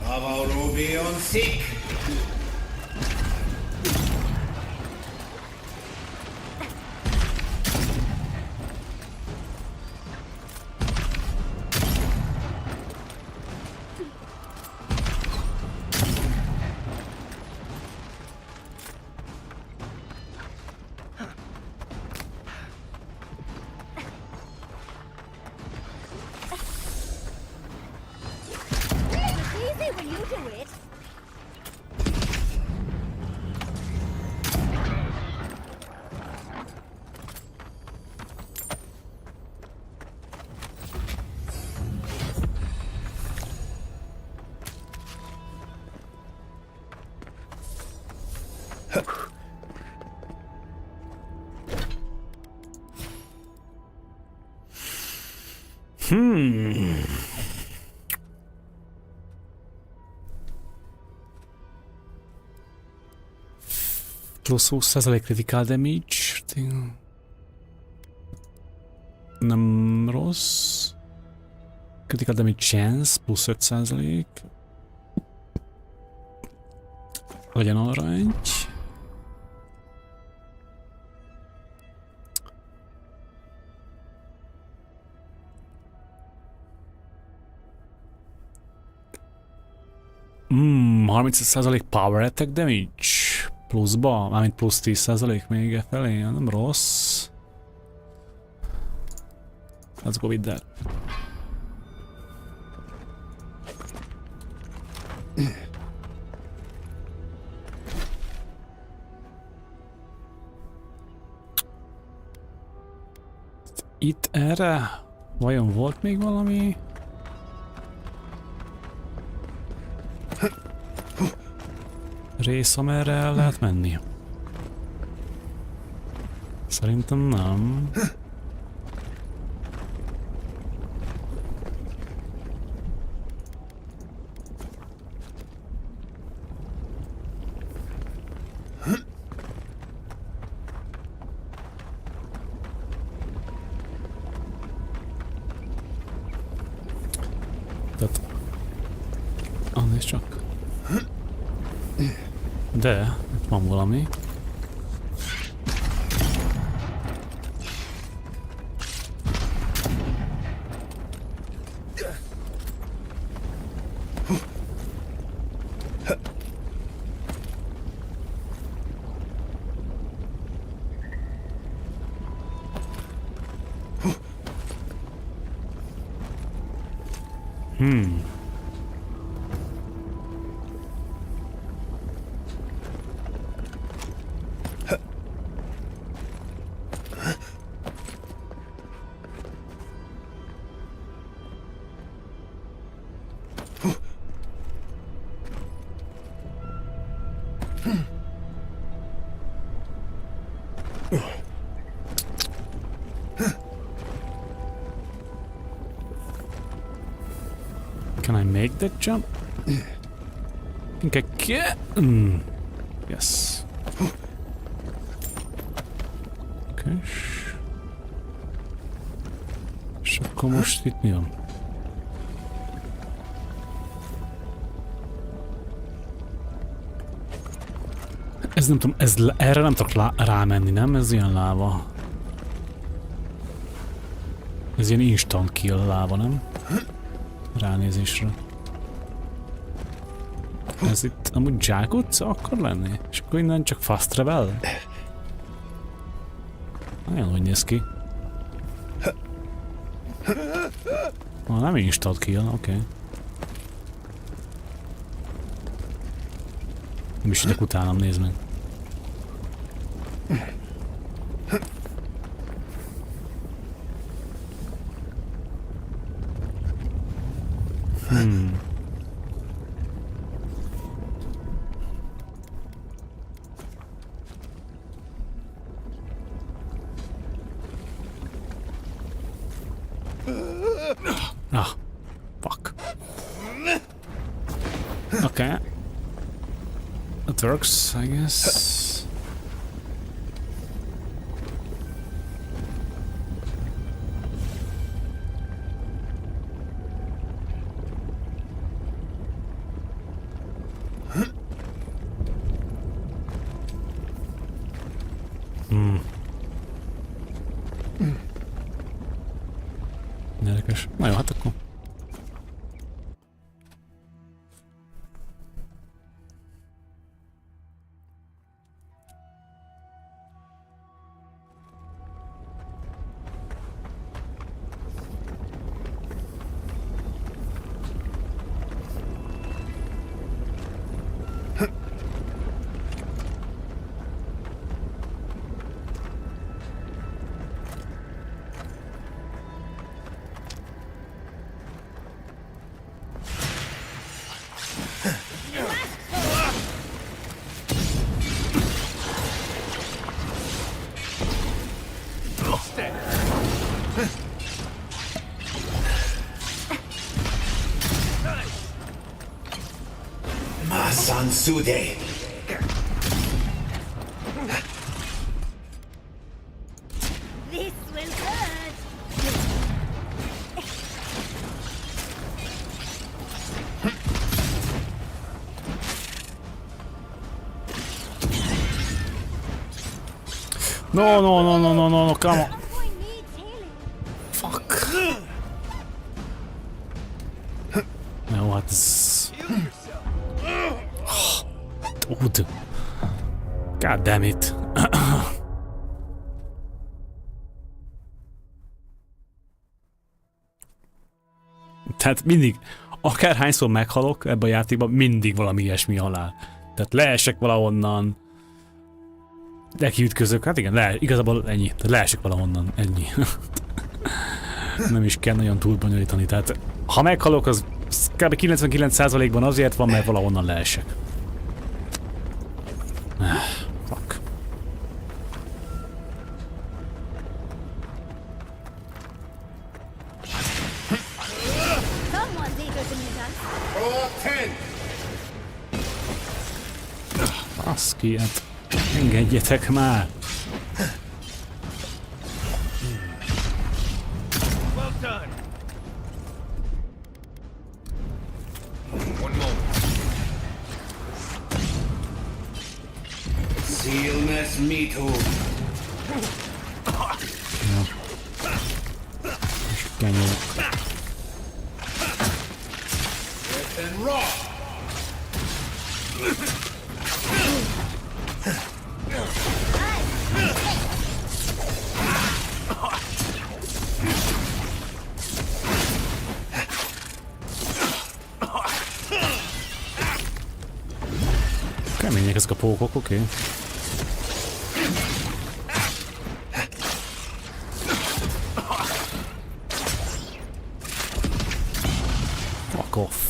Avowed on sick. Easy when you do it. Plusz 20% critical damage. Nem rossz. Critical damage chance, plusz 5%. Legyen arra egy. Hmm, 35% power attack damage. Pluszba, mármint plusz 10% még e felé, nem rossz. Let's go with that. Itt erre vajon volt még valami? Rész, amerre el lehet menni? Szerintem nem. Tehát... Nézd csak. De, itt van valami. Can I make that jump? I think I can. Yes. Okay. És akkor most itt mi van? Ez nem tudom, erre nem tudok rámenni, nem? Ez ilyen láva. Ez ilyen instant kill láva, nem? Ránézésre. Ez itt amúgy zsákutca akar lenni? És akkor innen csak fast travel? Nagyon úgy néz ki. Nem instant kill, oké. Nem is idek utánam, nézd meg. Ah, fuck. Okay. It works, I guess. Érdekes. Na jó, hát akkor. Sude. This will hurt. No, come on. Fuck. Jó, hát ez... Dude. God damn it. Tehát mindig, akárhányszor meghalok ebben a játékban, mindig valami ilyesmi halál. Tehát leesek valahonnan, nekiütközök, hát igen, igazából ennyi. Tehát leesek valahonnan, ennyi. Nem is kell nagyon túl bonyolítani, tehát ha meghalok, az kb. 99%-ban azért van, mert valahonnan leesek. Fuck. Baszki, hát engedjetek már! Well done. One moment. Sealness me too. Kenyó. And raw. kemények ezek a pókok, oké. Okay. Fuck off.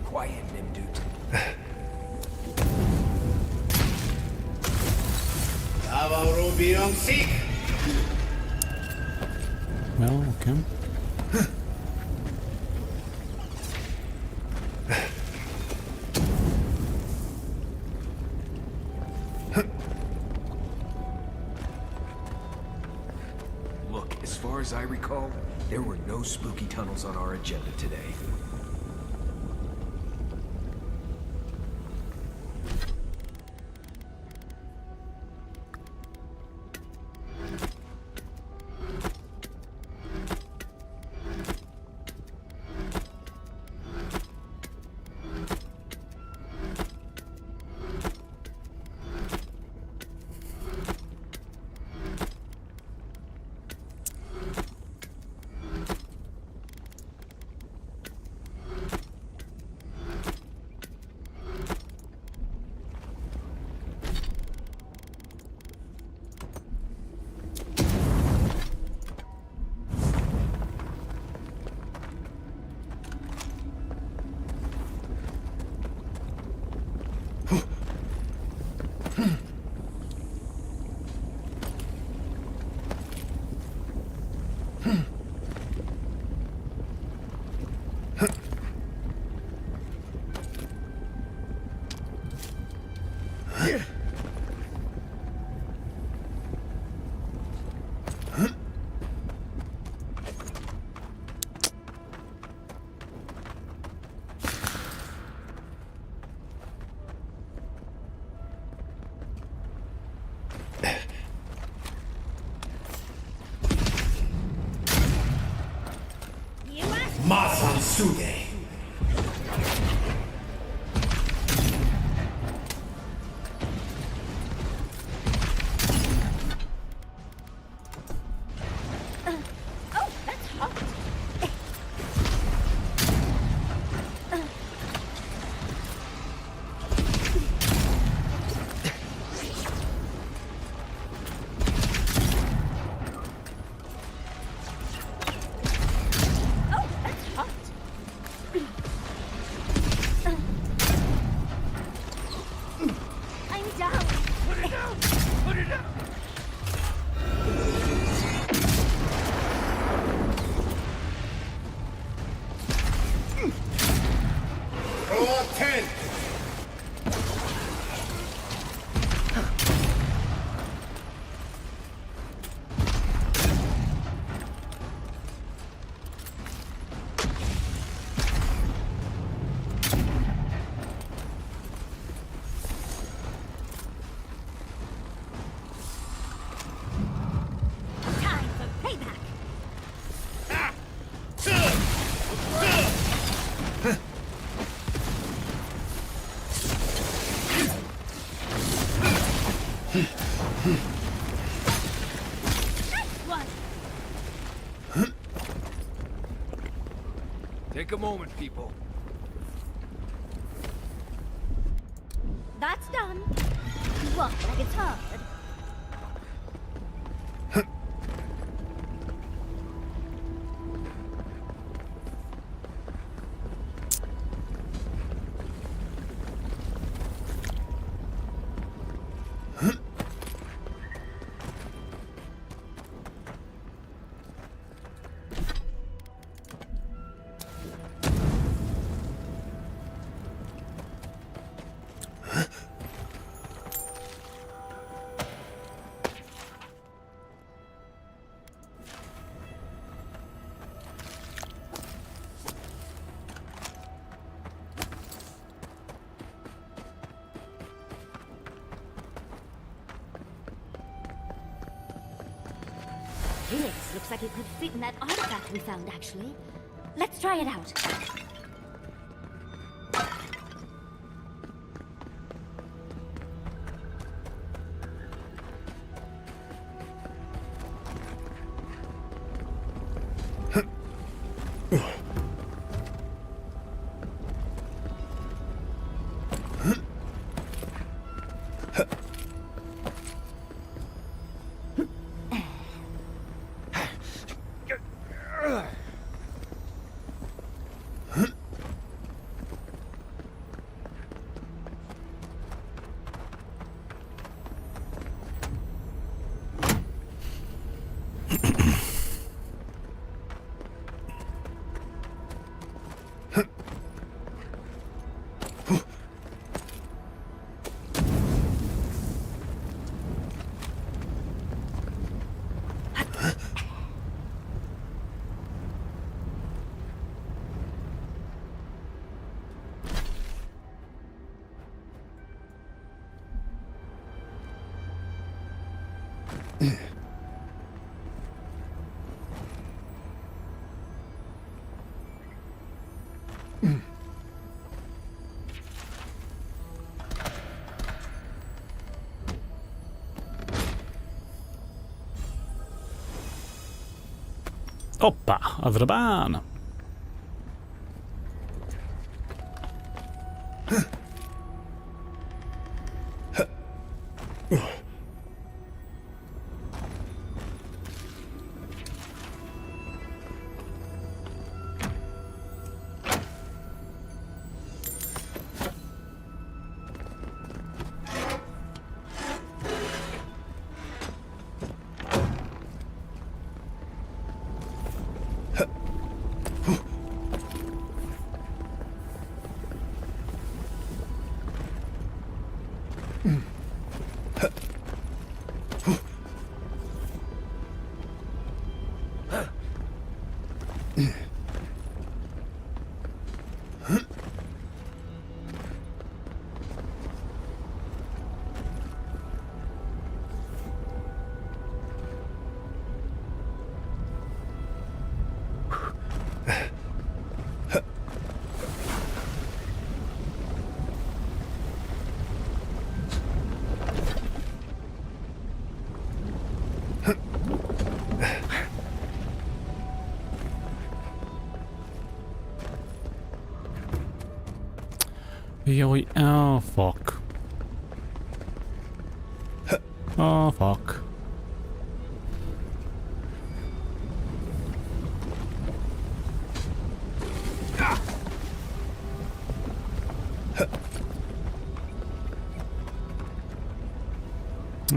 Quiet, Nimdut. Well, okay. Look, as far as I recall, there were no spooky tunnels on our agenda today. Masan Sude. Oh, that's hot. Take a moment, people. That's done. Walk like it's hard. This looks like it could fit in that artifact we found, actually. Let's try it out. Hoppa, Avrabán! Jaj, oh fuck. Oh fuck.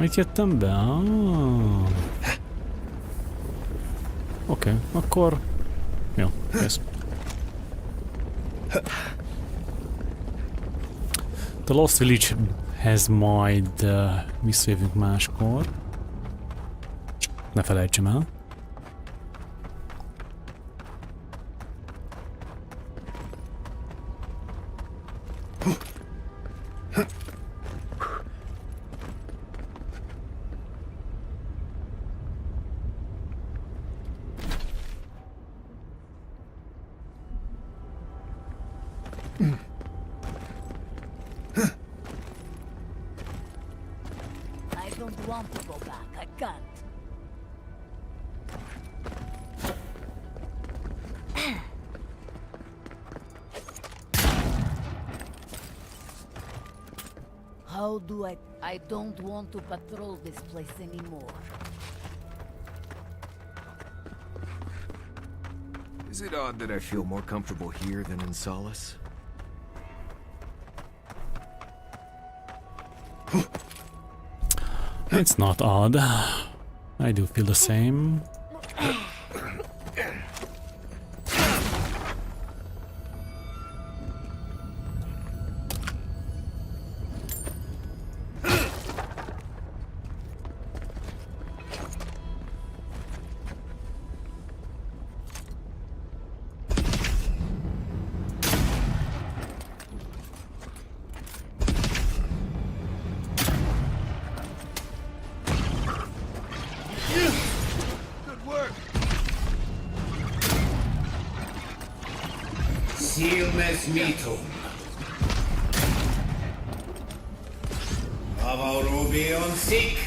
Itt jöttem be? Oké, akkor... Jó, kész. The Lost Village-hez majd visszajövünk máskor. Ne felejtsem el. How do I don't want to patrol this place anymore. Is it odd that I feel more comfortable here than in Solace? It's not odd. I do feel the same. Silmes mitum. Avarubion sic.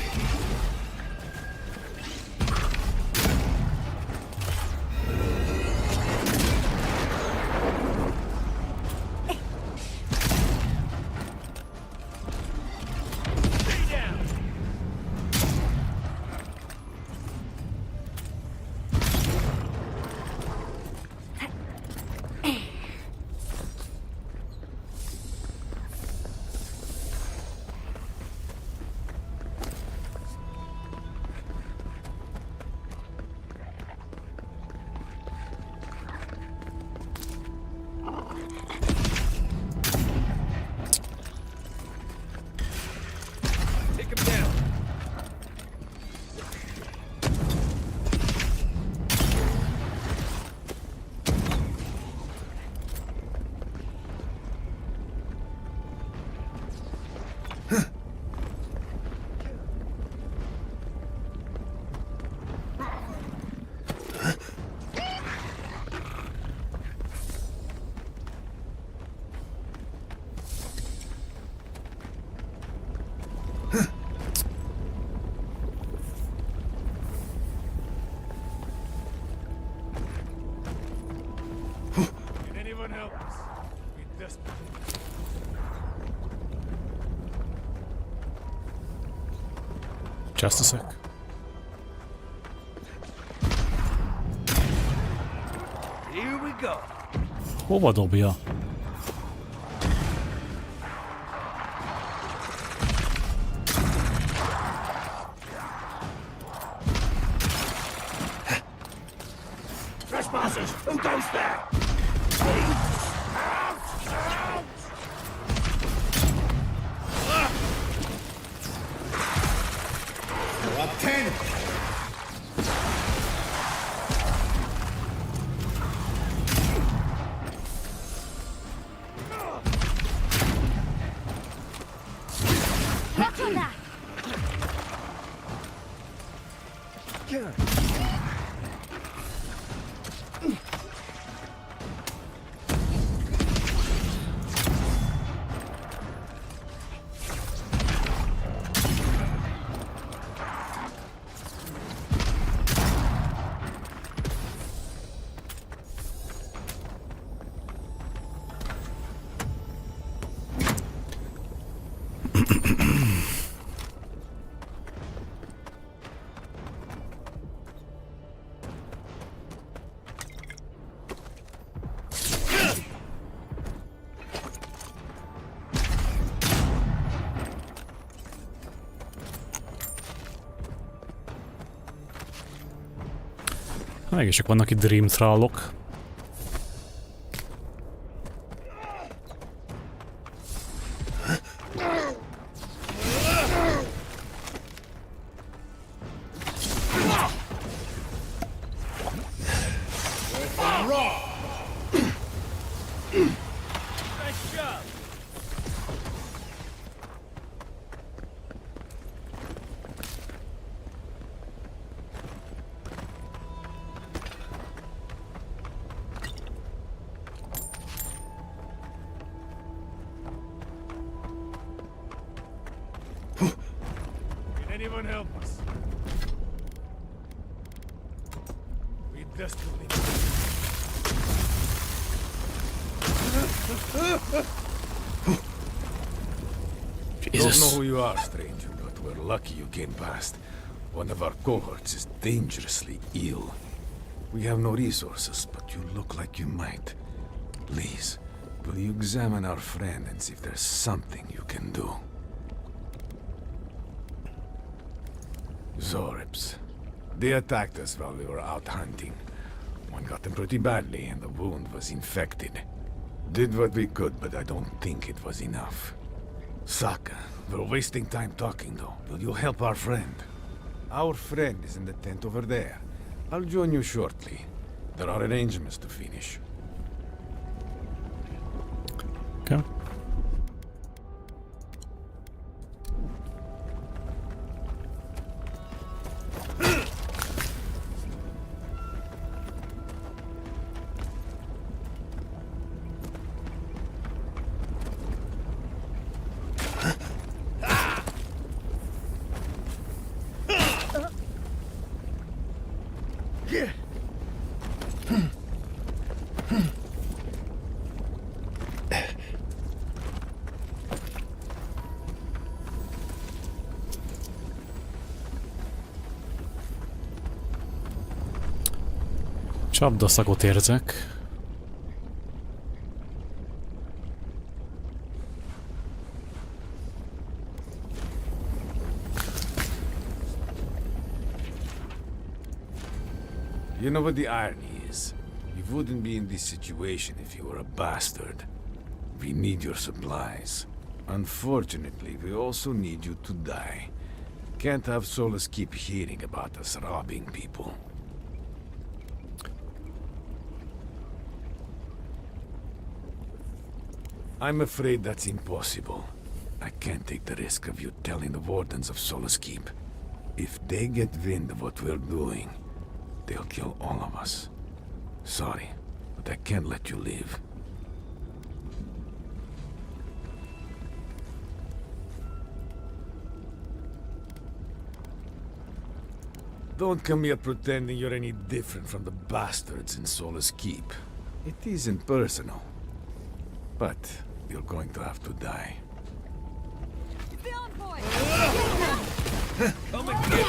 Just a sec. Here we go. Hova dobja? Trespassers! Who goes there? What 10? Watch on that! Mégis csak vannak itt Dream Thrallok. Anyone help us? We desperately Jesus. Don't know who you are, stranger, but we're lucky you came past. One of our cohorts is dangerously ill. We have no resources, but you look like you might. Please, will you examine our friend and see if there's something you can do? Zorips. They attacked us while we were out hunting. One got them pretty badly, and the wound was infected. Did what we could, but I don't think it was enough. Saka, we're wasting time talking, though. Will you help our friend? Our friend is in the tent over there. I'll join you shortly. There are arrangements to finish. Okay. Csapdaszakot érzek. You know what the irony is? You wouldn't be in this situation if you were a bastard. We need your supplies. Unfortunately, we also need you to die. Can't have Solus keep hearing about us robbing people. I'm afraid that's impossible. I can't take the risk of you telling the Wardens of Solus Keep. If they get wind of what we're doing, they'll kill all of us. Sorry, but I can't let you live. Don't come here pretending you're any different from the bastards in Solus Keep. It isn't personal. But you're going to have to die. Come and get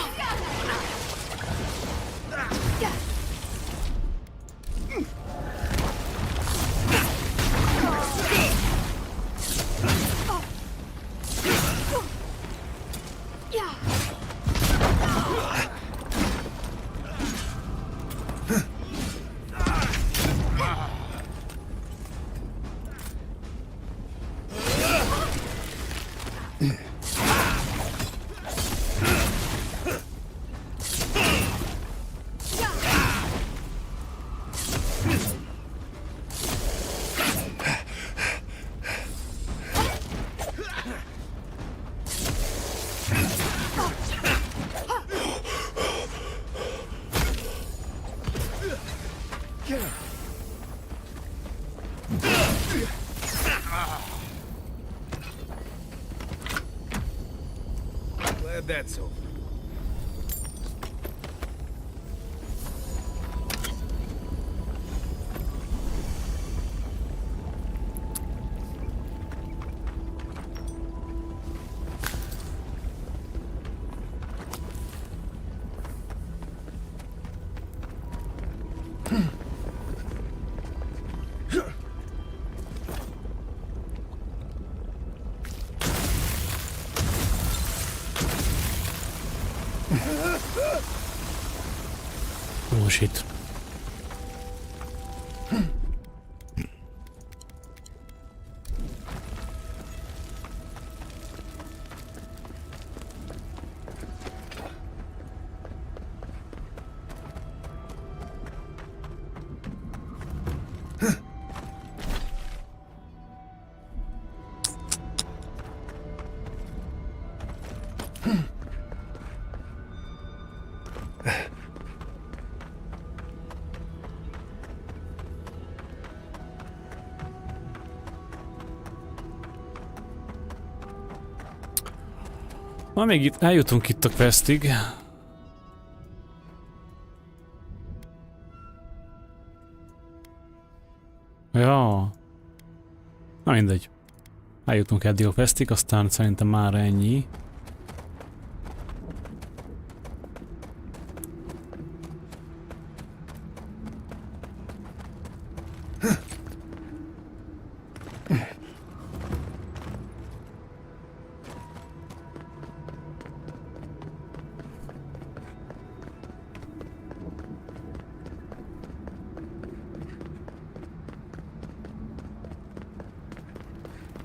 Glad that's over. Oh shit. Na, még itt eljutunk itt a questig. Ja. Na mindegy. Eljutunk eddig a questig, aztán szerintem már ennyi.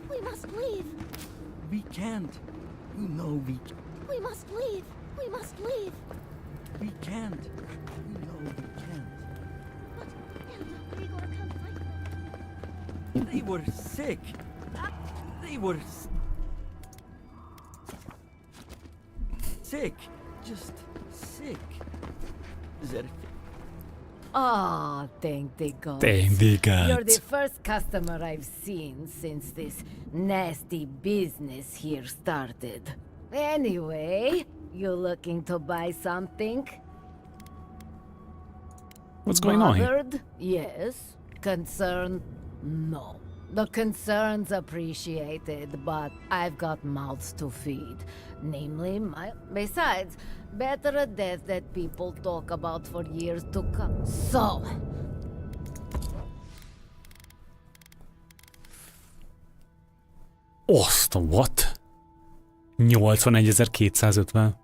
We must leave. We can't. You know we... We must leave. We must leave. We can't. You know we can't. But Grigor can't fight them. They were sick. They were... sick. Just sick. Zerfi. Ah, thank the gods. Thank the gods. You're the first customer I've seen since this nasty business here started. Anyway, you looking to buy something? What's going on here? Bothered? Yes. Concerned? No. The concern's appreciated, but I've got mouths to feed. Namely, my... Besides, better a death that people talk about for years to come. So, What? 81.250.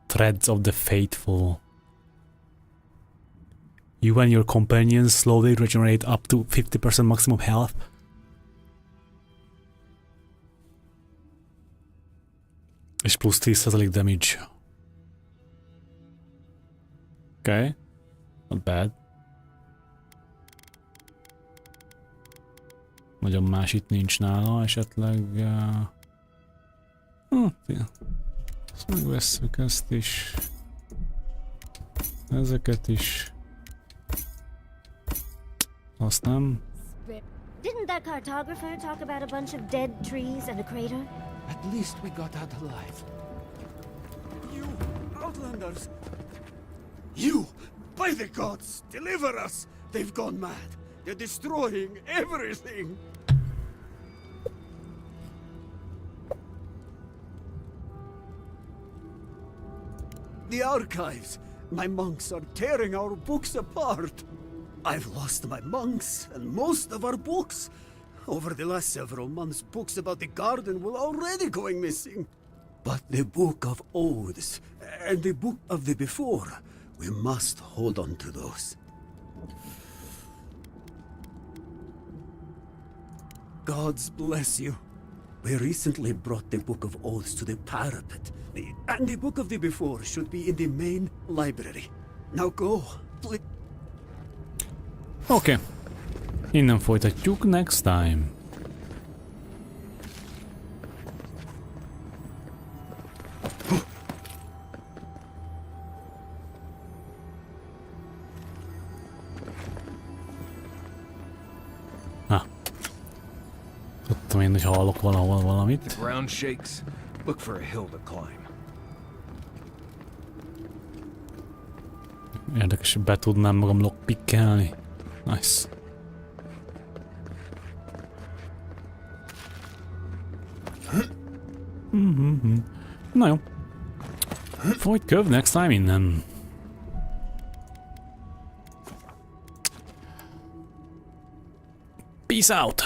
Threads of the Faithful. You and your companions slowly regenerate up to 50% maximum health. És plusz 10% damage. Okay. Not bad. Nagyon más itt nincs nála, esetleg... Ezt megvesszük ezt is. Ezeket is. Azt nem. Didn't that cartographer talk about a bunch of dead trees and a crater? At least we got out alive. You, Outlanders! You! By the gods, deliver us! They've gone mad. They're destroying everything! The archives! My monks are tearing our books apart! I've lost my monks and most of our books. Over the last several months, books about the garden were already going missing. But the Book of Oaths and the Book of the Before, we must hold on to those. Gods bless you. We recently brought the Book of Oaths to the parapet, and the Book of the Before should be in the main library. Now go, please. Oké. Innen folytatjuk next time. Tudtam én, hogy hallok valahol valamit. The ground shakes. Look for a hill to climb. Érdekes, hogy be tudnám magam lockpickelni. Nice. Na jó. Folyt köv next time innen. Peace out.